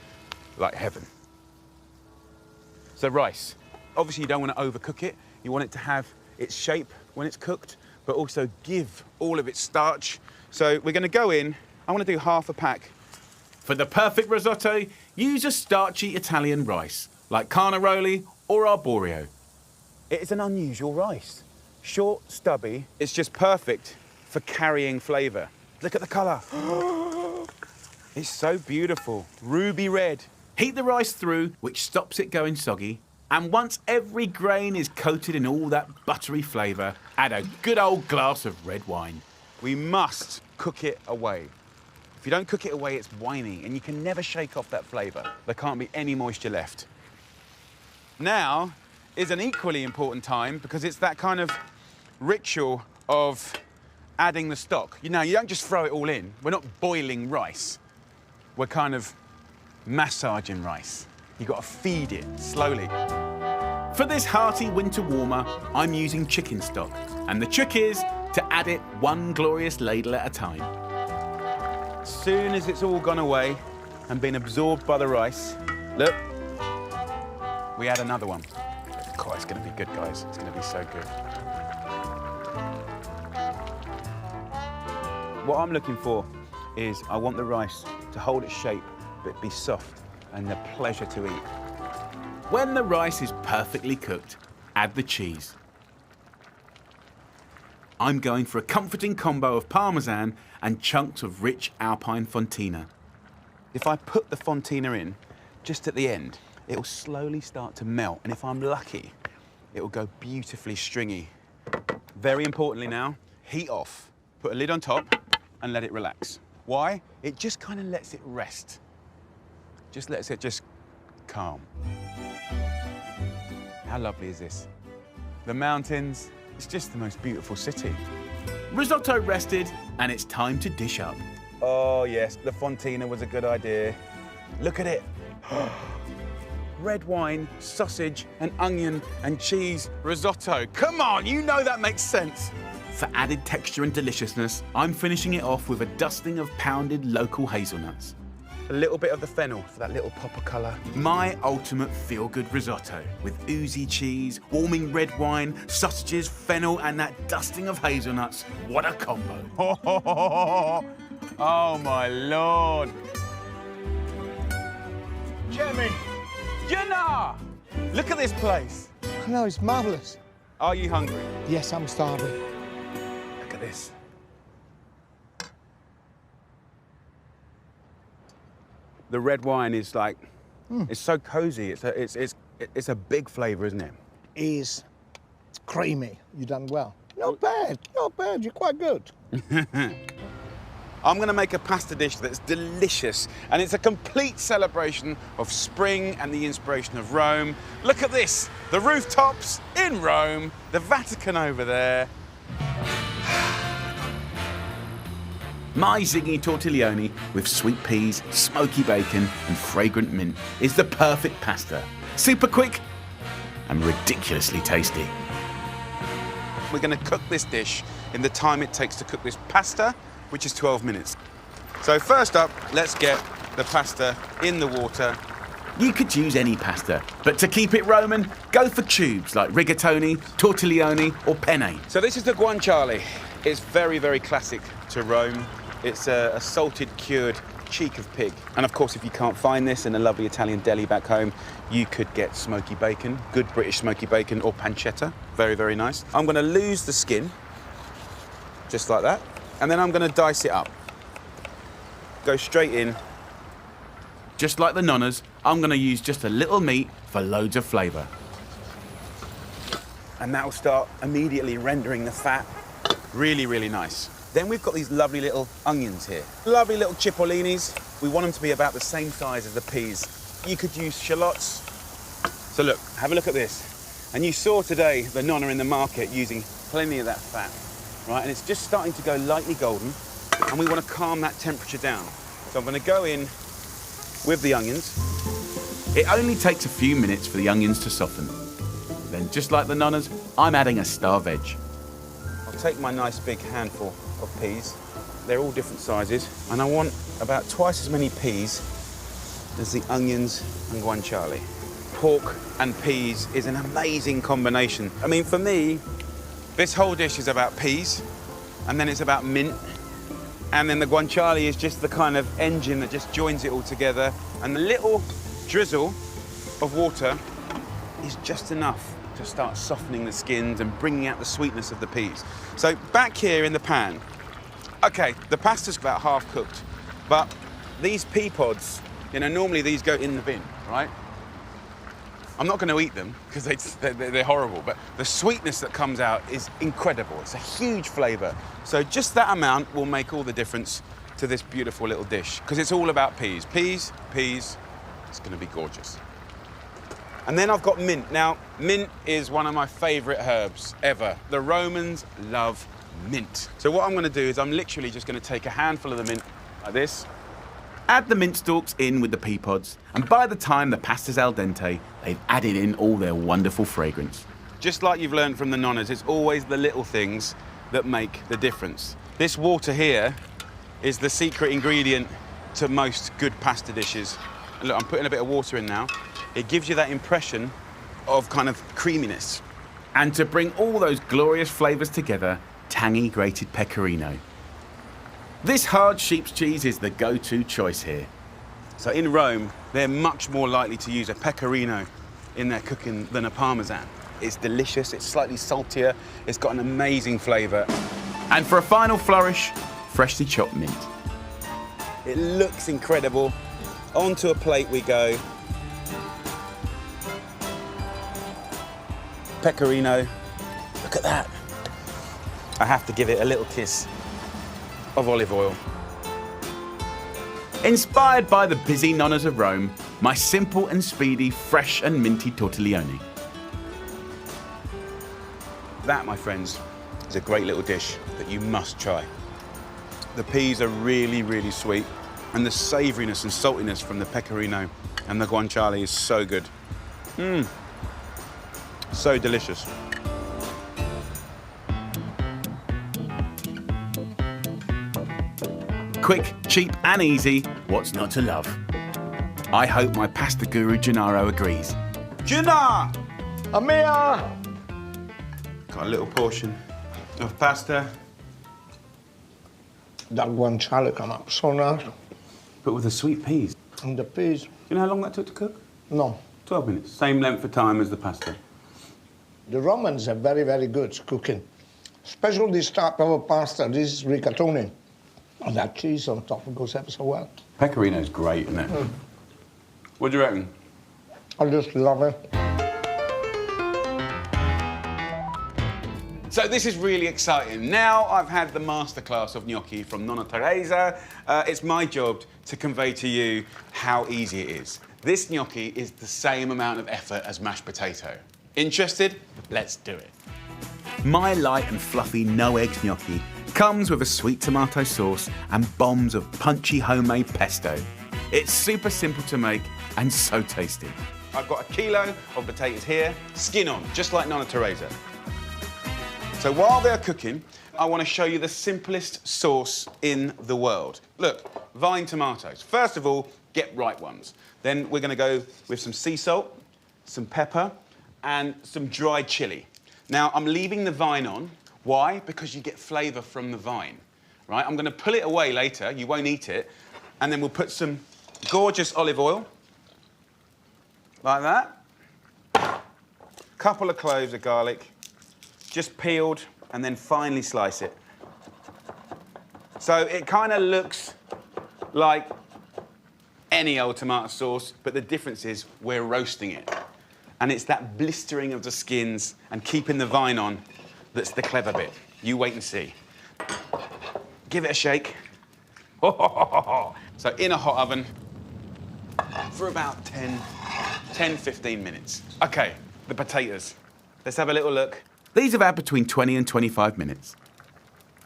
like heaven. So rice. Obviously, you don't want to overcook it. You want it to have its shape when it's cooked, but also give all of its starch. So we're going to go in. I want to do half a pack. For the perfect risotto, use a starchy Italian rice, like carnaroli or arborio. It is an unusual rice. Short, stubby. It's just perfect for carrying flavour. Look at the colour. It's so beautiful. Ruby red. Heat the rice through, which stops it going soggy. And once every grain is coated in all that buttery flavour, add a good old glass of red wine. We must cook it away. If you don't cook it away, it's winey, and you can never shake off that flavour. There can't be any moisture left. Now is an equally important time because it's that kind of ritual of adding the stock. You know, you don't just throw it all in. We're not boiling rice. We're kind of massaging rice. You've got to feed it slowly. For this hearty winter warmer, I'm using chicken stock. And the trick is to add it one glorious ladle at a time. As soon as it's all gone away and been absorbed by the rice, look, we add another one. God, it's going to be good, guys. It's going to be so good. What I'm looking for is I want the rice to hold its shape, but be soft and a pleasure to eat. When the rice is perfectly cooked, add the cheese. I'm going for a comforting combo of Parmesan and chunks of rich Alpine Fontina. If I put the Fontina in just at the end, it will slowly start to melt, and if I'm lucky, it will go beautifully stringy. Very importantly now, heat off. Put a lid on top and let it relax. Why? It just kind of lets it rest. Just lets it just calm. How lovely is this? The mountains, it's just the most beautiful city. Risotto rested, and it's time to dish up. Oh yes, the Fontina was a good idea. Look at it. Red wine, sausage, and onion, and cheese, risotto. Come on, you know that makes sense. For added texture and deliciousness, I'm finishing it off with a dusting of pounded local hazelnuts. A little bit of the fennel for that little pop of colour. My ultimate feel-good risotto with oozy cheese, warming red wine, sausages, fennel, and that dusting of hazelnuts. What a combo. Oh my Lord. Jeremy! Jenna! Look at this place. I know, it's marvellous. Are you hungry? Yes, I'm starving. Look at this. The red wine is like, it's so cozy. It's a big flavour, isn't it? Is creamy. You done well. Not bad, not bad. You're quite good. I'm going to make a pasta dish that's delicious, and it's a complete celebration of spring and the inspiration of Rome. Look at this, the rooftops in Rome, the Vatican over there. My zingy tortiglione with sweet peas, smoky bacon and fragrant mint is the perfect pasta. Super quick and ridiculously tasty. We're going to cook this dish in the time it takes to cook this pasta, which is 12 minutes. So first up, let's get the pasta in the water. You could use any pasta, but to keep it Roman, go for tubes like rigatoni, tortiglione or penne. So this is the guanciale. It's very, very classic to Rome. It's a salted, cured cheek of pig. And of course, if you can't find this in a lovely Italian deli back home, you could get smoky bacon, good British smoky bacon, or pancetta. Very, very nice. I'm gonna lose the skin, just like that. And then I'm gonna dice it up. Go straight in. Just like the nonnas, I'm gonna use just a little meat for loads of flavour. And that'll start immediately rendering the fat. Really, really nice. Then we've got these lovely little onions here. Lovely little cipolinis. We want them to be about the same size as the peas. You could use shallots. So look, have a look at this. And you saw today the nonna in the market using plenty of that fat, right? And it's just starting to go lightly golden, and we want to calm that temperature down. So I'm going to go in with the onions. It only takes a few minutes for the onions to soften. Then, just like the nonnas, I'm adding a star veg. I'll take my nice big handful of peas. They're all different sizes, and I want about twice as many peas as the onions and guanciale. Pork and peas is an amazing combination. I mean, for me, this whole dish is about peas, and then it's about mint, and then the guanciale is just the kind of engine that just joins it all together, and the little drizzle of water is just enough to start softening the skins and bringing out the sweetness of the peas. So back here in the pan, okay, the pasta's about half cooked, but these pea pods, you know, normally these go in the bin, right? I'm not going to eat them because they're horrible, but the sweetness that comes out is incredible. It's a huge flavour. So just that amount will make all the difference to this beautiful little dish, because it's all about peas. Peas, peas, it's going to be gorgeous. And then I've got mint. Now, mint is one of my favourite herbs ever. The Romans love mint. So what I'm going to do is I'm literally just going to take a handful of the mint like this, add the mint stalks in with the pea pods, and by the time the pasta's al dente, they've added in all their wonderful fragrance. Just like you've learned from the nonnas, it's always the little things that make the difference. This water here is the secret ingredient to most good pasta dishes. And look, I'm putting a bit of water in now. It gives you that impression of kind of creaminess. And to bring all those glorious flavours together, tangy grated pecorino. This hard sheep's cheese is the go-to choice here. So in Rome, they're much more likely to use a pecorino in their cooking than a Parmesan. It's delicious, it's slightly saltier, it's got an amazing flavour. And for a final flourish, freshly chopped mint. It looks incredible. Onto a plate we go. Pecorino, look at that. I have to give it a little kiss of olive oil. Inspired by the busy nonnas of Rome, my simple and speedy, fresh and minty tortiglione. That, my friends, is a great little dish that you must try. The peas are really, really sweet, and the savouriness and saltiness from the pecorino and the guanciale is so good. So delicious. Quick, cheap and easy, what's not to love? I hope my pasta guru Gennaro agrees. Gennaro! Amia! Got a little portion of pasta. That guanciale come up so nice. But with the sweet peas. And the peas. You know how long that took to cook? No. 12 minutes. Same length of time as the pasta. The Romans are very, very good cooking. Especially this type of pasta, this is rigatoni. And that cheese on top goes ever so well. Pecorino's great, isn't it? What do you reckon? I just love it. So this is really exciting. Now I've had the masterclass of gnocchi from Nonna Teresa. It's my job to convey to you how easy it is. This gnocchi is the same amount of effort as mashed potato. Interested? Let's do it. My light and fluffy no-eggs gnocchi comes with a sweet tomato sauce and bombs of punchy homemade pesto. It's super simple to make and so tasty. I've got a kilo of potatoes here, skin on, just like Nonna Teresa. So while they're cooking, I want to show you the simplest sauce in the world. Look, vine tomatoes. First of all, get ripe ones. Then we're going to go with some sea salt, some pepper, and some dried chili. Now, I'm leaving the vine on. Why? Because you get flavour from the vine, right? I'm going to pull it away later. You won't eat it. And then we'll put some gorgeous olive oil, like that. Couple of cloves of garlic, just peeled, and then finely slice it. So it kind of looks like any old tomato sauce, but the difference is we're roasting it. And it's that blistering of the skins and keeping the vine on that's the clever bit. You wait and see. Give it a shake. So in a hot oven for about 10-15 minutes. Okay, the potatoes. Let's have a little look. These have had between 20 and 25 minutes.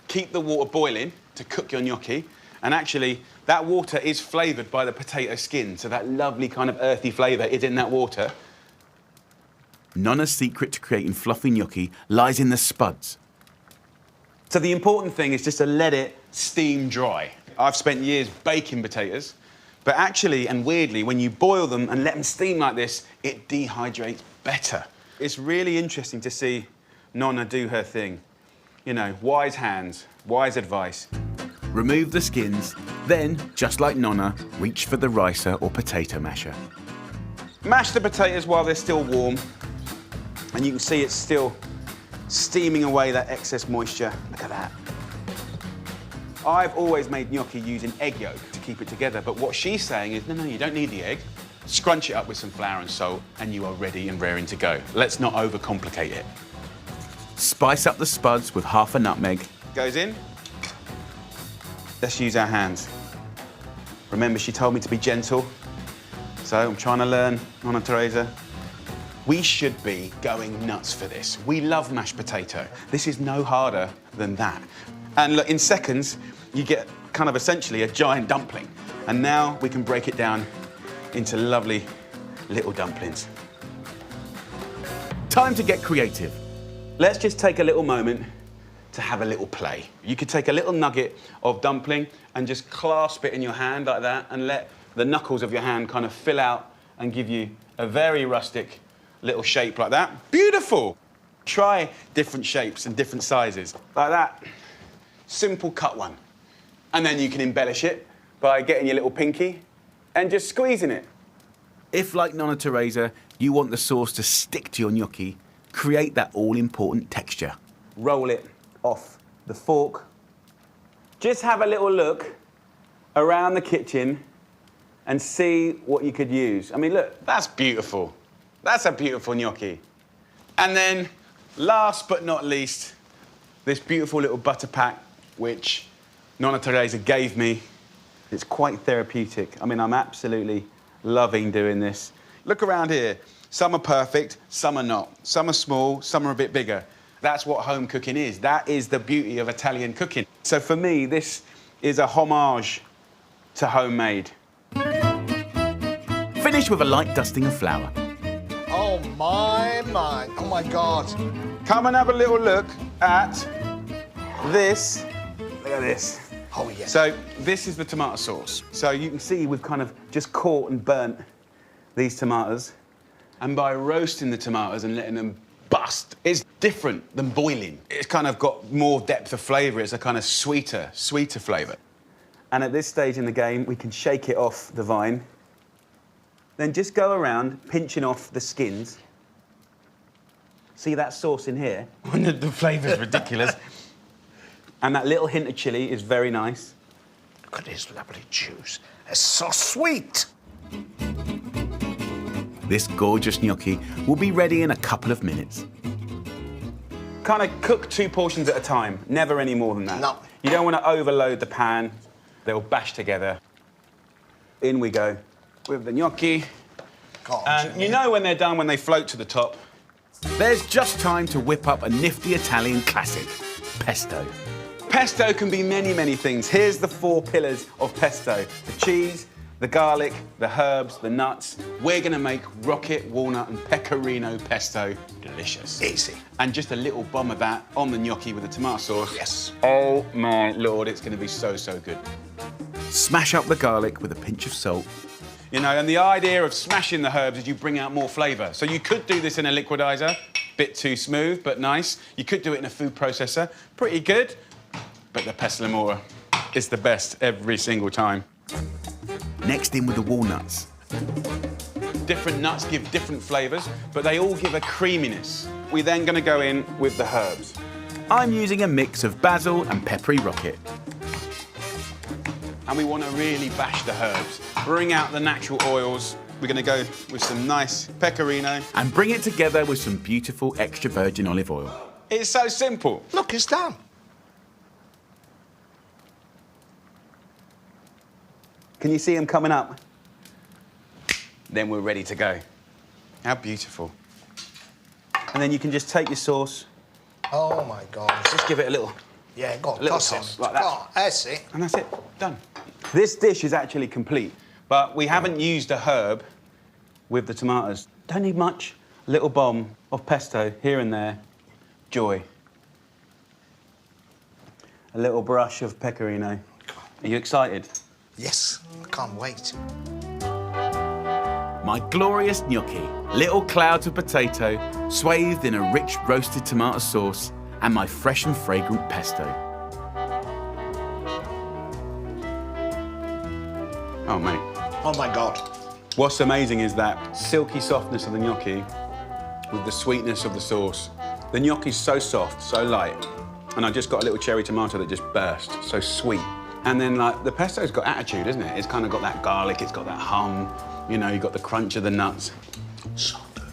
Keep the water boiling to cook your gnocchi. And actually, that water is flavoured by the potato skin, so that lovely kind of earthy flavour is in that water. Nonna's secret to creating fluffy gnocchi lies in the spuds. So the important thing is just to let it steam dry. I've spent years baking potatoes, but actually, and weirdly, when you boil them and let them steam like this, it dehydrates better. It's really interesting to see Nonna do her thing. You know, wise hands, wise advice. Remove the skins, then, just like Nonna, reach for the ricer or potato masher. Mash the potatoes while they're still warm, and you can see it's still steaming away that excess moisture. Look at that. I've always made gnocchi using egg yolk to keep it together, but what she's saying is, no, you don't need the egg. Scrunch it up with some flour and salt, and you are ready and raring to go. Let's not overcomplicate it. Spice up the spuds with half a nutmeg. Goes in. Let's use our hands. Remember, she told me to be gentle, so I'm trying to learn, Nonna Teresa. We should be going nuts for this. We love mashed potato. This is no harder than that. And look, in seconds, you get kind of essentially a giant dumpling. And now we can break it down into lovely little dumplings. Time to get creative. Let's just take a little moment to have a little play. You could take a little nugget of dumpling and just clasp it in your hand like that and let the knuckles of your hand kind of fill out and give you a very rustic little shape like that. Beautiful. Try different shapes and different sizes like that. Simple cut one. And then you can embellish it by getting your little pinky and just squeezing it. If, like Nonna Teresa, you want the sauce to stick to your gnocchi, create that all-important texture. Roll it off the fork. Just have a little look around the kitchen and see what you could use. I mean, look, that's beautiful. That's a beautiful gnocchi. And then, last but not least, this beautiful little butter pack, which Nonna Teresa gave me. It's quite therapeutic. I mean, I'm absolutely loving doing this. Look around here. Some are perfect, some are not. Some are small, some are a bit bigger. That's what home cooking is. That is the beauty of Italian cooking. So for me, this is a homage to homemade. Finish with a light dusting of flour. Oh, my God. Come and have a little look at this. Look at this. Oh, yes. So this is the tomato sauce. So you can see we've kind of just caught and burnt these tomatoes. And by roasting the tomatoes and letting them bust, it's different than boiling. It's kind of got more depth of flavour. It's a kind of sweeter flavour. And at this stage in the game, we can shake it off the vine. Then just go around pinching off the skins. See that sauce in here? The flavour's ridiculous. And that little hint of chilli is very nice. Look at this lovely juice. It's so sweet. This gorgeous gnocchi will be ready in a couple of minutes. Kind of cook 2 portions at a time, never any more than that. No. You don't want to overload the pan. They'll bash together. In we go with the gnocchi. And you know when they're done, when they float to the top. There's just time to whip up a nifty Italian classic, pesto. Pesto can be many, many things. Here's the 4 pillars of pesto. The cheese, the garlic, the herbs, the nuts. We're gonna make rocket, walnut and pecorino pesto. Delicious. Easy. And just a little bomb of that on the gnocchi with the tomato sauce. Yes. Oh my Lord, it's gonna be so, so good. Smash up the garlic with a pinch of salt. You know, and the idea of smashing the herbs is you bring out more flavour. So you could do this in a liquidizer, bit too smooth, but nice. You could do it in a food processor, pretty good. But the pestle amore is the best every single time. Next in with the walnuts. Different nuts give different flavours, but they all give a creaminess. We're then going to go in with the herbs. I'm using a mix of basil and peppery rocket. And we want to really bash the herbs. Bring out the natural oils. We're going to go with some nice pecorino. And bring it together with some beautiful extra virgin olive oil. It's so simple. Look, it's done. Can you see them coming up? Then we're ready to go. How beautiful. And then you can just take your sauce. Oh, my God. Just give it a little, Yeah, go on, little toss toss it. like that. Oh, that's it. And that's it, done. This dish is actually complete, but we haven't used a herb with the tomatoes. Don't need much. A little bomb of pesto here and there. Joy. A little brush of pecorino. Are you excited? Yes, I can't wait. My glorious gnocchi, little clouds of potato, swathed in a rich roasted tomato sauce, and my fresh and fragrant pesto. Oh, mate. Oh, my God. What's amazing is that silky softness of the gnocchi with the sweetness of the sauce. The gnocchi's so soft, so light, and I just got a little cherry tomato that just burst, so sweet. And then, like, the pesto's got attitude, isn't it? It's kind of got that garlic, it's got that hum, you know, you've got the crunch of the nuts. So good.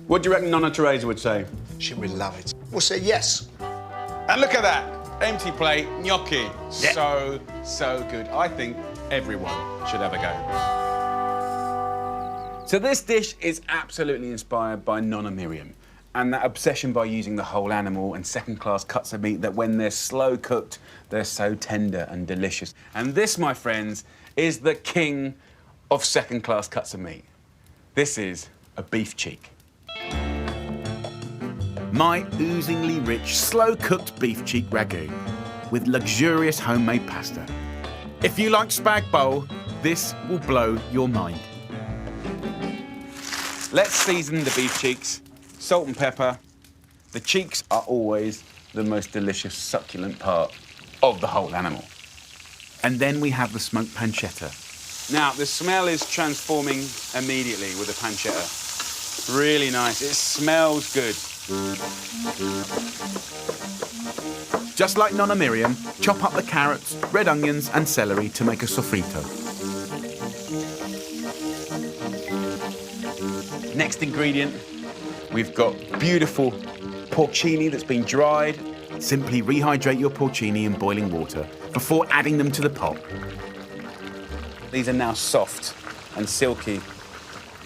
What do you reckon Nonna Teresa would say? She will love it. We'll say yes. And look at that, empty plate, gnocchi. Yeah. So, so good. I think everyone should have a go. So this dish is absolutely inspired by Nonna Miriam and that obsession by using the whole animal and second-class cuts of meat that when they're slow cooked, they're so tender and delicious. And this, my friends, is the king of second-class cuts of meat. This is a beef cheek. my oozingly rich, slow-cooked beef cheek ragu with luxurious homemade pasta. If you like spag bowl, this will blow your mind. Let's season the beef cheeks. Salt and pepper. The cheeks are always the most delicious, succulent part of the whole animal. And then we have the smoked pancetta. Now, the smell is transforming immediately with the pancetta. Really nice. It smells good. Just like Nonna Miriam, chop up the carrots, red onions and celery to make a sofrito. Next ingredient, we've got beautiful porcini that's been dried. Simply rehydrate your porcini in boiling water before adding them to the pot. These are now soft and silky.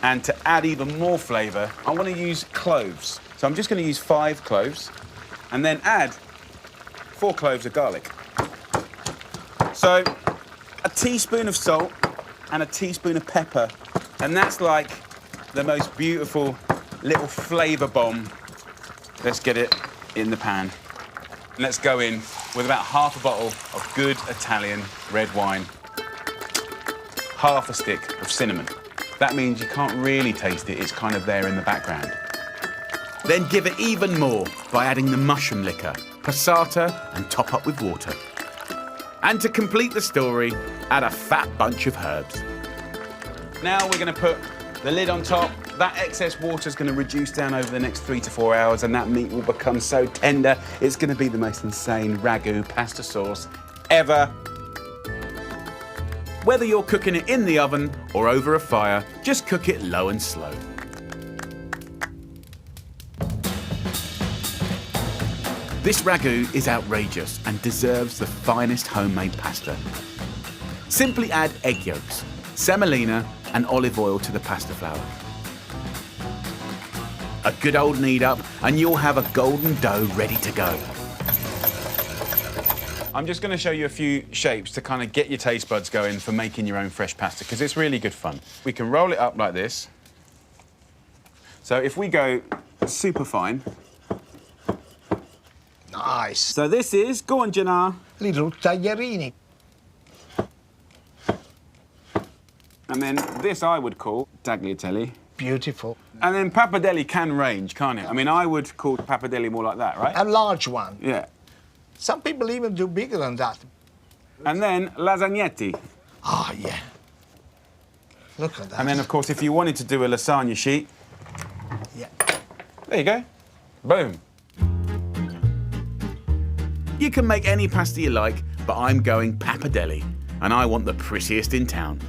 And to add even more flavour, I want to use cloves. So I'm just going to use 5 cloves and then add 4 cloves of garlic. So a teaspoon of salt and a teaspoon of pepper. And that's like the most beautiful little flavour bomb. Let's get it in the pan. Let's go in with about half a bottle of good Italian red wine. Half a stick of cinnamon. That means you can't really taste it, it's kind of there in the background. Then give it even more by adding the mushroom liquor, passata, and top up with water. And to complete the story, add a fat bunch of herbs. Now we're going to put the lid on top. That excess water is going to reduce down over the next 3 to 4 hours, and that meat will become so tender, it's going to be the most insane ragu pasta sauce ever. Whether you're cooking it in the oven or over a fire, just cook it low and slow. This ragu is outrageous and deserves the finest homemade pasta. Simply add egg yolks, semolina and olive oil to the pasta flour. A good old knead up and you'll have a golden dough ready to go. I'm just going to show you a few shapes to kind of get your taste buds going for making your own fresh pasta, because it's really good fun. We can roll it up like this. So if we go super fine. Nice. So this is, go on Jannar. Little tagliarini. And then this I would call tagliatelle. Beautiful. And then pappardelle can range, can't it? I mean, I would call pappardelle more like that, right? A large one. Yeah. Some people even do bigger than that. And then lasagnetti. Oh, yeah. Look at that. And then, of course, if you wanted to do a lasagna sheet, yeah. there you go. Boom. You can make any pasta you like, but I'm going pappardelle, and I want the prettiest in town.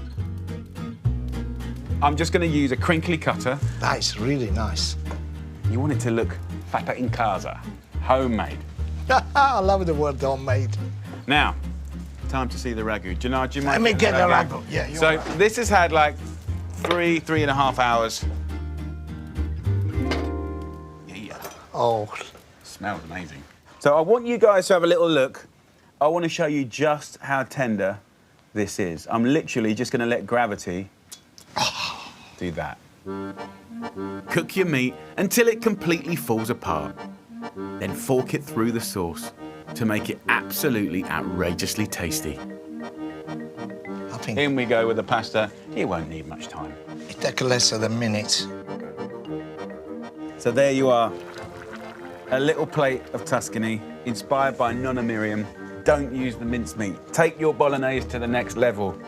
I'm just going to use a crinkly cutter. That is really nice. You want it to look fatta in casa, homemade. I love the word homemade. Now, time to see the ragu. Jannar, do you mind? Let me get the ragu. Yeah, you're so right. this has had like 3.5 hours. Yeah. Oh. Smells amazing. So I want you guys to have a little look. I want to show you just how tender this is. I'm literally just going to let gravity do that. Cook your meat until it completely falls apart. Then fork it through the sauce to make it absolutely outrageously tasty. I think In we go with the pasta. It won't need much time. it takes less than a minute. So there you are. A little plate of Tuscany, inspired by Nonna Miriam. Don't use the mincemeat. Take your bolognese to the next level.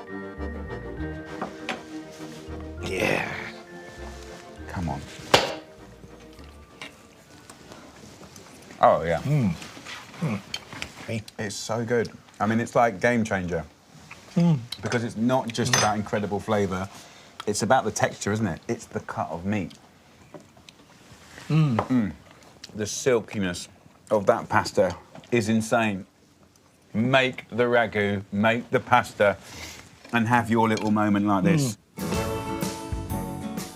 Yeah. Come on. Oh, yeah. Okay. It's so good. I mean, it's like game changer. Because it's not just about incredible flavour. It's about the texture, isn't it? It's the cut of meat. The silkiness of that pasta is insane. Make the ragu, make the pasta, and have your little moment like this.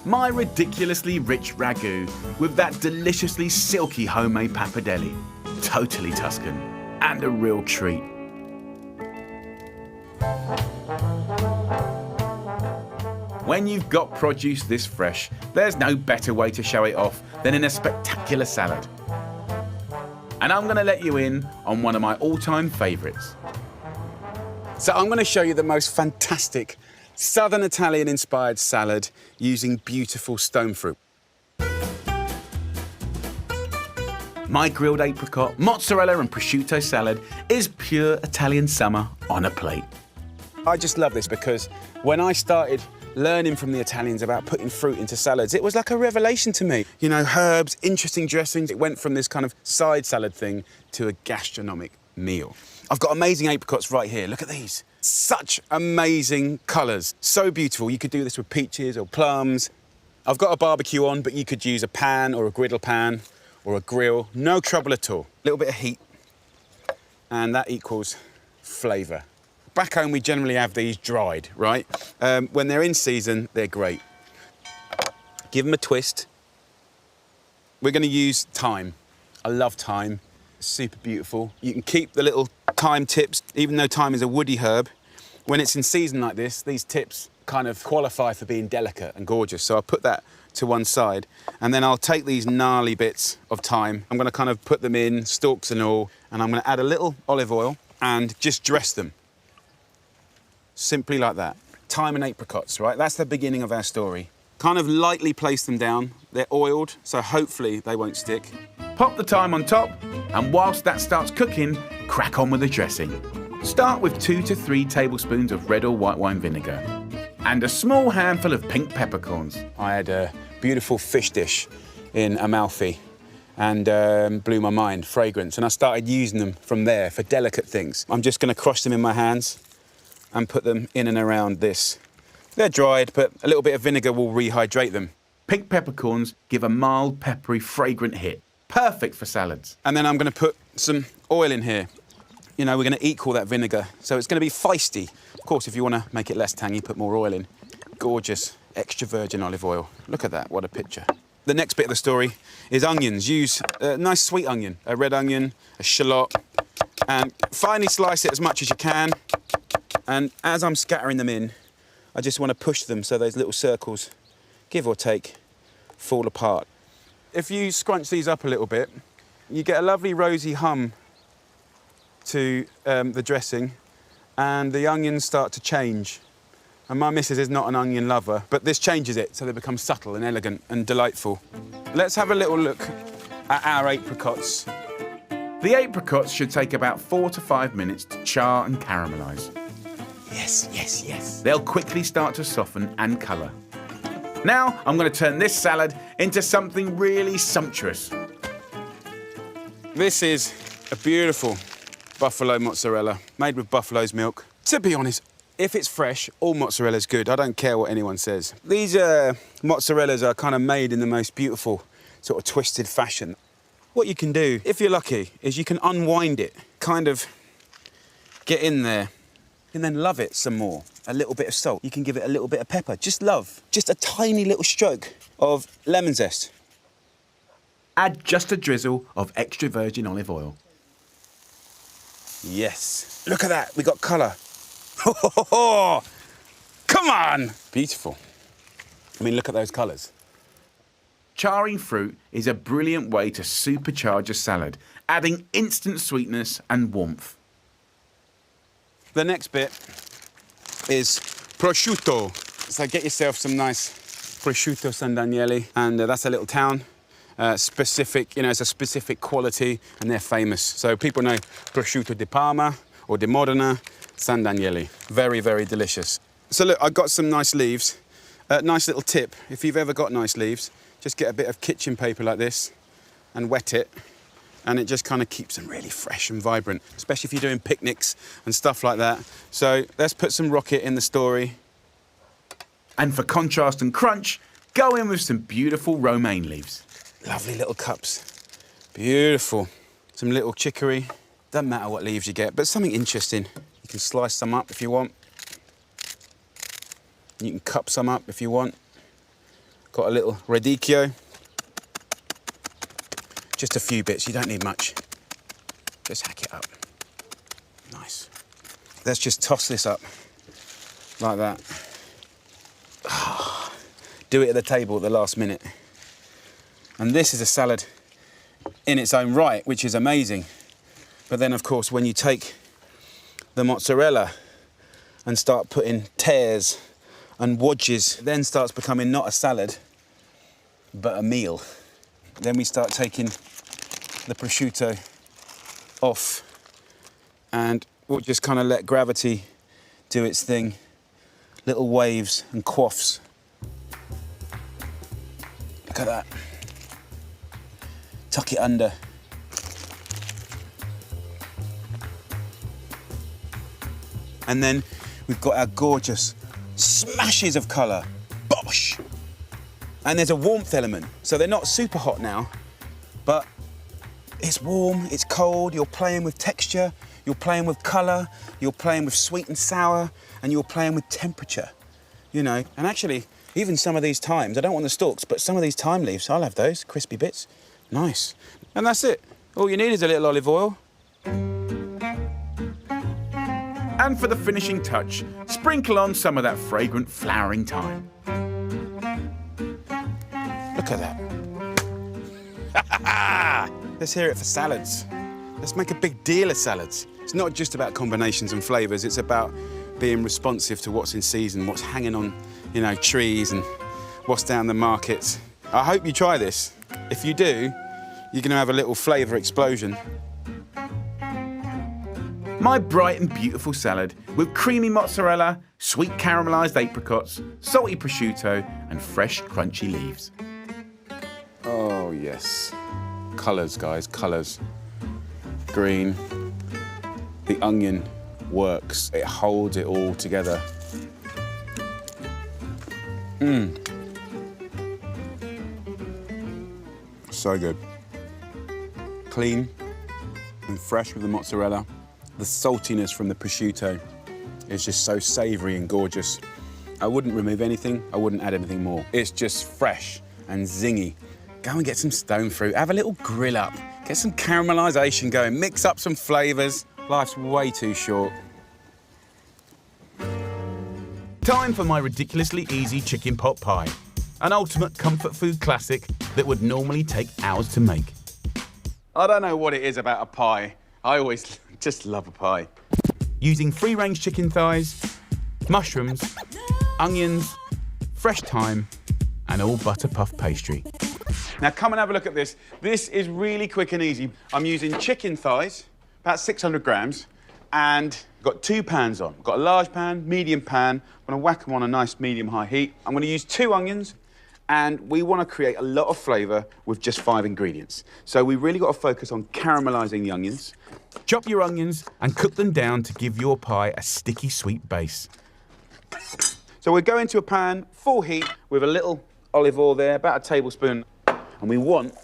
My ridiculously rich ragu with that deliciously silky homemade pappardelle. Totally Tuscan and a real treat. When you've got produce this fresh, there's no better way to show it off than in a spectacular salad. And I'm going to let you in on one of my all-time favourites. So I'm going to show you the most fantastic Southern Italian-inspired salad using beautiful stone fruit. My grilled apricot, mozzarella and prosciutto salad is pure Italian summer on a plate. I just love this because when I started learning from the Italians about putting fruit into salads, it was like a revelation to me. You know, herbs, interesting dressings. It went from this kind of side salad thing to a gastronomic meal. I've got amazing apricots right here. Look at these. Such amazing colours. So beautiful. You could do this with peaches or plums. I've got a barbecue on, but you could use a pan or a griddle pan or a grill. No trouble at all. A little bit of heat, and that equals flavour. Back home, we generally have these dried, right? When they're in season, they're great. Give them a twist. We're going to use thyme. I love thyme. It's super beautiful. You can keep the little thyme tips, even though thyme is a woody herb. When it's in season like this, these tips kind of qualify for being delicate and gorgeous. So I'll put that to one side, and then I'll take these gnarly bits of thyme. I'm going to kind of put them in, stalks and all, and I'm going to add a little olive oil and just dress them. Simply like that. Thyme and apricots, right? That's the beginning of our story. Kind of lightly place them down. They're oiled, so hopefully they won't stick. Pop the thyme on top, and whilst that starts cooking, crack on with the dressing. Start with 2 to 3 tablespoons of red or white wine vinegar and a small handful of pink peppercorns. I had a beautiful fish dish in Amalfi and blew my mind, fragrance, and I started using them from there for delicate things. I'm just going to crush them in my hands and put them in and around this. They're dried, but a little bit of vinegar will rehydrate them. Pink peppercorns give a mild, peppery, fragrant hit. Perfect for salads. And then I'm going to put some oil in here. You know, we're going to equal that vinegar, so it's going to be feisty. Of course, if you want to make it less tangy, put more oil in. Gorgeous, extra virgin olive oil. Look at that, what a picture. The next bit of the story is onions. Use a nice sweet onion, a red onion, a shallot, and finely slice it as much as you can. And as I'm scattering them in, I just want to push them so those little circles, give or take, fall apart. If you scrunch these up a little bit, you get a lovely rosy hum to the dressing, and the onions start to change. And my missus is not an onion lover, but this changes it so they become subtle and elegant and delightful. Let's have a little look at our apricots. The apricots should take about 4 to 5 minutes to char and caramelise. Yes, yes, yes. They'll quickly start to soften and colour. Now I'm going to turn this salad into something really sumptuous. This is a beautiful buffalo mozzarella made with buffalo's milk. To be honest, if it's fresh, all mozzarella's good. I don't care what anyone says. These mozzarellas are kind of made in the most beautiful sort of twisted fashion. What you can do, if you're lucky, is you can unwind it, kind of get in there, and then love it some more. A little bit of salt. You can give it a little bit of pepper. Just love. Just a tiny little stroke of lemon zest. Add just a drizzle of extra virgin olive oil. Yes. Look at that. We got colour. Come on. Beautiful. I mean, look at those colours. Charring fruit is a brilliant way to supercharge a salad, adding instant sweetness and warmth. The next bit is prosciutto. So get yourself some nice prosciutto San Daniele, and that's a little town. Specific, you know, it's a specific quality, and they're famous. So people know prosciutto di Parma or di Modena, San Daniele. Very, very delicious. So look, I've got some nice leaves. Nice little tip, if you've ever got nice leaves, just get a bit of kitchen paper like this and wet it, and it just kind of keeps them really fresh and vibrant, especially if you're doing picnics and stuff like that. So let's put some rocket in the story. And for contrast and crunch, go in with some beautiful romaine leaves. Lovely little cups. Beautiful. Some little chicory. Doesn't matter what leaves you get, but something interesting. You can slice some up if you want. You can cup some up if you want. Got a little radicchio. Just a few bits, you don't need much. Just hack it up. Nice. Let's just toss this up like that. Do it at the table at the last minute. And this is a salad in its own right, which is amazing. But then, of course, when you take the mozzarella and start putting tears and wedges, it then starts becoming not a salad, but a meal. Then we start taking the prosciutto off, and we'll just kind of let gravity do its thing. Little waves and quaffs. Look at that. Tuck it under. And then we've got our gorgeous smashes of colour. Bosh! And there's a warmth element. So they're not super hot now, but it's warm, it's cold, you're playing with texture, you're playing with colour, you're playing with sweet and sour, and you're playing with temperature, you know. And actually, even some of these thymes, I don't want the stalks, but some of these thyme leaves, I'll have those, crispy bits. Nice. And that's it. All you need is a little olive oil. And for the finishing touch, sprinkle on some of that fragrant flowering thyme. Look at that. Let's hear it for salads. Let's make a big deal of salads. It's not just about combinations and flavours, it's about being responsive to what's in season, what's hanging on, you know, trees and what's down the markets. I hope you try this. If you do, you're going to have a little flavour explosion. My bright and beautiful salad with creamy mozzarella, sweet caramelised apricots, salty prosciutto and fresh crunchy leaves. Oh, yes. Colours, guys, colours. Green. The onion works. It holds it all together. So good. Clean and fresh with the mozzarella. The saltiness from the prosciutto is just so savoury and gorgeous. I wouldn't remove anything, I wouldn't add anything more. It's just fresh and zingy. Go and get some stone fruit, have a little grill up, get some caramelisation going, mix up some flavours. Life's way too short. Time for my ridiculously easy chicken pot pie. An ultimate comfort food classic that would normally take hours to make. I don't know what it is about a pie. I always just love a pie. Using free-range chicken thighs, mushrooms, onions, fresh thyme, and all butter puff pastry. Now come and have a look at this. This is really quick and easy. I'm using chicken thighs, about 600 grams, and got 2 pans on. Got a large pan, medium pan. I'm gonna whack them on a nice medium-high heat. I'm gonna use 2 onions, and we wanna create a lot of flavour with just 5 ingredients. So we really gotta focus on caramelising the onions. Chop your onions and cook them down to give your pie a sticky sweet base. So we go into a pan, full heat, with a little olive oil there, about a tablespoon. And we want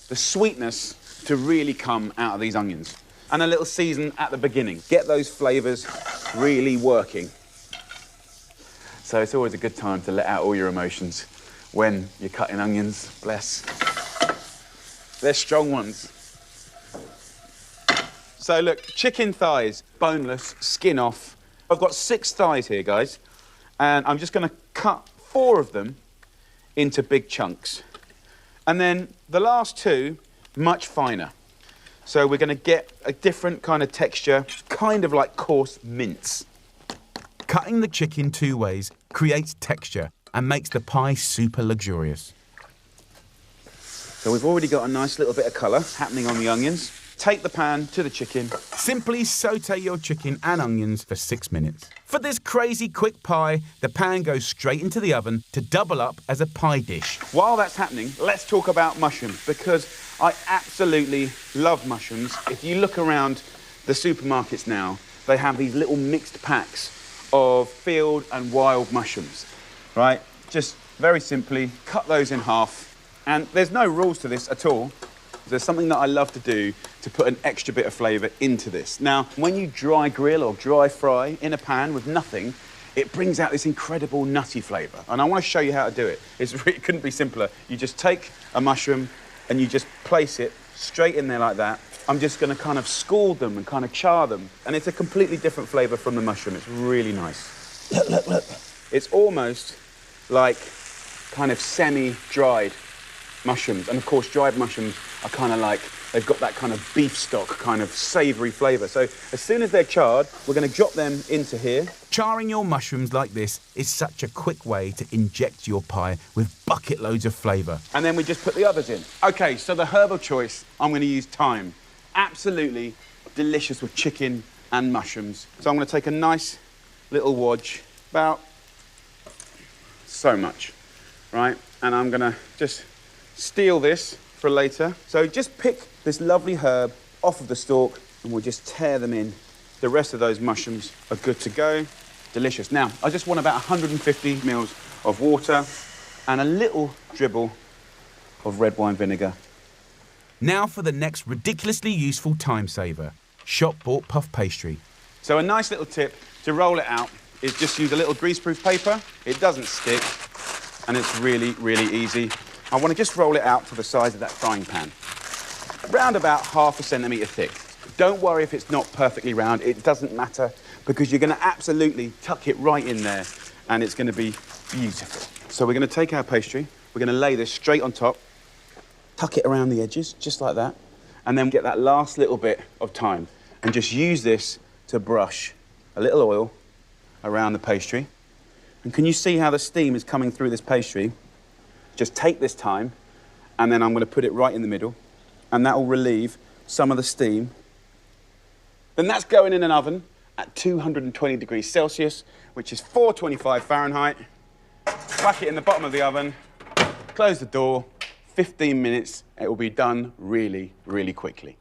the sweetness to really come out of these onions. And a little season at the beginning. Get those flavours really working. So it's always a good time to let out all your emotions when you're cutting onions. Bless. They're strong ones. So look, chicken thighs, boneless, skin off. I've got 6 thighs here, guys. And I'm just going to cut 4 of them into big chunks. And then the last 2, much finer. So we're going to get a different kind of texture, kind of like coarse mince. Cutting the chicken 2 ways creates texture and makes the pie super luxurious. So we've already got a nice little bit of colour happening on the onions. Take the pan to the chicken. Simply saute your chicken and onions for 6 minutes. For this crazy quick pie, the pan goes straight into the oven to double up as a pie dish. While that's happening, let's talk about mushrooms, because I absolutely love mushrooms. If you look around the supermarkets now, they have these little mixed packs of field and wild mushrooms, right? Just very simply cut those in half. And there's no rules to this at all. There's something that I love to do to put an extra bit of flavour into this. Now, when you dry grill or dry fry in a pan with nothing, it brings out this incredible nutty flavour. And I want to show you how to do it. It couldn't be simpler. You just take a mushroom and you just place it straight in there like that. I'm just going to kind of scald them and kind of char them. And it's a completely different flavour from the mushroom. It's really nice. Look, look, look. It's almost like kind of semi-dried mushrooms. And of course, dried mushrooms are kind of like, they've got that kind of beef stock, kind of savoury flavour. So as soon as they're charred, we're going to drop them into here. Charring your mushrooms like this is such a quick way to inject your pie with bucket loads of flavour. And then we just put the others in. OK, so the herb of choice, I'm going to use thyme. Absolutely delicious with chicken and mushrooms. So I'm going to take a nice little wodge, about so much, right? And I'm going to just steal this for later. So just pick this lovely herb off of the stalk and we'll just tear them in. The rest of those mushrooms are good to go. Delicious. Now, I just want about 150 mils of water and a little dribble of red wine vinegar. Now for the next ridiculously useful time saver, shop-bought puff pastry. So a nice little tip to roll it out is just use a little greaseproof paper. It doesn't stick and it's really, really easy. I want to just roll it out to the size of that frying pan. Around about 1/2 centimetre thick. Don't worry if it's not perfectly round, it doesn't matter because you're going to absolutely tuck it right in there and it's going to be beautiful. So we're going to take our pastry, we're going to lay this straight on top, tuck it around the edges, just like that, and then get that last little bit of thyme and just use this to brush a little oil around the pastry. And can you see how the steam is coming through this pastry? Just take this time and then I'm going to put it right in the middle and that will relieve some of the steam. Then that's going in an oven at 220 degrees Celsius, which is 425 Fahrenheit. Whack it in the bottom of the oven, close the door, 15 minutes, it will be done really, really quickly.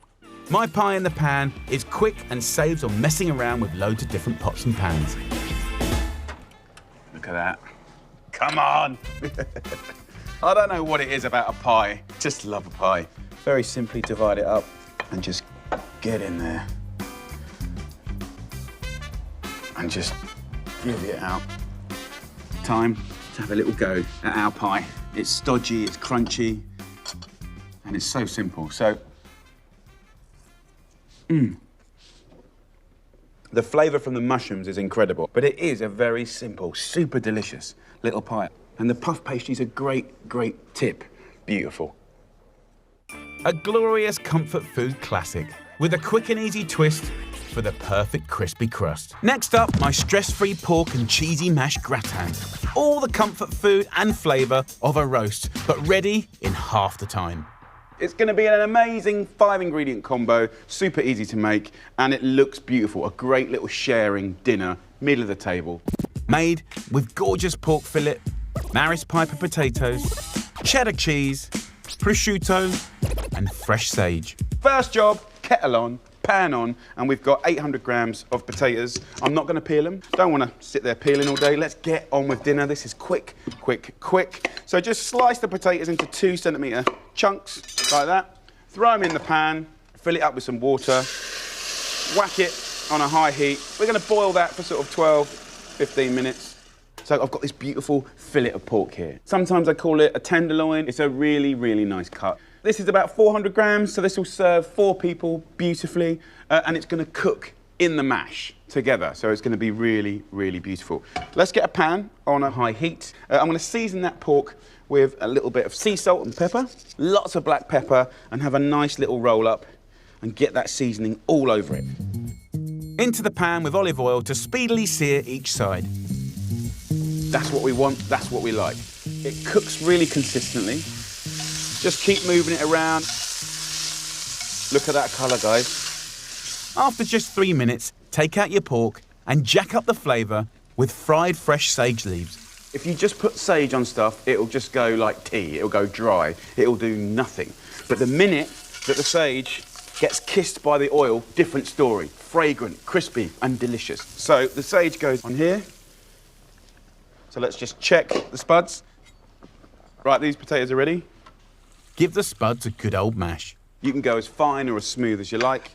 My pie in the pan is quick and saves on messing around with loads of different pots and pans. Look at that. Come on! I don't know what it is about a pie, just love a pie. Very simply divide it up and just get in there. And just give it out. Time to have a little go at our pie. It's stodgy, it's crunchy, and it's so simple. So, the flavour from the mushrooms is incredible, but it is a very simple, super delicious little pie. And the puff pastry is a great, great tip. Beautiful. A glorious comfort food classic with a quick and easy twist for the perfect crispy crust. Next up, my stress-free pork and cheesy mash gratin. All the comfort food and flavour of a roast, but ready in half the time. It's going to be an amazing 5-ingredient combo, super easy to make, and it looks beautiful. A great little sharing dinner, middle of the table. Made with gorgeous pork fillet, Maris Piper potatoes, cheddar cheese, prosciutto, and fresh sage. First job, kettle on, pan on, and we've got 800 grams of potatoes. I'm not going to peel them. Don't want to sit there peeling all day. Let's get on with dinner. This is quick, quick, quick. So just slice the potatoes into 2-centimetre chunks, like that. Throw them in the pan, fill it up with some water, whack it on a high heat. We're going to boil that for sort of 12, 15 minutes. So I've got this beautiful fillet of pork here. Sometimes I call it a tenderloin. It's a really, really nice cut. This is about 400 grams, so this will serve 4 people beautifully, and it's going to cook in the mash together, so it's going to be really, really beautiful. Let's get a pan on a high heat. I'm going to season that pork with a little bit of sea salt and pepper, lots of black pepper, and have a nice little roll up and get that seasoning all over it. Into the pan with olive oil to speedily sear each side. That's what we want, that's what we like. It cooks really consistently. Just keep moving it around. Look at that colour, guys. After just 3 minutes, take out your pork and jack up the flavour with fried fresh sage leaves. If you just put sage on stuff, it'll just go like tea, it'll go dry, it'll do nothing. But the minute that the sage gets kissed by the oil, different story. Fragrant, crispy, and delicious. So the sage goes on here. So let's just check the spuds. Right, these potatoes are ready. Give the spuds a good old mash. You can go as fine or as smooth as you like.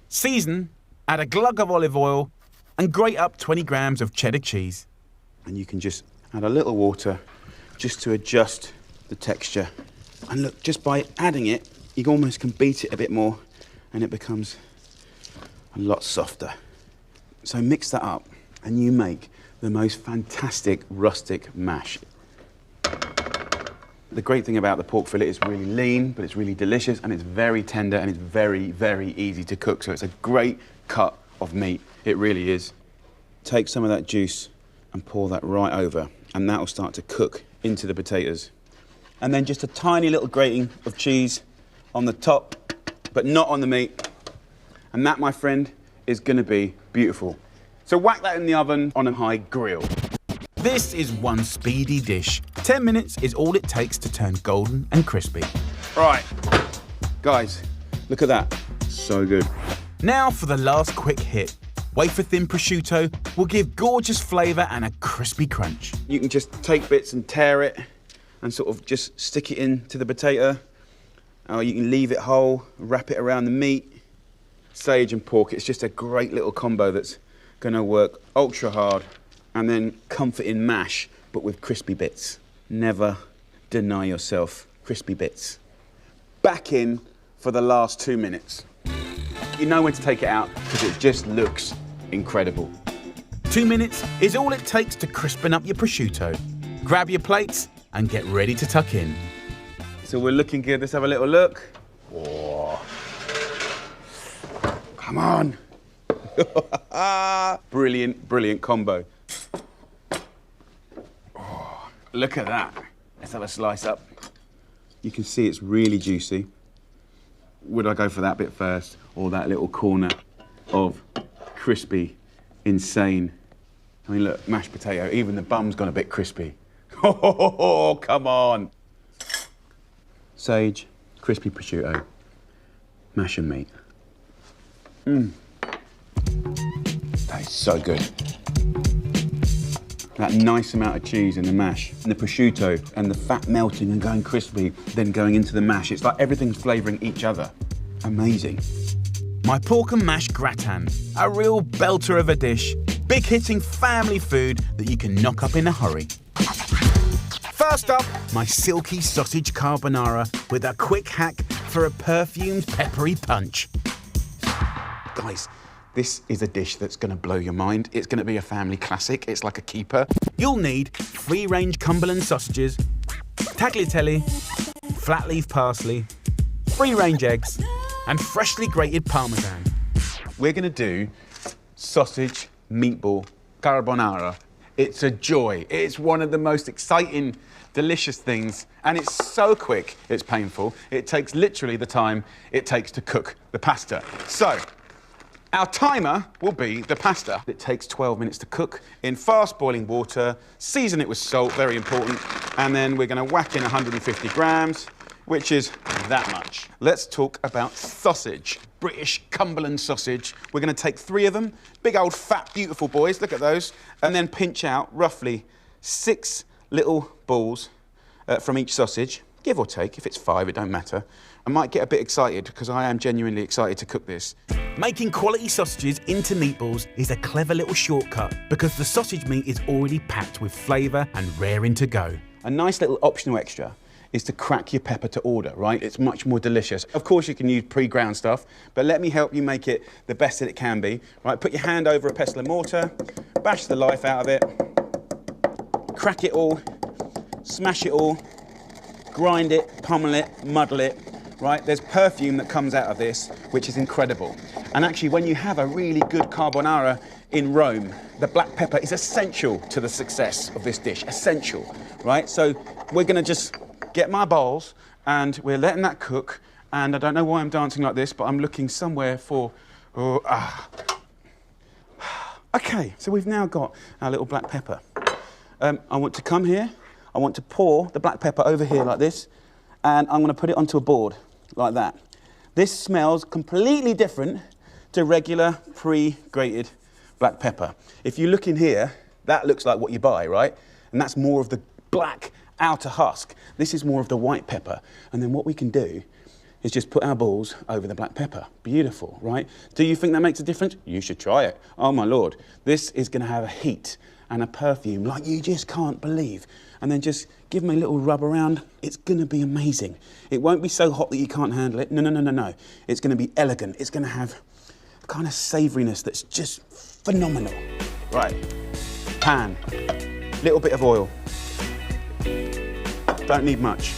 Season, add a glug of olive oil, and grate up 20 grams of cheddar cheese. And you can just add a little water just to adjust the texture. And look, just by adding it, you almost can beat it a bit more and it becomes a lot softer. So mix that up and you make the most fantastic rustic mash. The great thing about the pork fillet is really lean, but it's really delicious, and it's very tender, and it's very, very easy to cook. So it's a great cut of meat. It really is. Take some of that juice and pour that right over, and that will start to cook into the potatoes. And then just a tiny little grating of cheese on the top, but not on the meat. And that, my friend, is gonna be beautiful. So whack that in the oven on a high grill. This is one speedy dish. 10 minutes is all it takes to turn golden and crispy. Right, guys, look at that. So good. Now for the last quick hit. Wafer-thin prosciutto will give gorgeous flavour and a crispy crunch. You can just take bits and tear it and sort of just stick it into the potato. Or you can leave it whole, wrap it around the meat. Sage and pork, it's just a great little combo that's gonna work ultra hard. And then comforting mash, but with crispy bits. Never deny yourself crispy bits. Back in for the last 2 minutes. You know when to take it out because it just looks incredible. 2 minutes is all it takes to crispen up your prosciutto. Grab your plates and get ready to tuck in. So we're looking good. Let's have a little look. Whoa. Come on. Brilliant, brilliant combo. Oh, look at that. Let's have a slice up. You can see it's really juicy. Would I go for that bit first or that little corner of crispy, insane? I mean, look, mashed potato, even the bum's gone a bit crispy. Oh, come on. Sage, crispy prosciutto, mash and meat. That is so good. That nice amount of cheese in the mash, and the prosciutto, and the fat melting and going crispy, then going into the mash. It's like everything's flavouring each other. Amazing. My pork and mash gratin, a real belter of a dish. Big hitting family food that you can knock up in a hurry. First up, my silky sausage carbonara with a quick hack for a perfumed peppery punch. Guys, this is a dish that's going to blow your mind. It's going to be a family classic. It's like a keeper. You'll need free-range Cumberland sausages, tagliatelle, flat leaf parsley, free-range eggs, and freshly grated parmesan. We're going to do sausage meatball carbonara. It's a joy. It's one of the most exciting, delicious things, and it's so quick, it's painful. It takes literally the time it takes to cook the pasta. So, our timer will be the pasta. It takes 12 minutes to cook in fast boiling water. Season it with salt, very important. And then we're going to whack in 150 grams, which is that much. Let's talk about sausage. British Cumberland sausage. We're going to take 3 of them. Big old fat, beautiful boys. Look at those. And then pinch out roughly 6 little balls from each sausage. Give or take. If it's 5, it don't matter. I might get a bit excited because I am genuinely excited to cook this. Making quality sausages into meatballs is a clever little shortcut because the sausage meat is already packed with flavour and raring to go. A nice little optional extra is to crack your pepper to order, right? It's much more delicious. Of course, you can use pre-ground stuff, but let me help you make it the best that it can be. Right, put your hand over a pestle and mortar, bash the life out of it, crack it all, smash it all, grind it, pummel it, muddle it, right? There's perfume that comes out of this, which is incredible. And actually, when you have a really good carbonara in Rome, the black pepper is essential to the success of this dish, essential, right? So we're gonna just get my bowls and we're letting that cook. And I don't know why I'm dancing like this, but I'm looking somewhere for, Okay, so we've now got our little black pepper. I want to come here, I want to pour the black pepper over here like this, and I'm gonna put it onto a board like that. This smells completely different to regular pre-grated black pepper. If you look in here, that looks like what you buy, right? And that's more of the black outer husk. This is more of the white pepper. And then what we can do is just put our balls over the black pepper. Beautiful, right? Do you think that makes a difference? You should try it. Oh my Lord. This is gonna have a heat and a perfume like you just can't believe. And then just give me a little rub around. It's gonna be amazing. It won't be so hot that you can't handle it. No, no, no, no, no. It's gonna be elegant. It's gonna have a kind of savouriness that's just phenomenal. Right, pan, little bit of oil. Don't need much.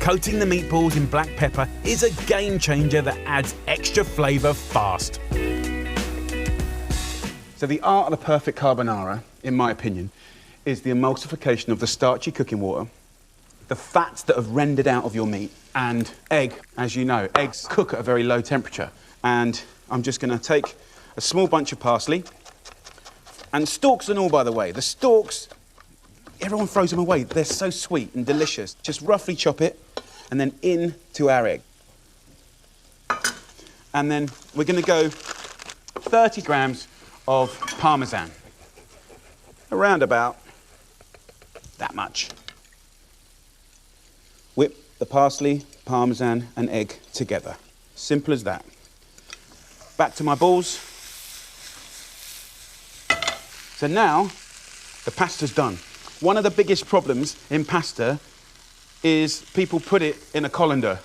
Coating the meatballs in black pepper is a game changer that adds extra flavour fast. So the art of the perfect carbonara, in my opinion, is the emulsification of the starchy cooking water, the fats that have rendered out of your meat, and egg. As you know, eggs cook at a very low temperature. And I'm just going to take a small bunch of parsley, and stalks and all, by the way. The stalks, everyone throws them away. They're so sweet and delicious. Just roughly chop it, and then into our egg. And then we're going to go 30 grams of Parmesan. Around about that much. Whip the parsley, Parmesan and egg together. Simple as that. Back to my balls. So now the pasta's done. One of the biggest problems in pasta is people put it in a colander,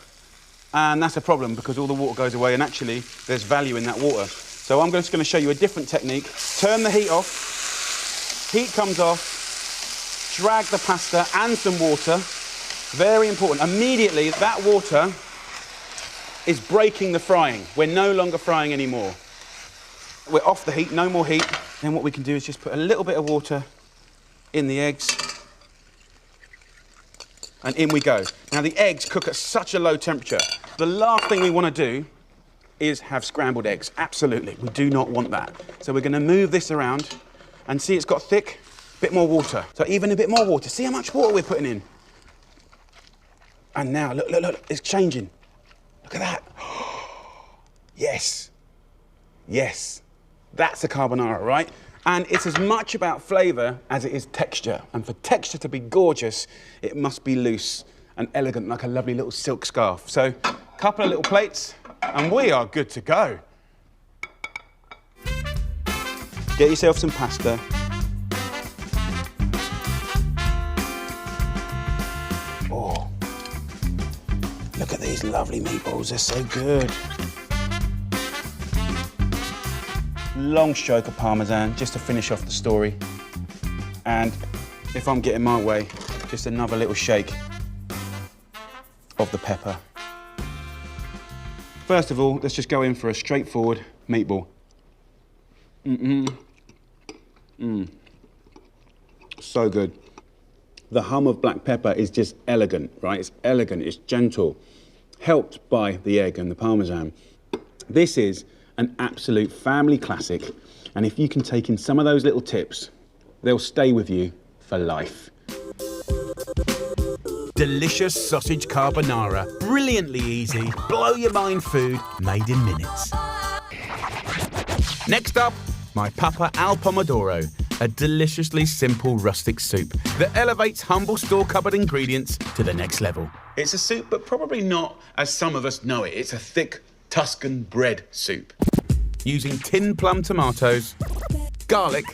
and that's a problem because all the water goes away, and actually there's value in that water. So I'm just going to show you a different technique. Turn the heat off, heat comes off, drag the pasta and some water. Very important. Immediately that water is breaking the frying. We're no longer frying anymore. We're off the heat, no more heat. Then what we can do is just put a little bit of water in the eggs, and in we go. Now the eggs cook at such a low temperature. The last thing we want to do is have scrambled eggs. Absolutely, we do not want that. So we're going to move this around and see it's got thick, bit more water. So even a bit more water. See how much water we're putting in. And now, look, look, look, it's changing. Look at that. Yes, yes, that's a carbonara, right? And it's as much about flavour as it is texture. And for texture to be gorgeous, it must be loose and elegant, like a lovely little silk scarf. So, a couple of little plates, and we are good to go. Get yourself some pasta. Oh, look at these lovely meatballs, they're so good. Long stroke of Parmesan, just to finish off the story. And if I'm getting my way, just another little shake of the pepper. First of all, let's just go in for a straightforward meatball. So good. The hum of black pepper is just elegant, right? It's elegant, it's gentle, helped by the egg and the Parmesan. This is an absolute family classic, and if you can take in some of those little tips, they'll stay with you for life. Delicious sausage carbonara, brilliantly easy, blow your mind food made in minutes. Next up, my Papa al Pomodoro, a deliciously simple rustic soup that elevates humble store cupboard ingredients to the next level. It's a soup, but probably not as some of us know it. It's a thick Tuscan bread soup. Using tin plum tomatoes, garlic,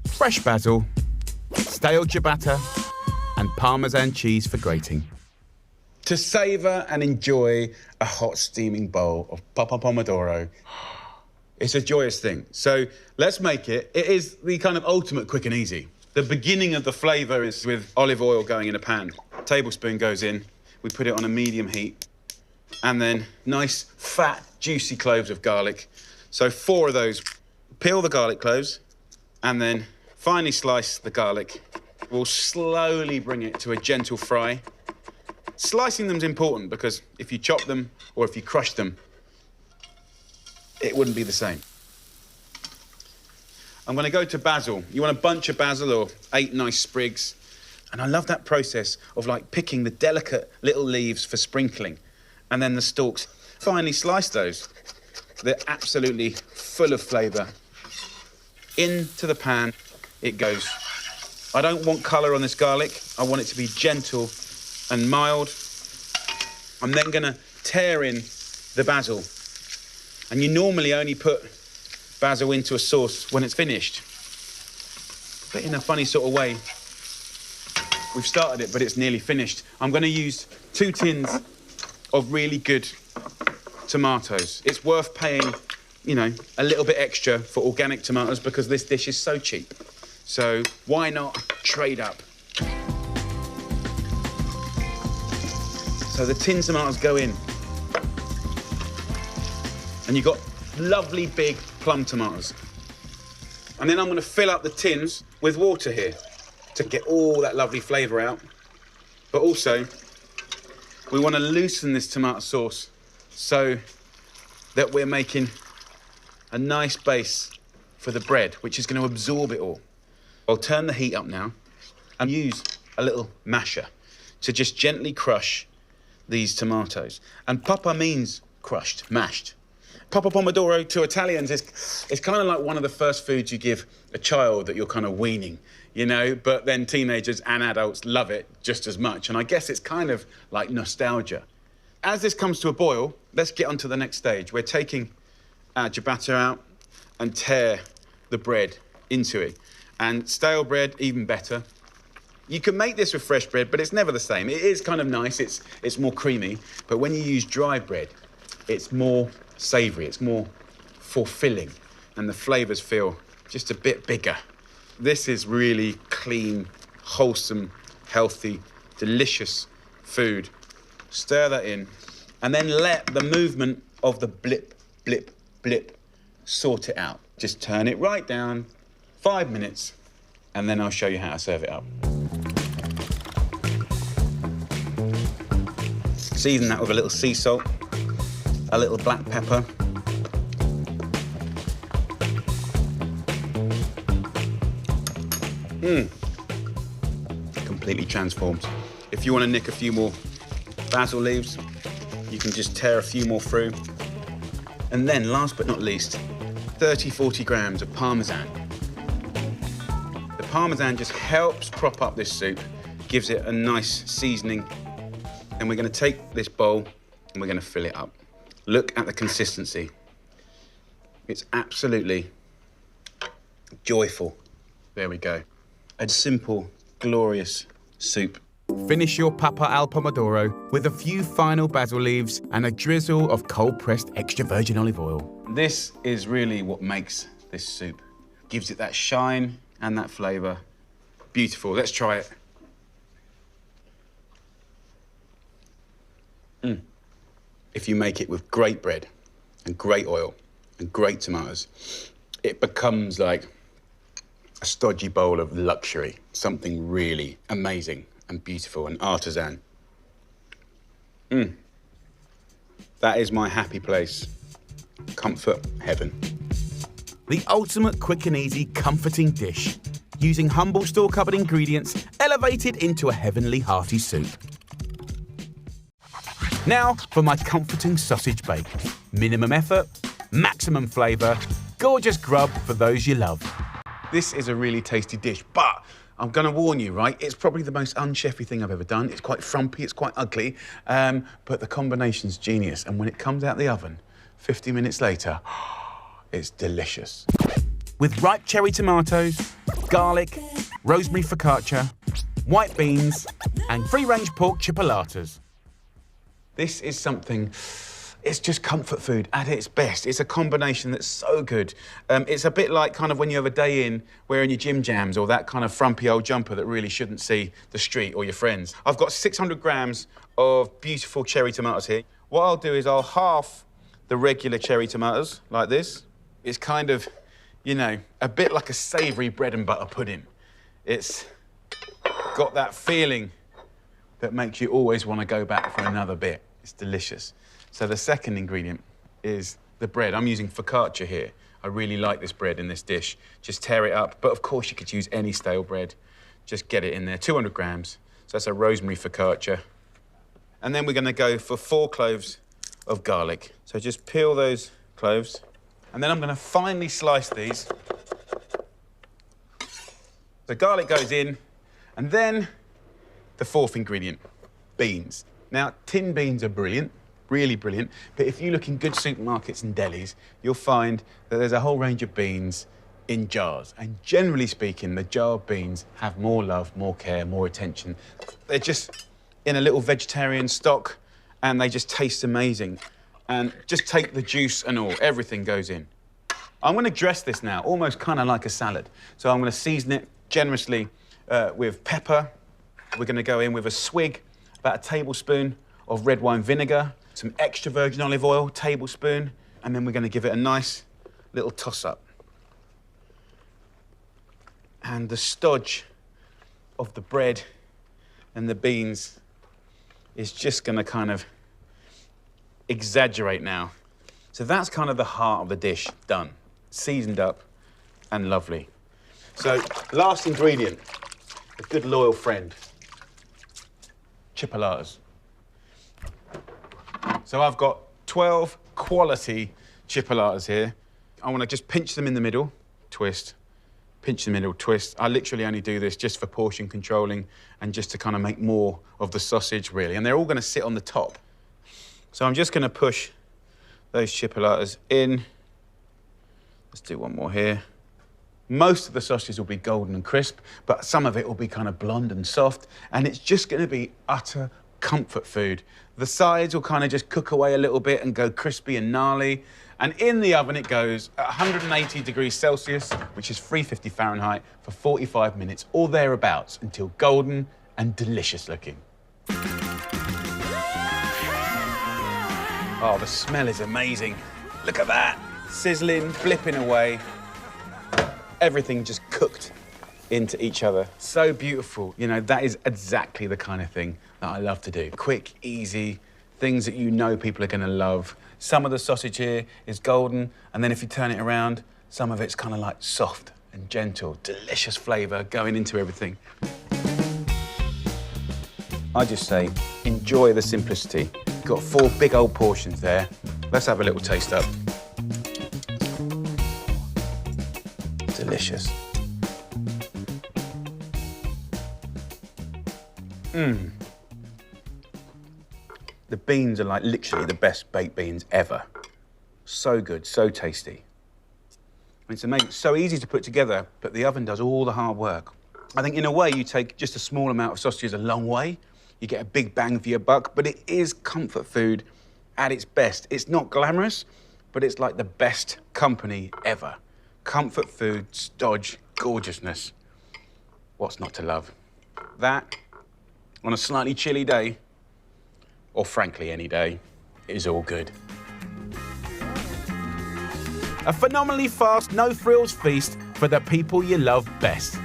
fresh basil, stale ciabatta, and Parmesan cheese for grating. To savour and enjoy a hot steaming bowl of Papa Pomodoro, it's a joyous thing. So let's make it. It is the kind of ultimate quick and easy. The beginning of the flavour is with olive oil going in a pan. A tablespoon goes in, we put it on a medium heat, and then nice, fat, juicy cloves of garlic. So 4 of those. Peel the garlic cloves, and then finely slice the garlic. We'll slowly bring it to a gentle fry. Slicing them is important because if you chop them or if you crush them, it wouldn't be the same. I'm going to go to basil. You want a bunch of basil or 8 nice sprigs. And I love that process of like picking the delicate little leaves for sprinkling and then the stalks. Finely slice those. They're absolutely full of flavour. Into the pan it goes. I don't want colour on this garlic. I want it to be gentle and mild. I'm then going to tear in the basil. And you normally only put basil into a sauce when it's finished. But in a funny sort of way, we've started it, but it's nearly finished. I'm going to use 2 tins of really good tomatoes. It's worth paying, you know, a little bit extra for organic tomatoes because this dish is so cheap. So why not trade up? So the tin tomatoes go in. And you've got lovely big plum tomatoes. And then I'm gonna fill up the tins with water here to get all that lovely flavour out. But also, we wanna loosen this tomato sauce so that we're making a nice base for the bread, which is gonna absorb it all. I'll turn the heat up now and use a little masher to just gently crush these tomatoes. And papa means crushed, mashed. Papa pomodoro to Italians is kind of like one of the first foods you give a child that you're kind of weaning, you know, but then teenagers and adults love it just as much. And I guess it's kind of like nostalgia. As this comes to a boil, let's get on to the next stage. We're taking our ciabatta out and tear the bread into it. And stale bread, even better. You can make this with fresh bread, but it's never the same. It is kind of nice, it's more creamy, but when you use dry bread, it's more savoury, it's more fulfilling, and the flavours feel just a bit bigger. This is really clean, wholesome, healthy, delicious food. Stir that in, and then let the movement of the blip, blip, blip sort it out. Just turn it right down, 5 minutes, and then I'll show you how to serve it up. Season that with a little sea salt, a little black pepper. Completely transformed. If you want to nick a few more basil leaves, you can just tear a few more through. And then, last but not least, 30, 40 grams of Parmesan. The Parmesan just helps prop up this soup, gives it a nice seasoning. And we're gonna take this bowl and we're gonna fill it up. Look at the consistency. It's absolutely joyful. There we go. A simple, glorious soup. Finish your papa al pomodoro with a few final basil leaves and a drizzle of cold-pressed extra virgin olive oil. This is really what makes this soup. Gives it that shine and that flavour. Beautiful, let's try it. If you make it with great bread and great oil and great tomatoes, it becomes like a stodgy bowl of luxury, something really amazing and beautiful and artisan. That is my happy place. Comfort heaven. The ultimate quick and easy comforting dish, using humble store-cupboard ingredients elevated into a heavenly hearty soup. Now for my comforting sausage bake. Minimum effort, maximum flavour, gorgeous grub for those you love. This is a really tasty dish, but I'm gonna warn you, right? It's probably the most unchefy thing I've ever done. It's quite frumpy, it's quite ugly, but the combination's genius. And when it comes out the oven, 50 minutes later, it's delicious. With ripe cherry tomatoes, garlic, rosemary focaccia, white beans, and free-range pork chipolatas. This is something, it's just comfort food at its best. It's a combination that's so good. It's a bit like kind of when you have a day in wearing your gym jams or that kind of frumpy old jumper that really shouldn't see the street or your friends. I've got 600 grams of beautiful cherry tomatoes here. What I'll do is I'll half the regular cherry tomatoes like this. It's kind of, you know, a bit like a savoury bread and butter pudding. It's got that feeling that makes you always want to go back for another bit. It's delicious. So the second ingredient is the bread. I'm using focaccia here. I really like this bread in this dish. Just tear it up, but of course you could use any stale bread. Just get it in there, 200 grams. So that's a rosemary focaccia. And then we're gonna go for 4 cloves of garlic. So just peel those cloves. And then I'm gonna finely slice these. The garlic goes in, and then the fourth ingredient, beans. Now, tin beans are brilliant, really brilliant, but if you look in good supermarkets and delis, you'll find that there's a whole range of beans in jars. And generally speaking, the jar of beans have more love, more care, more attention. They're just in a little vegetarian stock, and they just taste amazing. And just take the juice and all, everything goes in. I'm gonna dress this now, almost kind of like a salad. So I'm gonna season it generously with pepper. We're going to go in with a swig, about a tablespoon of red wine vinegar, some extra virgin olive oil, tablespoon, and then we're going to give it a nice little toss-up. And the stodge of the bread and the beans is just going to kind of exaggerate now. So that's kind of the heart of the dish done, seasoned up and lovely. So last ingredient, a good loyal friend, chipolatas. So I've got 12 quality chipolatas here. I want to just pinch them in the middle, twist, pinch in the middle, twist. I literally only do this just for portion controlling and just to kind of make more of the sausage, really. And they're all going to sit on the top. So I'm just going to push those chipolatas in. Let's do one more here. Most of the sausages will be golden and crisp, but some of it will be kind of blonde and soft, and it's just going to be utter comfort food. The sides will kind of just cook away a little bit and go crispy and gnarly. And in the oven it goes at 180 degrees Celsius, which is 350 Fahrenheit, for 45 minutes or thereabouts until golden and delicious looking. Oh, the smell is amazing. Look at that. Sizzling, flipping away. Everything just cooked into each other. So beautiful. You know, that is exactly the kind of thing that I love to do. Quick, easy, things that you know people are gonna love. Some of the sausage here is golden, and then if you turn it around, some of it's kind of like soft and gentle, delicious flavour going into everything. I just say, enjoy the simplicity. Got 4 big old portions there. Let's have a little taste up. Delicious. The beans are like literally the best baked beans ever. So good, so tasty. It's amazing, so easy to put together, but the oven does all the hard work. I think in a way you take just a small amount of sausages a long way. You get a big bang for your buck, but it is comfort food at its best. It's not glamorous, but it's like the best company ever. Comfort food, stodge, gorgeousness. What's not to love? That, on a slightly chilly day, or frankly any day, is all good. A phenomenally fast, no-frills feast for the people you love best.